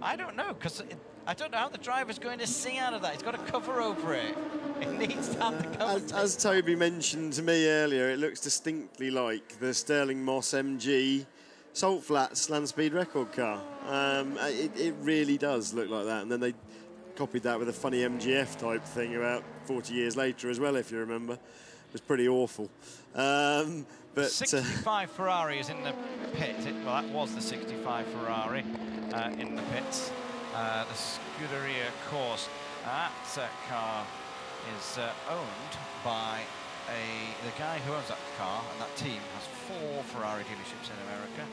I don't know, because I don't know how the driver's going to see out of that. He's got a cover over it. It needs to have the cover. As Toby mentioned to me earlier, it looks distinctly like the Sterling Moss MG Salt Flats land speed record car. It really does look like that. And then they copied that with a funny MGF type thing about 40 years later as well, if you remember. It was pretty awful. But 65 Ferrari is in the pit. Well, that was the 65 Ferrari in the pits. The Scuderia course. That car is owned by the guy who owns that car, and that team has 4 Ferrari dealerships in America.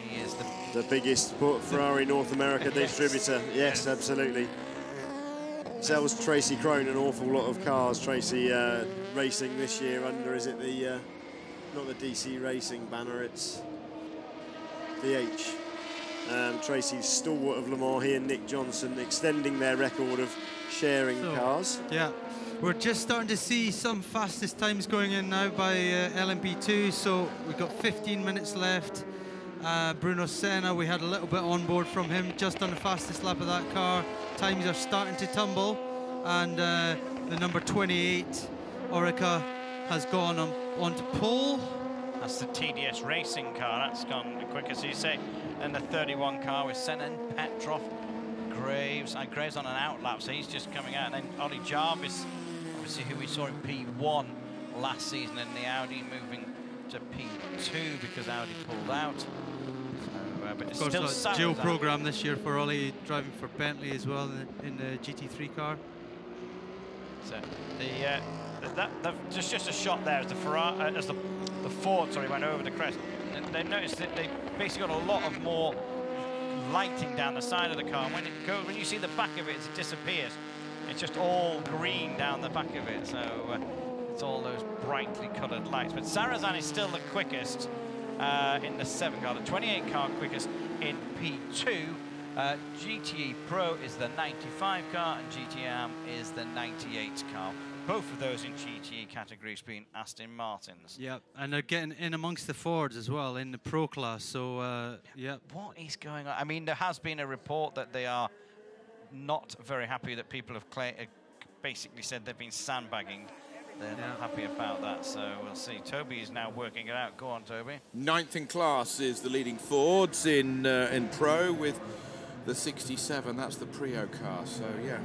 He is the biggest Ferrari North America distributor. Yes, absolutely. Sells Tracy Crone an awful lot of cars. Tracy racing this year under, is it the, not the DC Racing banner, it's DH. Tracy's stalwart of Le Mans, he and Nick Johnson extending their record of sharing cars. Yeah, we're just starting to see some fastest times going in now by LMP2, so we've got 15 minutes left. Bruno Senna, we had a little bit on board from him just on the fastest lap of that car. Times are starting to tumble, and the number 28 Orica has gone on to pole. That's the TDS Racing car. That's gone the quickest, you say. And the 31 car with Senna, Petrov, Graves. And Graves on an outlap, so he's just coming out. And then Ollie Jarvis, obviously, who we saw in P1 last season, and the Audi moving to P2 because Audi pulled out. But it's still got dual program this year for Ollie, driving for Bentley as well in the GT3 car. So just a shot there as the Ferrari, as the Ford, went over the crest. And they noticed that they basically got a lot of more lighting down the side of the car. And when you see the back of it, it disappears. It's just all green down the back of it. So it's all those brightly coloured lights. But Sarrazin is still the quickest in the 7 car, the 28 car quickest in P2. GTE Pro is the 95 car and GTM is the 98 car. Both of those in GTE categories being Aston Martins. Yeah, and they're getting in amongst the Fords as well in the Pro class. So, yeah. What is going on? I mean, there has been a report that they are not very happy that people have basically said they've been sandbagging. They're not happy about that, so we'll see. Toby is now working it out. Go on, Toby. 9th in class is the leading Fords in Pro with the 67. That's the Prio car, so yeah.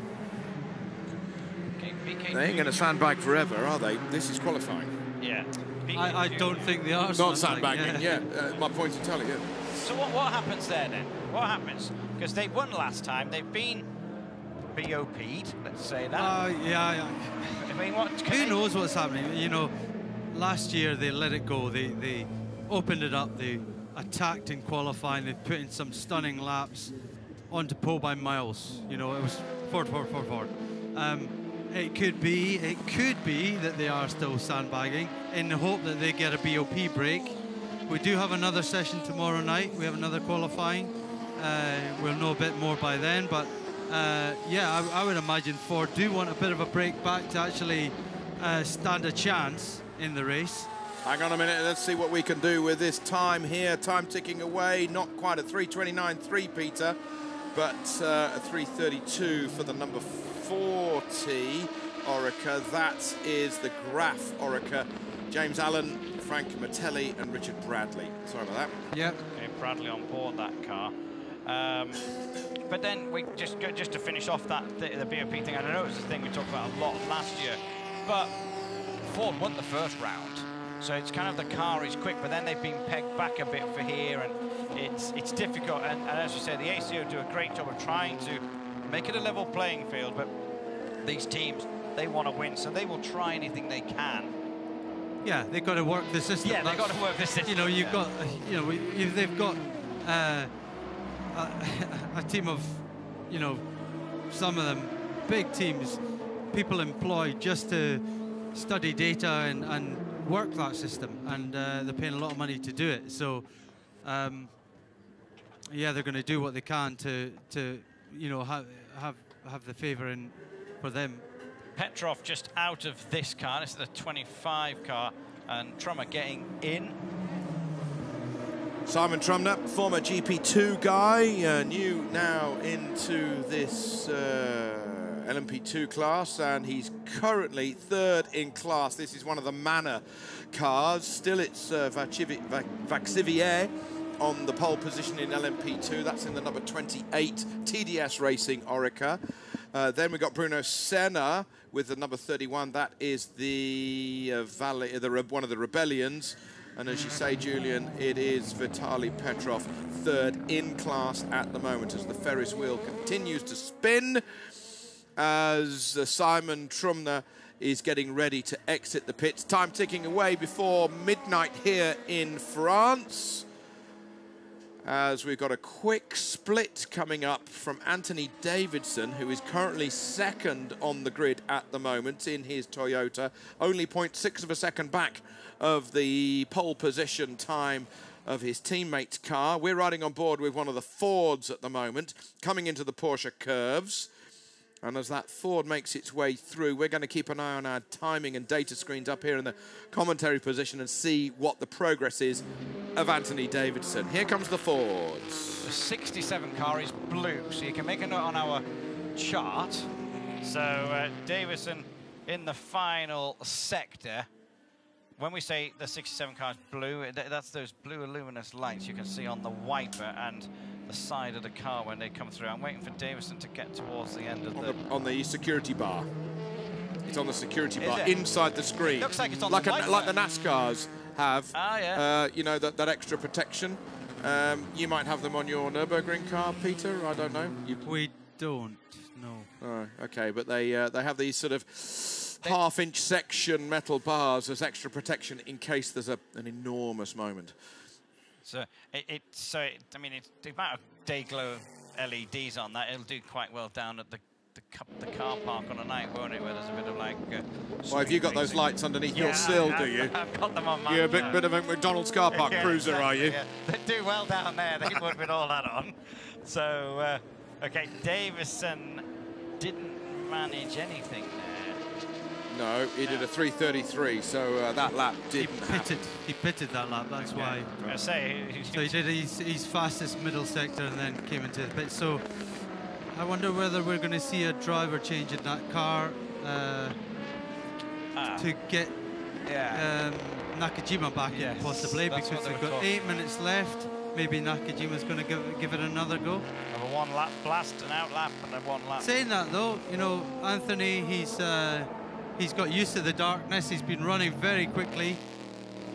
They ain't going to sandbag forever, are they? This is qualifying. Yeah. I don't think they are. Not sandbagging, yeah. My point to tell you. So what happens there then? What happens? Because they won last time. They've been BOP'd, let's say that. Yeah. I mean, who knows what's happening? You know, last year they let it go. They opened it up. They attacked in qualifying. They put in some stunning laps onto pole by miles. You know, it was Ford. It could be that they are still sandbagging in the hope that they get a BOP break. We do have another session tomorrow night. We have another qualifying. We'll know a bit more by then, but yeah, I would imagine Ford do want a bit of a break back to actually stand a chance in the race. Hang on a minute, let's see what we can do with this time here. Time ticking away, not quite a 3:29.3, Peter, but a 3:32 for the number 40 Orica. That is the Graf Orica. James Allen, Frank Mattelli and Richard Bradley. Sorry about that. Yep. Okay, Bradley on board that car. But then we just to finish off that the BOP thing. I know it was the thing we talked about a lot last year, but Ford won the first round, so it's kind of the car is quick, but then they've been pegged back a bit for here, and it's difficult. And as you say, the ACO do a great job of trying to make it a level playing field, but these teams, they want to win, so they will try anything they can. Yeah, they've got to work the system. Yeah, they've got to work the system. You know, you've got, you know, they've got a team of, you know, some of them big teams people employed just to study data and work that system, and they're paying a lot of money to do it. So, yeah, they're going to do what they can to you know, have the favour in for them. Petrov just out of this car. This is the 25 car, and Trummer getting in. Simon Trumner, former GP2 guy, new now into this LMP2 class, and he's currently third in class. This is one of the Manor cars. Still, it's Vaxivier on the pole position in LMP2. That's in the number 28 TDS Racing Orica. Then we've got Bruno Senna with the number 31. That is the one of the Rebellions. And as you say, Julian, it is Vitaly Petrov, third in class at the moment as the Ferris wheel continues to spin, as Simon Trumner is getting ready to exit the pits. Time ticking away before midnight here in France, as we've got a quick split coming up from Anthony Davidson, who is currently second on the grid at the moment in his Toyota, only 0.6 of a second back of the pole position time of his teammate's car. We're riding on board with one of the Fords at the moment, coming into the Porsche curves. And as that Ford makes its way through, we're going to keep an eye on our timing and data screens up here in the commentary position and see what the progress is of Anthony Davidson. Here comes the Fords. The 67 car is blue, so you can make a note on our chart. So Davidson in the final sector. When we say the 67 car is blue, that's those blue luminous lights you can see on the wiper and the side of the car when they come through. I'm waiting for Davison to get towards the end of on the security bar. It's on the security bar inside the screen. It looks like it's on like the wiper. like the NASCARs have. Ah, yeah. You know, that extra protection. You might have them on your Nürburgring car, Peter. I don't know. We don't. No. Oh, okay, but they have these sort of half-inch section metal bars as extra protection in case there's an enormous moment. So I mean, it's the amount of day glow LEDs on that, it'll do quite well down at the car park on a night, won't it? Where there's a bit of like. Well, have you got those lights underneath your sill? Do you? I've got them on my. You're a bit of a McDonald's car park cruiser, exactly, are you? Yeah. They do well down there. They would with all that on. So okay, Davison didn't manage anything there. No, he did a 3:33, so that lap didn't happen. He pitted that lap, that's why. I say. So he did his fastest middle sector and then came into the pit. So I wonder whether we're going to see a driver change in that car to get Nakajima back in, possibly, because we've got 8 minutes left. Maybe Nakajima's going to give it another go. Have a one-lap blast, an out lap, and a one-lap. Saying that, though, you know, Anthony, he's got used to the darkness. He's been running very quickly.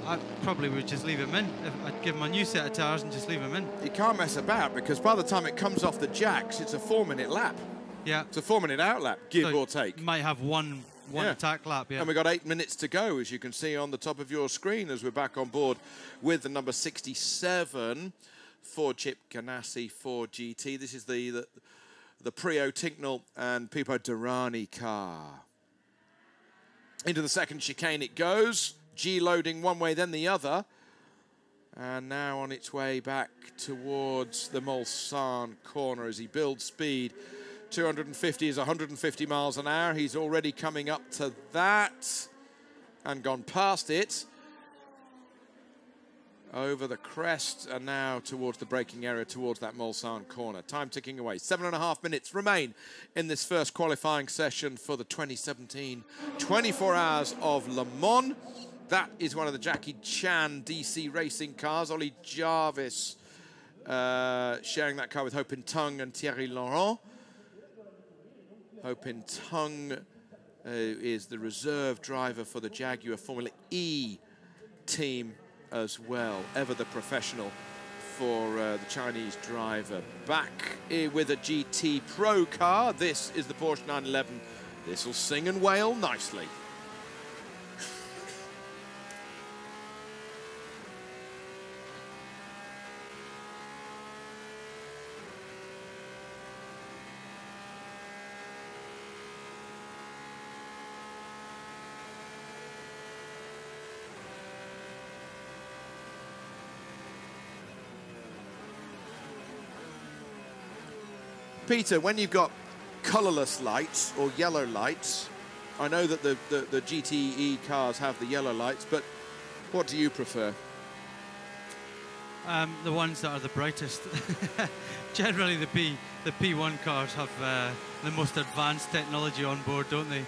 I probably would just leave him in. I'd give him a new set of tires and just leave him in. You can't mess about, because by the time it comes off the jacks, it's a 4-minute lap. Yeah. It's a 4-minute out lap, give or take. Might have one attack lap, yeah. And we've got 8 minutes to go, as you can see on the top of your screen, as we're back on board with the number 67 Ford Chip Ganassi Ford GT. This is the Prio Tincknell and Pipo Durrani car. Into the second chicane it goes. G loading one way, then the other. And now on its way back towards the Mulsanne corner as he builds speed. 250 is 150 miles an hour. He's already coming up to that and gone past it. Over the crest and now towards the braking area, towards that Mulsanne corner. Time ticking away. 7.5 minutes remain in this first qualifying session for the 2017 24 Hours of Le Mans. That is one of the Jackie Chan DC racing cars. Ollie Jarvis sharing that car with Ho Pin Tung and Thierry Laurent. Ho Pin Tung is the reserve driver for the Jaguar Formula E team as well, ever the professional for the Chinese driver. Back with a GT Pro car. This is the Porsche 911. This will sing and wail nicely. Peter, when you've got colourless lights or yellow lights, I know that the GTE cars have the yellow lights, but what do you prefer? The ones that are the brightest. Generally, the P1 cars have the most advanced technology on board, don't they?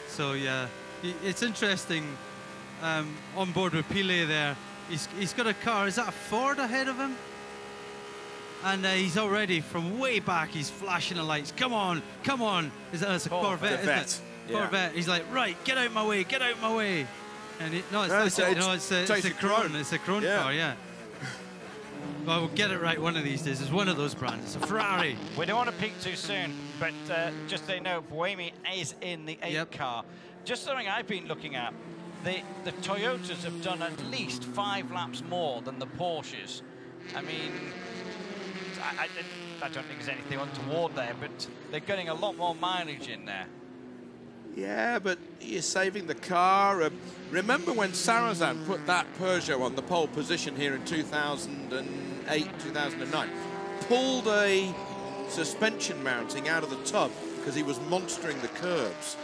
So yeah, it's interesting. On board with Pile there, he's got a car. Is that a Ford ahead of him? And he's already from way back. He's flashing the lights. Come on, come on! It's a Corvette, isn't it? Yeah. Corvette. He's like, right, get out my way, get out my way. And it's a Krone. It's a Krone car, yeah. Well, we'll get it right one of these days. It's one of those brands. It's a Ferrari. We don't want to peak too soon, but just so you know, Buemi is in the 8 car. Just something I've been looking at. The Toyotas have done at least 5 laps more than the Porsches. I mean, I don't think there's anything untoward there, but they're getting a lot more mileage in there. Yeah, but you're saving the car. Remember when Sarrazin put that Peugeot on the pole position here in 2008, 2009? Pulled a suspension mounting out of the tub because he was monstering the curbs.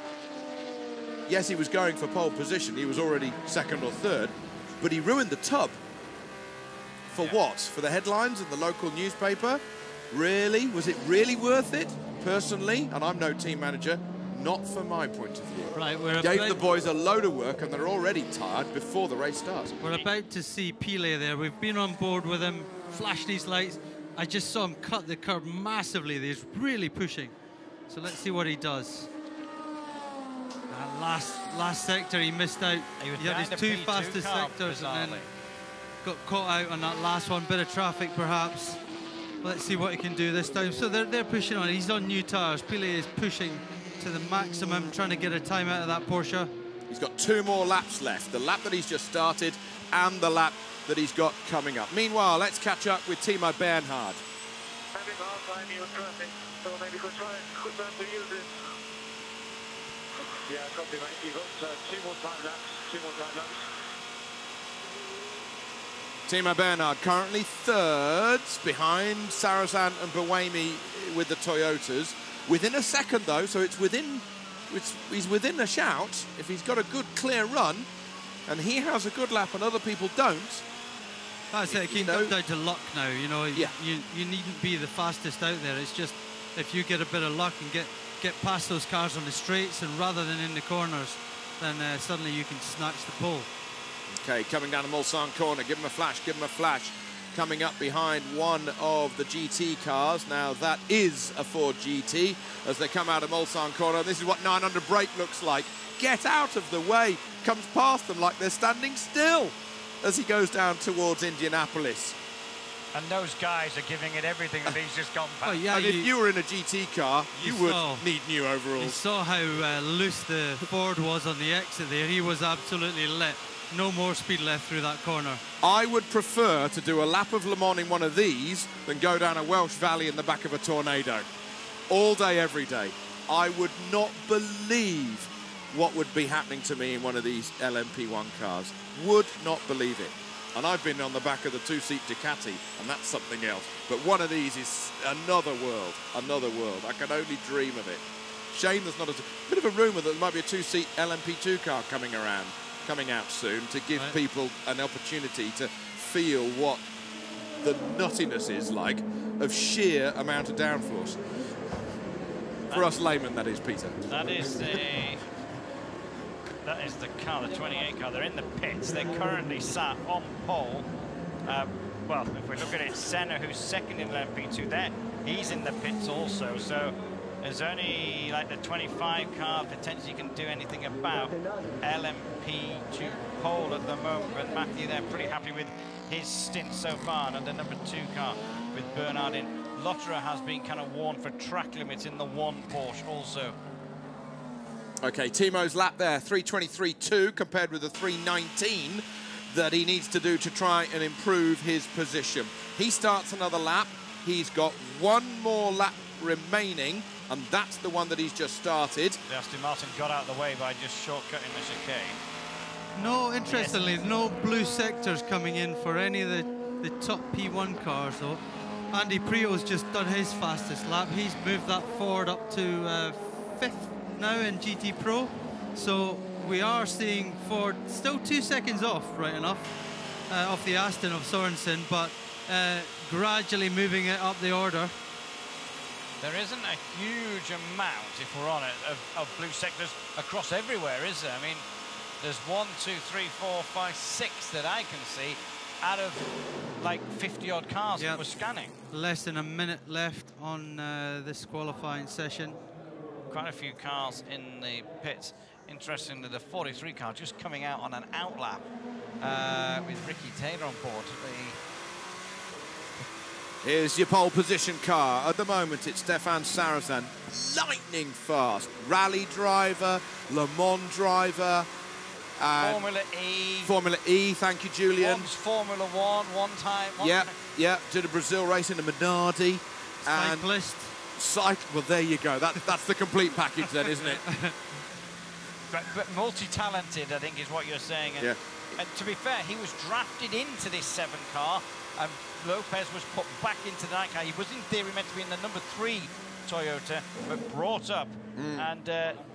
Yes, he was going for pole position. He was already second or third, but he ruined the tub. For what? For the headlines in the local newspaper? Really? Was it really worth it? Personally, and I'm no team manager, not from my point of view. Right, Gave the boys a load of work and they're already tired before the race starts. We're about to see Pile there. We've been on board with him, flashing his lights. I just saw him cut the curb massively. He's really pushing. So let's see what he does. That last sector he missed out. He had his 2 fastest sectors and then got caught out on that last one. Bit of traffic perhaps. Let's see what he can do this time. So they're pushing on. He's on new tyres. Pile is pushing to the maximum, trying to get a time out of that Porsche. He's got 2 more laps left. The lap that he's just started and the lap that he's got coming up. Meanwhile, let's catch up with Timo Bernhard. So maybe could try to use it. Yeah, copy, mate. You've got 2 more time laps. Timo Bernhard currently thirds behind Sarrazin and Buemi with the Toyotas. Within a second though, so he's within a shout. If he's got a good clear run and he has a good lap and other people don't. That's it, it comes down to luck now, you know. Yeah. You needn't be the fastest out there. It's just if you get a bit of luck and get past those cars on the straights and rather than in the corners, then suddenly you can snatch the pole. Okay, coming down the Mulsanne corner, give him a flash, give him a flash. Coming up behind one of the GT cars. Now that is a Ford GT as they come out of Mulsanne corner. This is what 900 brake looks like. Get out of the way. Comes past them like they're standing still as he goes down towards Indianapolis. And those guys are giving it everything that he's just gone past. Oh, yeah, and if you were in a GT car, you would need new overalls. You saw how loose the Ford was on the exit there. He was absolutely lit. No more speed left through that corner. I would prefer to do a lap of Le Mans in one of these than go down a Welsh valley in the back of a tornado. All day, every day. I would not believe what would be happening to me in one of these LMP1 cars. Would not believe it. And I've been on the back of the 2-seat Ducati, and that's something else. But one of these is another world, another world. I can only dream of it. Shame there's not a bit of a rumour that there might be a 2-seat LMP2 car coming out soon to give people an opportunity to feel what the nuttiness is like of sheer amount of downforce. For us laymen, that is, Peter. That is the car, the 28 car. They're in the pits. They're currently sat on pole. Well, if we look at it, Senna, who's second in LMP2 there, he's in the pits also. So there's only like the 25 car potentially can do anything about LMP2 pole at the moment. But Matthew, they're pretty happy with his stint so far. And the number 2 car with Bernhard in. Lotterer has been kind of warned for track limits in the 1 Porsche also. Okay, Timo's lap there, 3:23.2 compared with the 3:19 that he needs to do to try and improve his position. He starts another lap. He's got 1 more lap remaining, and that's the one that he's just started. Aston Martin got out of the way by just shortcutting the chicane. No, interestingly, no blue sectors coming in for any of the top P1 cars, though. Andy Prio's just done his fastest lap. He's moved that forward up to 5th now in GT Pro. So we are seeing Ford still 2 seconds off, right enough, off the Aston of Sorensen, but gradually moving it up the order. There isn't a huge amount, if we're on it, of blue sectors across everywhere, is there? I mean, there's 1, 2, 3, 4, 5, 6 that I can see out of like 50-odd cars that we're scanning. Less than a minute left on this qualifying session. Quite a few cars in the pits. Interestingly, the 43 car just coming out on an outlap with Ricky Taylor on board. Here's your pole position car. At the moment, it's Stefan Sarrazin, lightning fast. Rally driver, Le Mans driver. Formula E. Formula E, thank you, Julian. One's Formula 1, one time. Yeah, did a Brazil race in a Minardi. Cyclist. Well, there you go. That's the complete package then, isn't it? But multi-talented, I think, is what you're saying. And to be fair, he was drafted into this 7 car, and Lopez was put back into the 9 car. He was in theory meant to be in the number 3 Toyota, but brought up and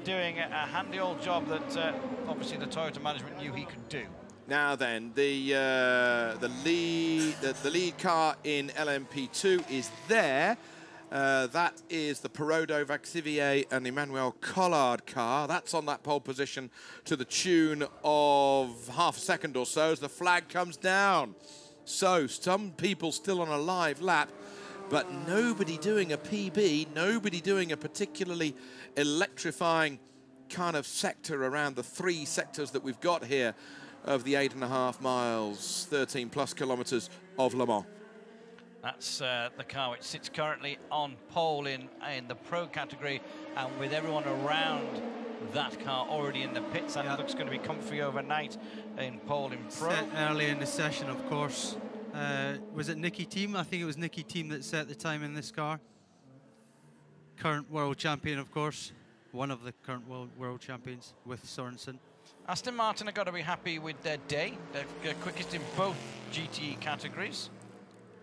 doing a handy old job that obviously the Toyota management knew he could do. Now then, the lead car in LMP2 is there. That is the Perodo, Vaxivier and Emmanuel Collard car. That's on that pole position to the tune of half a second or so as the flag comes down. So some people still on a live lap, but nobody doing a PB, nobody doing a particularly electrifying kind of sector around the 3 sectors that we've got here of the 8.5 miles, 13 plus kilometers of Le Mans. That's the car which sits currently on pole in the Pro category, and with everyone around that car already in the pits, that looks going to be comfy overnight in pole in Pro. Set early in the session, of course. Was it Nicky Team? I think it was Nicky Team that set the time in this car. Current world champion, of course. One of the current world champions with Sorensen. Aston Martin have got to be happy with their day. They're quickest in both GTE categories.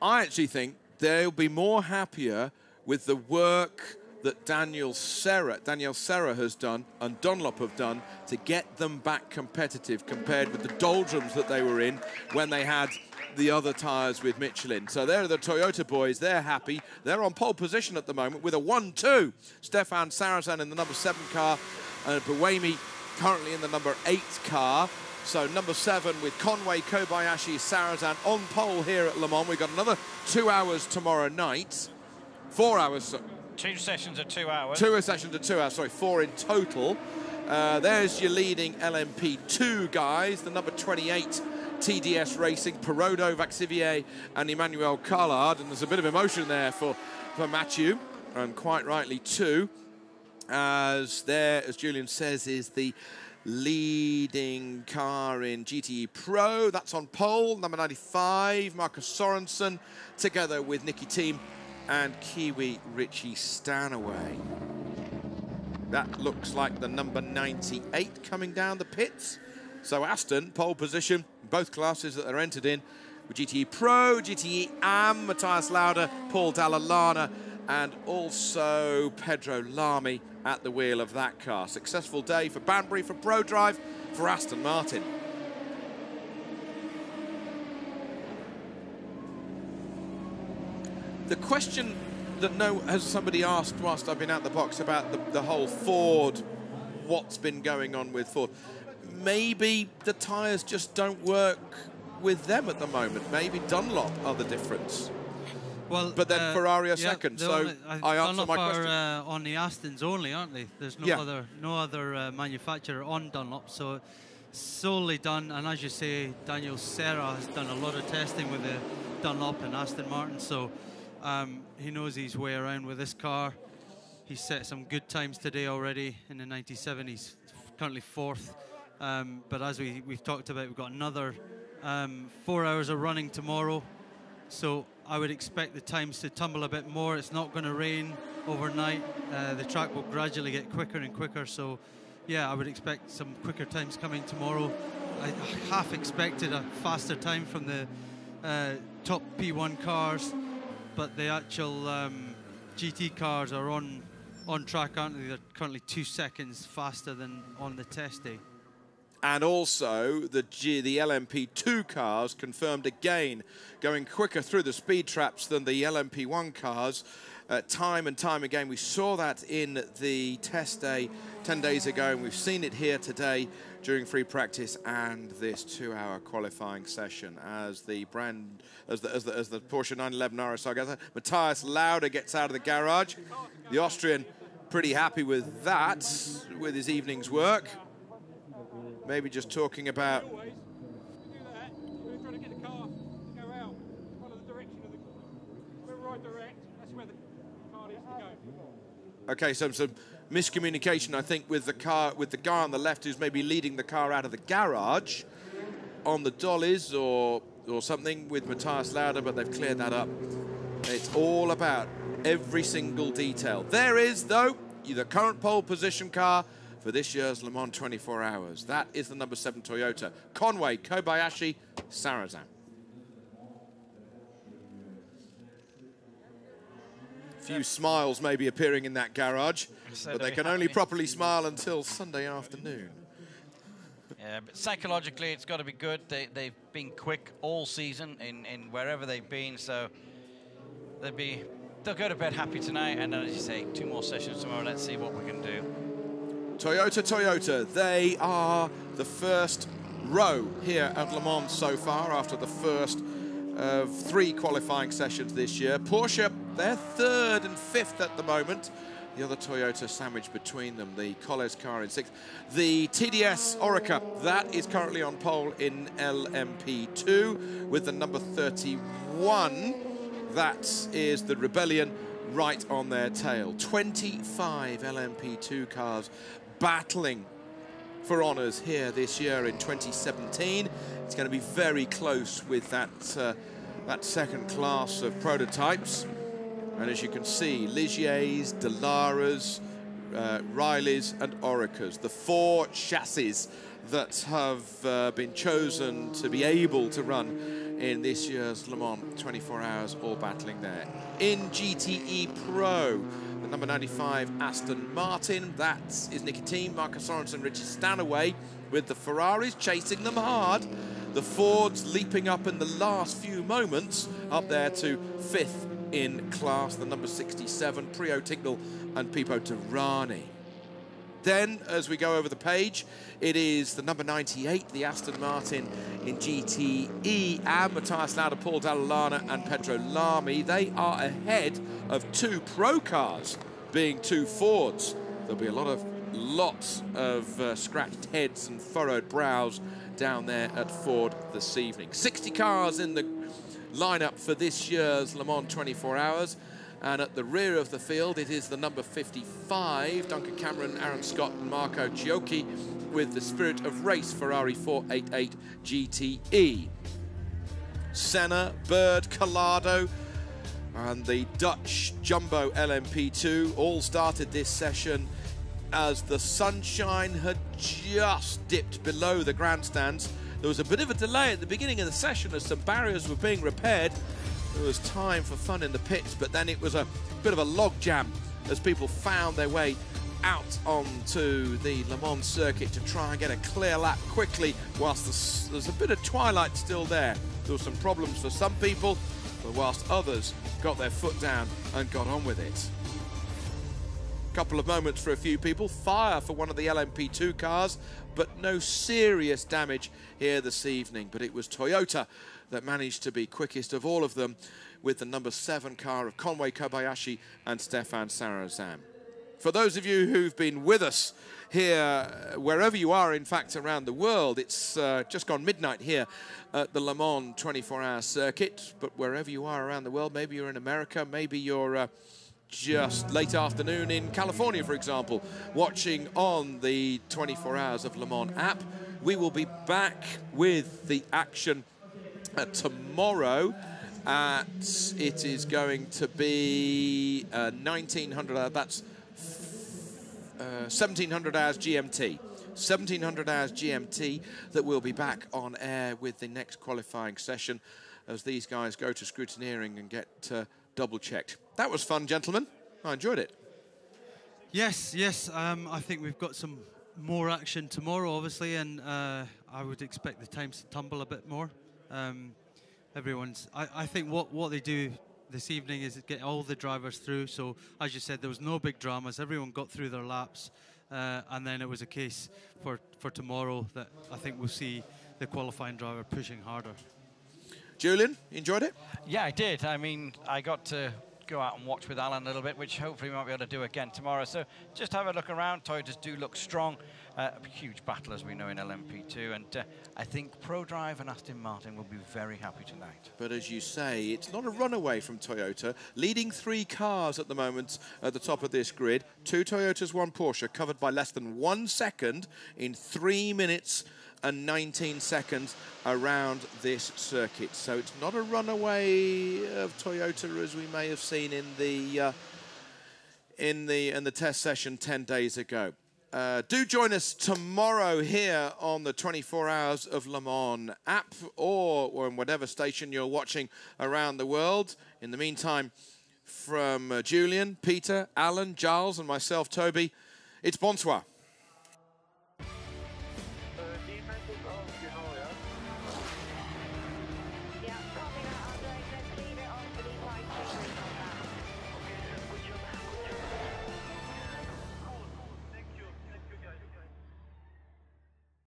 I actually think they'll be more happier with the work that Daniel Serra has done and Dunlop have done to get them back competitive compared with the doldrums that they were in when they had the other tyres with Michelin. So they're the Toyota boys. They're happy. They're on pole position at the moment with a 1-2. Stefan Sarrazin in the number 7 car and Buemi currently in the number 8 car. So number 7 with Conway, Kobayashi, Sarrazin on pole here at Le Mans. We've got another 2 hours tomorrow night. 4 hours. 2 sessions at 2 hours. 2 sessions at 2 hours, sorry, 4 in total. There's your leading LMP2 guys, the number 28 TDS Racing, Perodo, Vaxivier and Emmanuel Collard. And there's a bit of emotion there for Mathieu, and quite rightly too, as there, as Julian says, is the leading car in GTE Pro. That's on pole, number 95, Marcus Sorensen, together with Nicky Thiem and Kiwi Richie Stanaway. That looks like the number 98 coming down the pits. So Aston, pole position, both classes that they're entered in, with GTE Pro, GTE AM, Matthias Lauda, Paul Dalla Lana, and also Pedro Lamy at the wheel of that car. Successful day for Banbury, for ProDrive, for Aston Martin. The question that has somebody asked whilst I've been out the box about the whole Ford, what's been going on with Ford. Maybe the tyres just don't work with them at the moment. Maybe Dunlop are the difference. Well, but then Ferrari are second, so I answer my question. Dunlop are on the Astons only, aren't they? There's no other manufacturer on Dunlop, so solely done. And as you say, Daniel Serra has done a lot of testing with the Dunlop and Aston Martin, so he knows his way around with this car. He's set some good times today already in the 97. He's currently 4th. But as we've talked about, we've got another 4 hours of running tomorrow. So I would expect the times to tumble a bit more. It's not going to rain overnight. The track will gradually get quicker and quicker. So, yeah, I would expect some quicker times coming tomorrow. I half expected a faster time from the top P1 cars. but the actual GT cars are on track, aren't they? They're currently 2 seconds faster than on the test day. And also, the LMP2 cars confirmed again, going quicker through the speed traps than the LMP1 cars. Time and time again, we saw that in the test day 10 days ago, and we've seen it here today during free practice and this 2-hour qualifying session as the Porsche 911 RSR goes. Matthias Lauda gets out of the garage. The Austrian pretty happy with that, with his evening's work. Maybe just talking about okay, so some miscommunication, I think, with the guy on the left who's maybe leading the car out of the garage on the dollies or something with Matthias Lauda, but they've cleared that up. It's all about every single detail. There is, though, the current pole position car for this year's Le Mans 24 Hours. That is the number 7 Toyota. Conway, Kobayashi, Sarrazin. Few smiles maybe appearing in that garage, but they can only properly smile until Sunday afternoon. Yeah, but psychologically it's got to be good. They've been quick all season in wherever they've been, so they'll go to bed happy tonight, and then, as you say, 2 more sessions tomorrow. Let's see what we can do. Toyota, they are the first row here at Le Mans so far after the first of 3 qualifying sessions this year. Porsche, they're 3rd and 5th at the moment. The other Toyota sandwiched between them, the Colles car in 6th. The TDS Oreca, that is currently on pole in LMP2 with the number 31. That is the Rebellion right on their tail. 25 LMP2 cars battling for honours here this year in 2017. It's going to be very close with that second class of prototypes. And as you can see, Ligiers, Delaras, Rileys and Orecas, the 4 chassis that have been chosen to be able to run in this year's Le Mans 24 Hours, all battling there. In GTE Pro, the number 95 Aston Martin, that is Nicky Thiem, Marcus Sorensen, Richard Stanaway, with the Ferraris chasing them hard. The Fords leaping up in the last few moments, up there to 5th in class, the number 67, Prio Tincknell and Pipo Derani. Then, as we go over the page, it is the number 98, the Aston Martin in GTE, and Matthias Lauda, Paul Dall'Anna and Pedro Lamy. They are ahead of 2 pro cars, being 2 Fords. There'll be lots of scratched heads and furrowed brows down there at Ford this evening. 60 cars in the lineup for this year's Le Mans 24 Hours. And at the rear of the field, it is the number 55, Duncan Cameron, Aaron Scott and Marco Giocchi with the Spirit of Race Ferrari 488 GTE. Senna, Bird, Collado and the Dutch Jumbo LMP2 all started this session as the sunshine had just dipped below the grandstands. There was a bit of a delay at the beginning of the session as some barriers were being repaired. There was time for fun in the pits, but then it was a bit of a log jam as people found their way out onto the Le Mans circuit to try and get a clear lap quickly whilst there's a bit of twilight still there. There were some problems for some people, but whilst others got their foot down and got on with it. Couple of moments for a few people. Fire for one of the LMP2 cars, but no serious damage here this evening. But it was Toyota that managed to be quickest of all of them with the number 7 car of Conway Kobayashi and Stefan Sarrazin. For those of you who've been with us here, wherever you are, in fact, around the world, it's just gone midnight here at the Le Mans 24-hour circuit. But wherever you are around the world, maybe you're in America, maybe you're just late afternoon in California, for example, watching on the 24 Hours of Le Mans app. We will be back with the action tomorrow. It is going to be 1900, that's 1700 hours GMT. 1700 hours GMT that will be back on air with the next qualifying session as these guys go to scrutineering and get double-checked. That was fun, gentlemen. I enjoyed it. Yes, yes. I think we've got some more action tomorrow, obviously, and I would expect the times to tumble a bit more. I think what they do this evening is get all the drivers through. So, as you said, there was no big dramas. Everyone got through their laps, and then it was a case for tomorrow that I think we'll see the qualifying driver pushing harder. Julian, enjoyed it? Yeah, I did. I mean, I got to go out and watch with Alan a little bit, which hopefully we might be able to do again tomorrow. So just have a look around. Toyotas do look strong. A huge battle, as we know, in LMP2. And I think ProDrive and Aston Martin will be very happy tonight. But as you say, it's not a runaway from Toyota. Leading 3 cars at the moment at the top of this grid. 2 Toyotas, 1 Porsche, covered by less than 1 second in 3 minutes and 19 seconds around this circuit. So it's not a runaway of Toyota as we may have seen in the test session 10 days ago. Do join us tomorrow here on the 24 Hours of Le Mans app or on whatever station you're watching around the world. In the meantime, from Julian, Peter, Alan, Giles and myself, Toby, it's bonsoir.